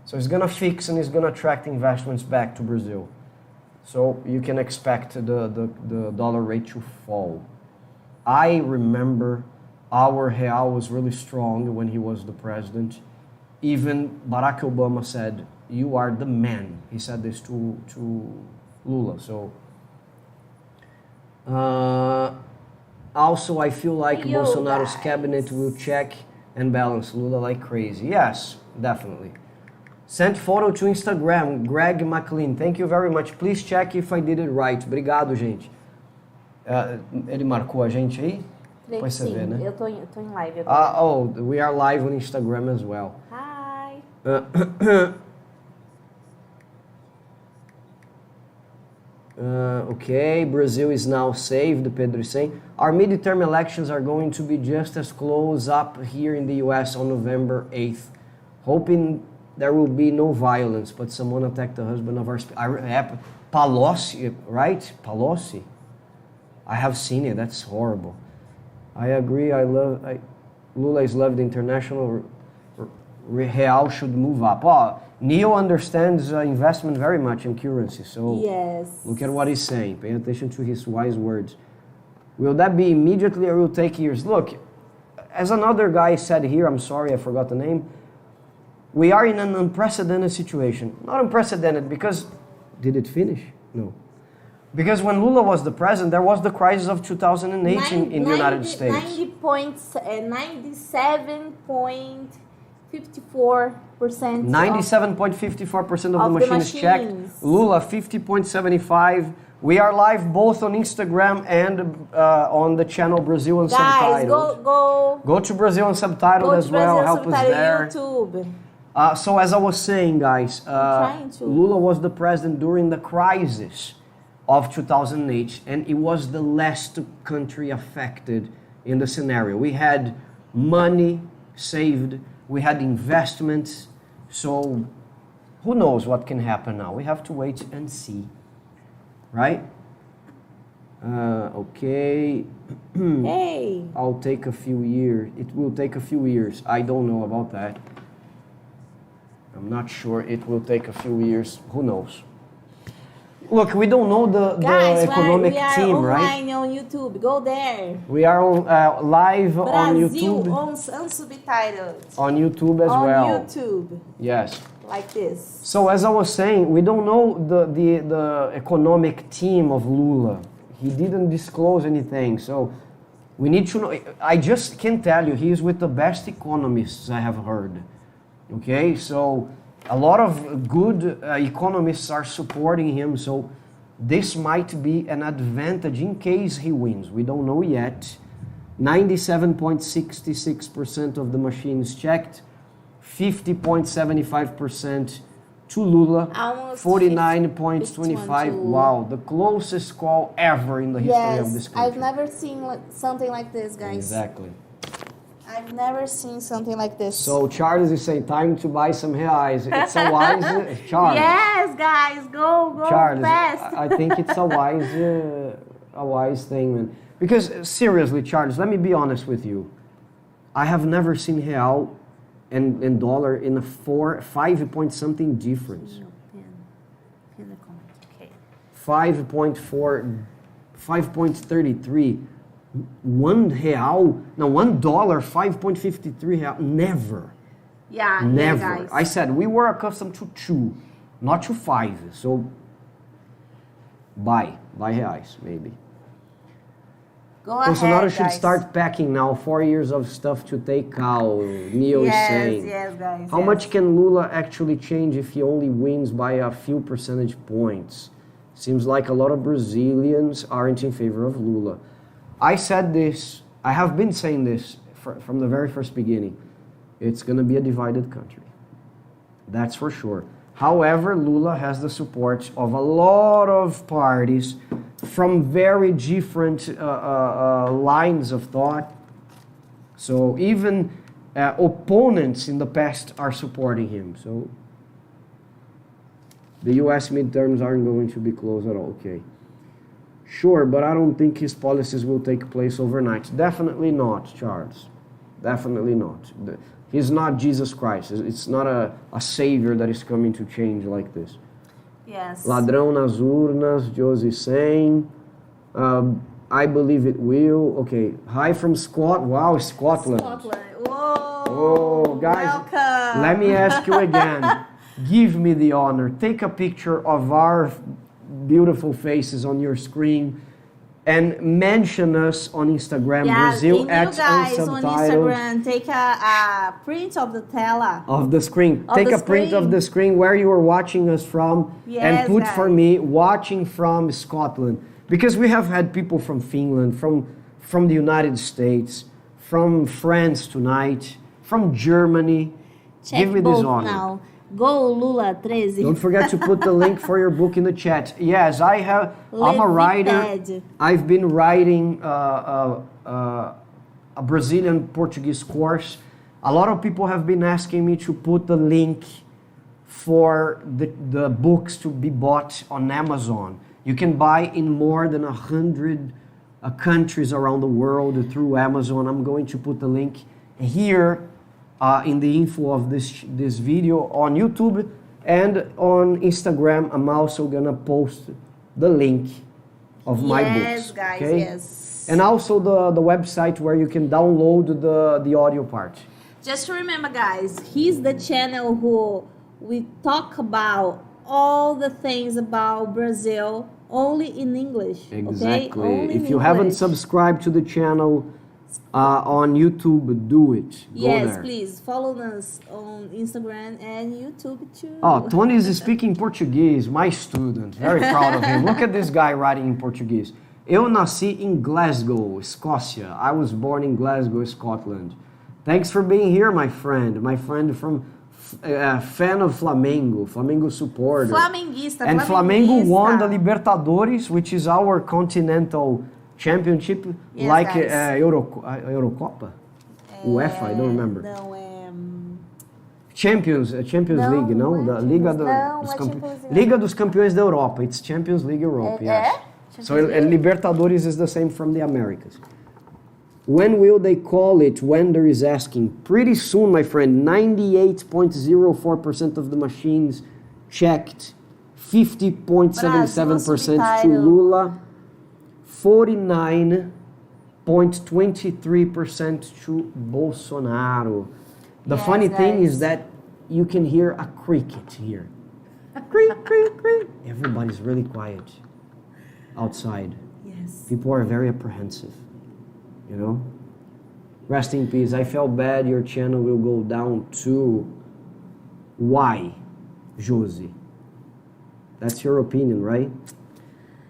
So he's gonna fix and he's gonna attract investments back to Brazil. So you can expect the dollar rate to fall. I remember our real was really strong when he was the president. Even Barack Obama said, "You are the man." He said this to Lula. So also I feel like Bolsonaro's cabinet will check and balance Lula like crazy. Yes, definitely. Sent photo to Instagram, Greg McLean. Thank you very much. Please check if I did it right. Obrigado, gente. Ele marcou a gente aí? Depois você vê, né? Eu tô em live agora. We are live on Instagram as well. Hi. Okay, Brazil is now saved, Pedro is saying. Our midterm elections are going to be just as close up here in the US on November 8th. Hoping there will be no violence, but someone attacked the husband of our... Palocci, right? Palocci? I have seen it, that's horrible. I agree, Lula is loved international, real should move up. Neil understands investment very much in currency, so yes. Look at what he's saying. Pay attention to his wise words. Will that be immediately or will it take years? Look, as another guy said here, I'm sorry, I forgot the name, we are in an unprecedented situation. Not unprecedented because... Did it finish? No. Because when Lula was the president, there was the crisis of 2008 in the United States. 97.54%. 97.54% of the machines checked. Lula, 50.75%. We are live both on Instagram and on the channel Brazil Unsubtitled. Go to Brazil Unsubtitled as well. Help us there. YouTube. So as I was saying, guys, Lula was the president during the crisis of 2008, and it was the last country affected in the scenario. We had money saved, we had investments, so who knows what can happen now? We have to wait and see, right? Okay. Hey. I'll take a few years. It will take a few years. I don't know about that. I'm not sure. It will take a few years. Who knows? Look, we don't know the economic team, right? We are online on YouTube. Go there. We are live on YouTube. Brazil Unsubtitled. On YouTube as well. On YouTube. Yes. Like this. So as I was saying, we don't know the economic team of Lula. He didn't disclose anything. So we need to know. I just can tell you, he is with the best economists I have heard. Okay, so a lot of good economists are supporting him, so this might be an advantage in case he wins. We don't know yet. 97.66% of the machines checked, 50.75% to Lula, 49.25%. Wow, the closest call ever in the history of this country. I've never seen something like this, guys. Exactly. I've never seen something like this. So Charles is saying, time to buy some reais. It's a wise, Charles. Yes, guys, go Charles, fast. I think it's a wise thing, man. Because seriously, Charles, let me be honest with you. I have never seen real and dollar in a 5 point something difference. Pin the comment. Okay. 5.33. $1, no, $1, 5.53 real. Never. Yeah, Never. Yeah, guys. I said we were accustomed to 2, not to 5. So buy reais, maybe. Go ahead, Bolsonaro should guys. start packing now. 4 years of stuff to take out. Neo is saying. Yes, guys. How much can Lula actually change if he only wins by a few percentage points? Seems like a lot of Brazilians aren't in favor of Lula. I said this, I have been saying this from the very first beginning. It's going to be a divided country. That's for sure. However, Lula has the support of a lot of parties from very different lines of thought. So even opponents in the past are supporting him. So the US midterms aren't going to be close at all. Okay. Sure, but I don't think his policies will take place overnight. Definitely not, Charles. Definitely not. He's not Jesus Christ. It's not a savior that is coming to change like this. Yes. Ladrão nas urnas, Josie saying. I believe it will. Okay. Hi from Scotland. Wow, Scotland. Scotland. Whoa. Oh, guys. Welcome. Let me ask you again. Give me the honor. Take a picture of our beautiful faces on your screen and mention us on Instagram, Brazil X guys Unsubtitled. On Instagram, take a print of the tela. Of the screen. Take a print of the screen where you are watching us from, and put for me, watching from Scotland. Because we have had people from Finland, from the United States, from France tonight, from Germany. Check Give me this honor. Now. Go Lula 13. Don't forget to put the link for your book in the chat. Yes, I'm a writer. I've been writing a Brazilian Portuguese course. A lot of people have been asking me to put the link for the books to be bought on Amazon. You can buy in more than 100 countries around the world through Amazon. I'm going to put the link here in the info of this video on YouTube and on Instagram. I'm also gonna post the link of my books. Yes, guys, okay? yes. And also the website where you can download the audio part. Just to remember, guys, he's the channel who we talk about all the things about Brazil only in English. Exactly. Okay? Only if in you haven't English. subscribed to the channel on YouTube, do it. Go yes, there. please follow us on Instagram and YouTube too. Oh, Tony is speaking Portuguese, my student. Very proud of him. Look at this guy writing in Portuguese. Eu nasci em Glasgow, Escócia. I was born in Glasgow, Scotland. Thanks for being here, my friend. My friend from fan of Flamengo, Flamengo supporter. Flamenguista. And Flamengo won the Libertadores, which is our continental championship, yes, like UEFA. Eurocopa? UEFA, I don't remember. Não, Champions League, no? The Liga dos Campeões da Europa. It's Champions League Europe, yes. So Libertadores is the same from the Americas. When will they call it? Wender is asking. Pretty soon, my friend. 98.04% of the machines checked. 50.77% to Lula. 49.23% to Bolsonaro. The funny thing is that you can hear a cricket here. Creak, creak, creak. Everybody's really quiet outside. Yes. People are very apprehensive, you know? Rest in peace. I felt bad. Your channel will go down too. Why, Josie? That's your opinion, right?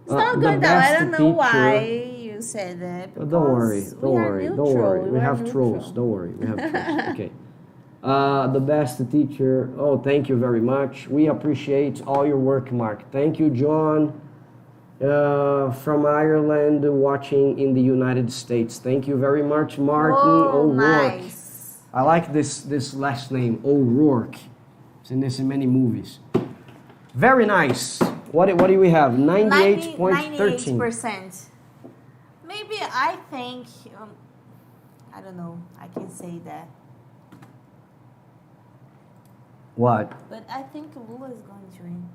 It's not going down. I don't know why you said that. Don't worry. We have trolls. Don't worry. We have trolls. Okay. The best teacher. Oh, thank you very much. We appreciate all your work, Mark. Thank you, John. From Ireland, watching in the United States. Thank you very much, Martin O'Rourke. Nice. I like this last name, O'Rourke. Seen this in many movies. Very nice. What do we have? 98.13. 98%. Maybe I think, I don't know, I can say that. What? But I think Lula is going to win.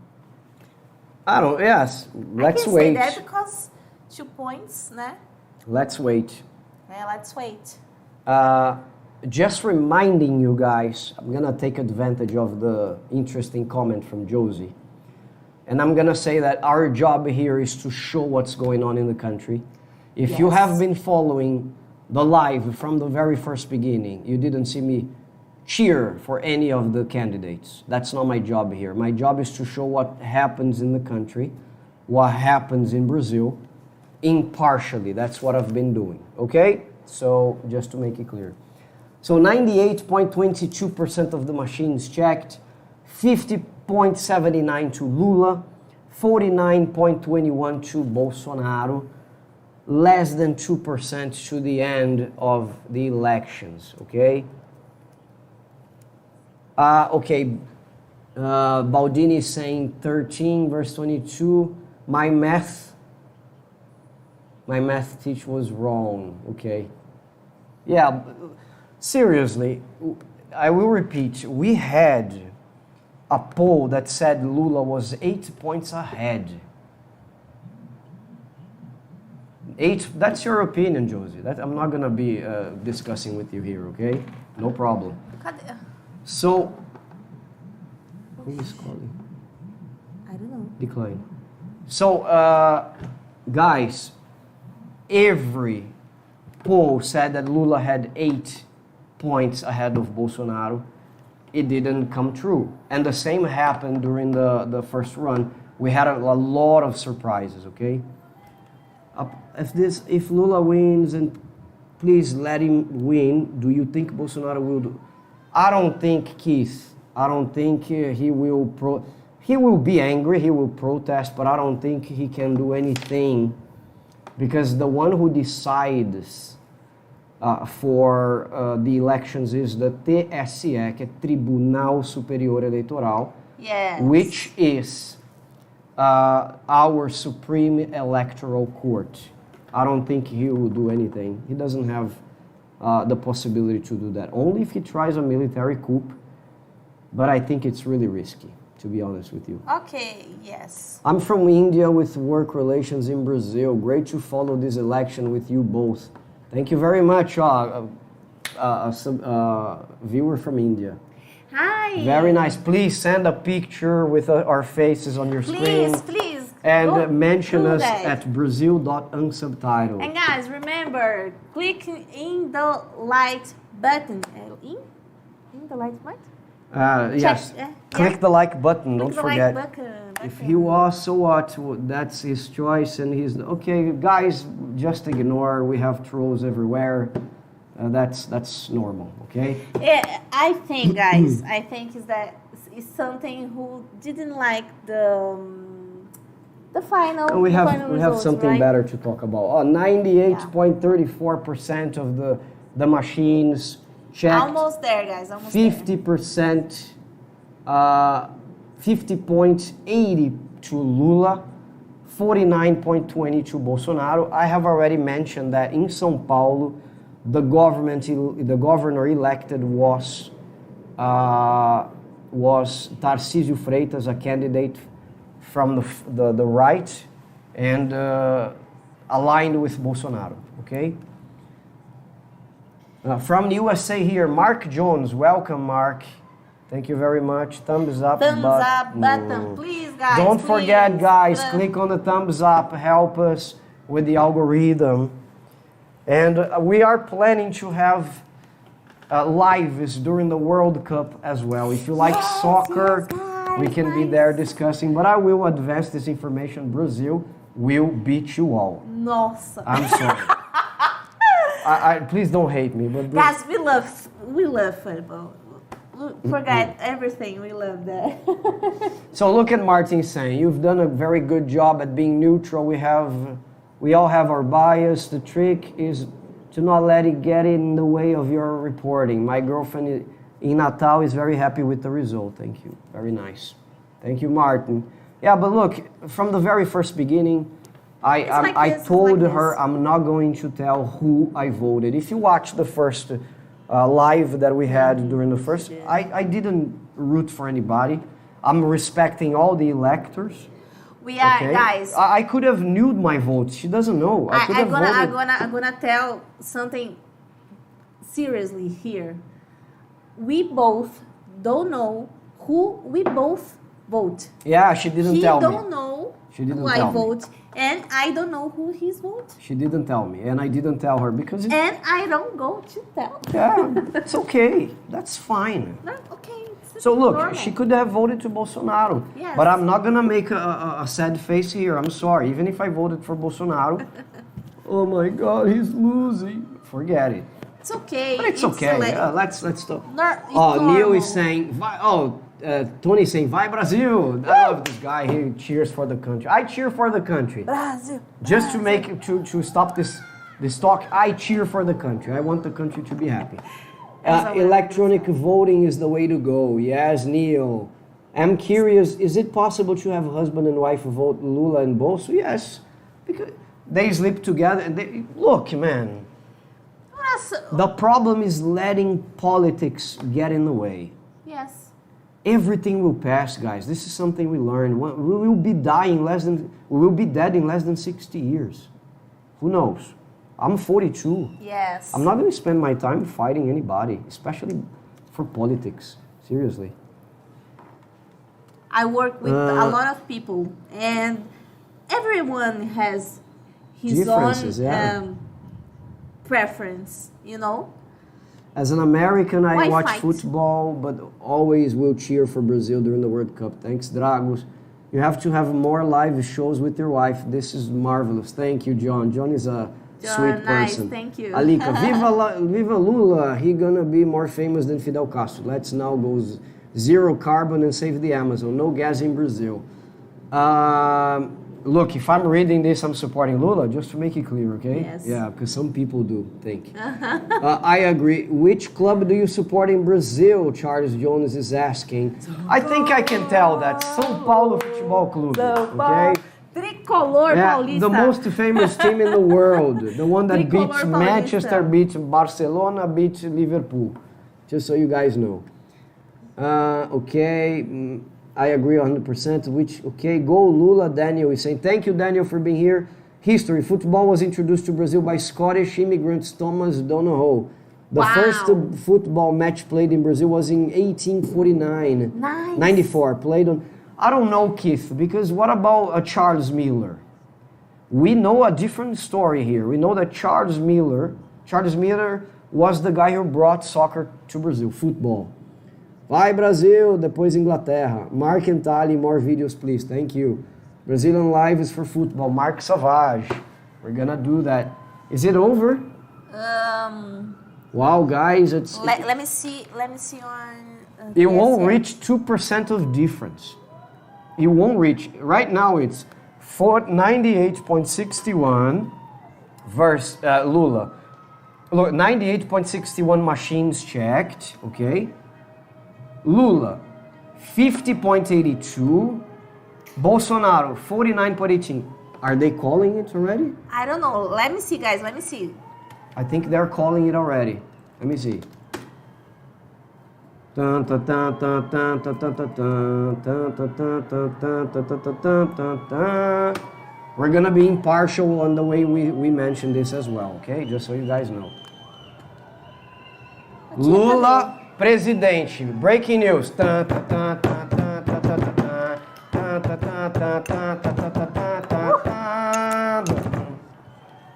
I don't, yes, let's I can wait. say that because 2 points, né? Let's wait. Yeah, let's wait. Just reminding you guys, I'm gonna take advantage of the interesting comment from Josie. And I'm gonna say that our job here is to show what's going on in the country. If you have been following the live from the very first beginning, you didn't see me cheer for any of the candidates. That's not my job here. My job is to show what happens in the country, what happens in Brazil, impartially. That's what I've been doing, okay? So just to make it clear. So 98.22% of the machines checked, 50.79 to Lula, 49.21 to Bolsonaro, less than 2% to the end of the elections, okay? Baldini is saying 13 verse 22. My math teacher was wrong, okay? Yeah, seriously, I will repeat, we had a poll that said Lula was 8 points ahead. 8, that's your opinion, Josie. That I'm not gonna be discussing with you here, okay? No problem. So, who is calling? I don't know. Decline. So, guys, every poll said that Lula had 8 points ahead of Bolsonaro. It didn't come true. And the same happened during the first run. We had a lot of surprises, okay? If Lula wins, and please let him win, do you think Bolsonaro will do? I don't think, Keith, I don't think he will be angry, he will protest, but I don't think he can do anything, because the one who decides for the elections is the TSE, que é Tribunal Superior Eleitoral, which is our Supreme Electoral Court. I don't think he will do anything. He doesn't have the possibility to do that. Only if he tries a military coup, but I think it's really risky, to be honest with you. Okay, yes. I'm from India with work relations in Brazil. Great to follow this election with you both. Thank you very much, viewer from India. Hi. Very nice. Please send a picture with our faces on your screen. Please. And mention us at brazil.unsubtitled. And guys, remember, click in the like button. In the like button? Yes. Click the like button. Don't forget. Like button. If he was, so what? That's his choice, and he's okay. Guys, just ignore. We have trolls everywhere. That's normal. Okay. Yeah, I think, guys. I think it's something who didn't like the final. We have results, something right? better to talk about. 98.34% of the machines checked. Almost there, guys. Almost 50%. 50.80 to Lula, 49.20 to Bolsonaro. I have already mentioned that in São Paulo, the governor elected was Tarcísio Freitas, a candidate from the right and aligned with Bolsonaro. Okay. From the USA here, Mark Jones. Welcome, Mark. Thank you very much. Thumbs up button, please, guys. Don't forget, guys, click on the thumbs up. Help us with the algorithm. And we are planning to have lives during the World Cup as well. If you like soccer, we can be there discussing. But I will advance this information. Brazil will beat you all. Nossa. I'm sorry. Please don't hate me. But guys, we love football. Forget everything. We love that. So look at Martin saying, you've done a very good job at being neutral. We all have our bias. The trick is to not let it get in the way of your reporting. My girlfriend in Natal is very happy with the result. Thank you. Very nice. Thank you, Martin. Yeah, but look, from the very first beginning, I told her I'm not going to tell who I voted. If you watch the first live that we had during the first, I didn't root for anybody. I'm respecting all the electors. We are, guys. I could have nude my vote. She doesn't know. I'm gonna tell something seriously here. We both don't know who we both vote. Yeah, she didn't tell me. He don't know who tell I me. vote, and I don't know who his vote. She didn't tell me, and I didn't tell her because And I don't go to tell. yeah, it's okay. That's fine. No, okay. So look, normal. she could have voted to Bolsonaro, Yes. but I'm not gonna make a sad face here. I'm sorry. Even if I voted for Bolsonaro, oh my God, he's losing. Forget it. It's okay. But it's okay. Let's stop. It's Neil normal. is saying, Tony is saying, "Vai Brasil!" I love this guy. He cheers for the country. I cheer for the country. Brasil. Just to make to stop this talk, I cheer for the country. I want the country to be happy. Electronic voting is the way to go. Yes, Neil. I'm curious, is it possible to have husband and wife vote Lula and Bolso? Yes, because they sleep together. And look, man, the problem is letting politics get in the way. Yes. Everything will pass, guys. This is something we learned. We will be we will be dead in less than 60 years. Who knows? I'm 42. Yes. I'm not going to spend my time fighting anybody, especially for politics. Seriously. I work with a lot of people, and everyone has his Differences, own preference, you know? As an American, I Why watch fight? football, but always will cheer for Brazil during the World Cup. Thanks, Dragos. You have to have more live shows with your wife. This is marvelous. Thank you, John. John is a sweet nice, person. thank you. Alika, viva Lula. He gonna be more famous than Fidel Castro. Let's now go zero carbon and save the Amazon. No gas in Brazil. Look, if I'm reading this, I'm supporting Lula, just to make it clear, okay? Yes. Yeah, because some people do think. I agree. Which club do you support in Brazil? Charles Jones is asking. I think I can tell that. São Paulo Futebol Clube, okay? Tricolor Paulista. The most famous team in the world. The one that Tricolor beats Paulista. Manchester, beats Barcelona, beats Liverpool. Just so you guys know. Okay, I agree 100%. Okay, go Lula. Daniel is saying, thank you, Daniel, for being here. History. Football was introduced to Brazil by Scottish immigrants Thomas Donohoe. The first football match played in Brazil was in 1849. Nice. 94. Played on... I don't know, Keith, because what about Charles Miller? We know a different story here. We know that Charles Miller was the guy who brought soccer to Brazil, football. Vai Brasil, depois Inglaterra. Mark and Tali, more videos, please. Thank you. Brazilian Live is for football. Mark Savage. We're gonna do that. Is it over? Wow, guys, Let me see on... it won't reach 2% of difference. It won't reach. Right now it's 98.61 versus Lula. Look, 98.61 machines checked, okay? Lula, 50.82. Bolsonaro, 49.18. Are they calling it already? I don't know. Let me see, guys. Let me see. I think they're calling it already. Let me see. We're gonna be impartial on the way we mention this as well, okay? Just so you guys know. Lula, presidente. Breaking news.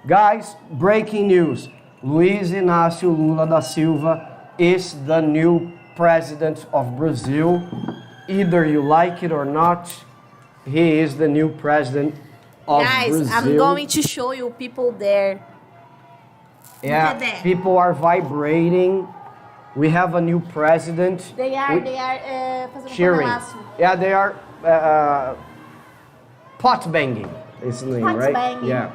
Guys, breaking news. Luiz Inácio Lula da Silva is the new president of Brazil. Either you like it or not, he is the new president of Brazil. Guys, I'm going to show you people there. Yeah, people are vibrating. We have a new president. They are fazendo cheering. panelaço. Yeah, they are pot banging. Is the name, Pot right? banging. Yeah.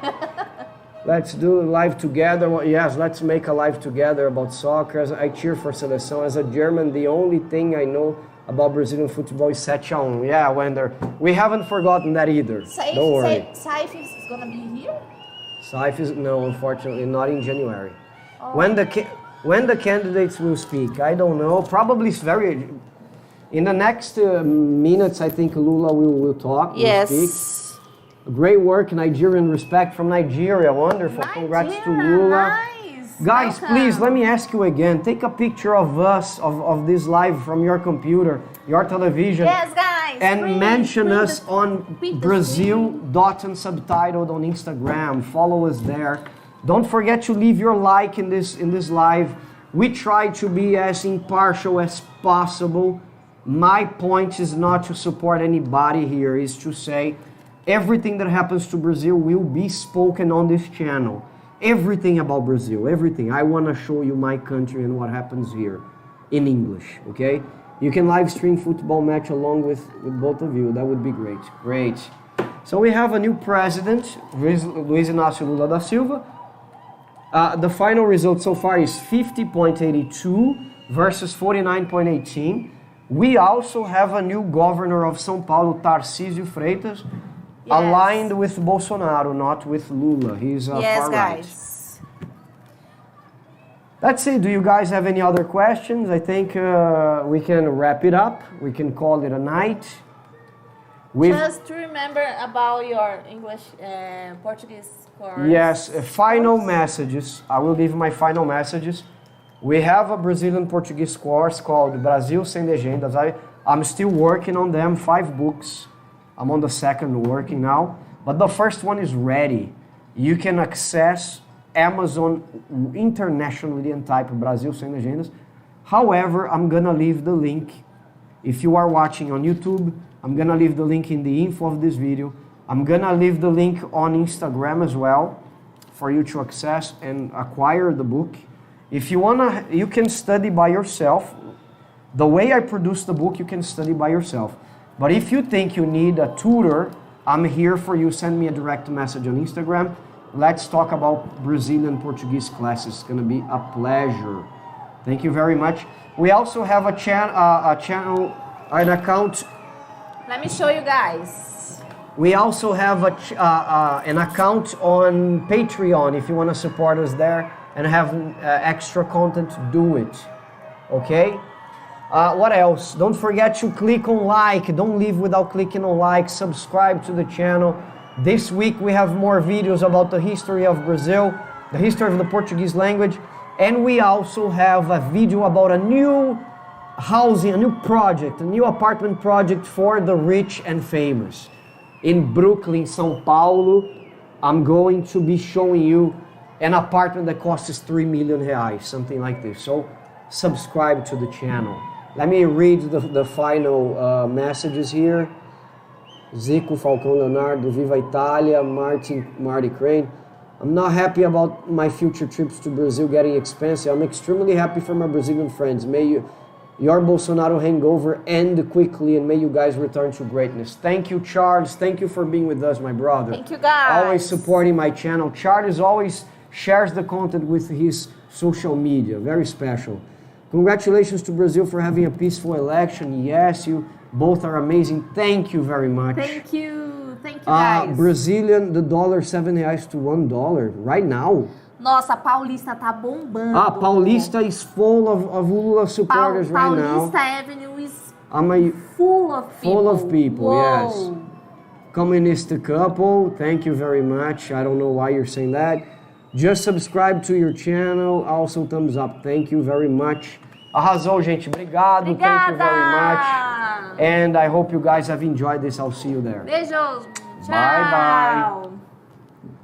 Let's do live together. Yes, let's make a live together about soccer. I cheer for Seleção. As a German, the only thing I know about Brazilian football is 7-1. Yeah, Wender. We haven't forgotten that either. Don't worry. Saif is going to be here? Saif is, no, unfortunately, not in January. Oh. When the candidates will speak, I don't know. Probably in the next minutes, I think Lula will talk. Yes. Will speak. Great work, Nigerian respect from Nigeria. Wonderful. Congrats to Lula. Nice. Guys, Welcome. please, let me ask you again. Take a picture of us, of this live from your computer, your television. Yes, guys. And mention us on the Brazil.unsubtitled on Instagram. Follow us there. Don't forget to leave your like in this live. We try to be as impartial as possible. My point is not to support anybody here, is to say everything that happens to Brazil will be spoken on this channel. Everything about Brazil, everything. I want to show you my country and what happens here in English, okay? You can live stream football match along with both of you. That would be great. Great. So we have a new president, Luiz Inácio Lula da Silva. The final result so far is 50.82 versus 49.18. We also have a new governor of São Paulo, Tarcísio Freitas, aligned with Bolsonaro, not with Lula. He's far right. Guys. That's it. Do you guys have any other questions? I think we can wrap it up. We can call it a night. Just to remember about your English, Portuguese course. Yes, final messages. I will leave my final messages. We have a Brazilian Portuguese course called Brasil Sem Legendas. I'm still working on them, 5 books. I'm on the second working now. But the first one is ready. You can access Amazon internationally and type Brasil Sem Legendas. However, I'm gonna leave the link. If you are watching on YouTube, I'm gonna leave the link in the info of this video. I'm gonna leave the link on Instagram as well for you to access and acquire the book. If you wanna, you can study by yourself. The way I produce the book, you can study by yourself. But if you think you need a tutor, I'm here for you. Send me a direct message on Instagram. Let's talk about Brazilian Portuguese classes. It's gonna be a pleasure. Thank you very much. We also have an account. Let me show you guys. We also have an account on Patreon. If you want to support us there and have extra content, do it. Okay? What else? Don't forget to click on like. Don't leave without clicking on like. Subscribe to the channel. This week we have more videos about the history of Brazil, the history of the Portuguese language, and we also have a video about a new housing, a new project, a new apartment project for the rich and famous. In Brooklyn, São Paulo, I'm going to be showing you an apartment that costs 3 million reais, something like this. So subscribe to the channel. Let me read the final messages here. Zico, Falcão, Leonardo, Viva Itália, Marty Crane. I'm not happy about my future trips to Brazil getting expensive. I'm extremely happy for my Brazilian friends. May your Bolsonaro hangover end quickly and may you guys return to greatness. Thank you, Charles. Thank you for being with us, my brother. Thank you, guys. Always supporting my channel. Charles always shares the content with his social media. Very special. Congratulations to Brazil for having a peaceful election. Yes, you both are amazing. Thank you very much. Thank you. Thank you, guys. Brazilian, the dollar R$7 to $1 right now. Nossa, Paulista tá bombando. Paulista is full of Lula supporters right now. Paulista Avenue is full of people. Whoa. Yes. Communist couple, thank you very much. I don't know why you're saying that. Just subscribe to your channel. Also, thumbs up. Thank you very much. Arrasou, gente. Obrigado. Obrigada. Thank you very much. And I hope you guys have enjoyed this. I'll see you there. Beijos. Tchau. Bye, bye.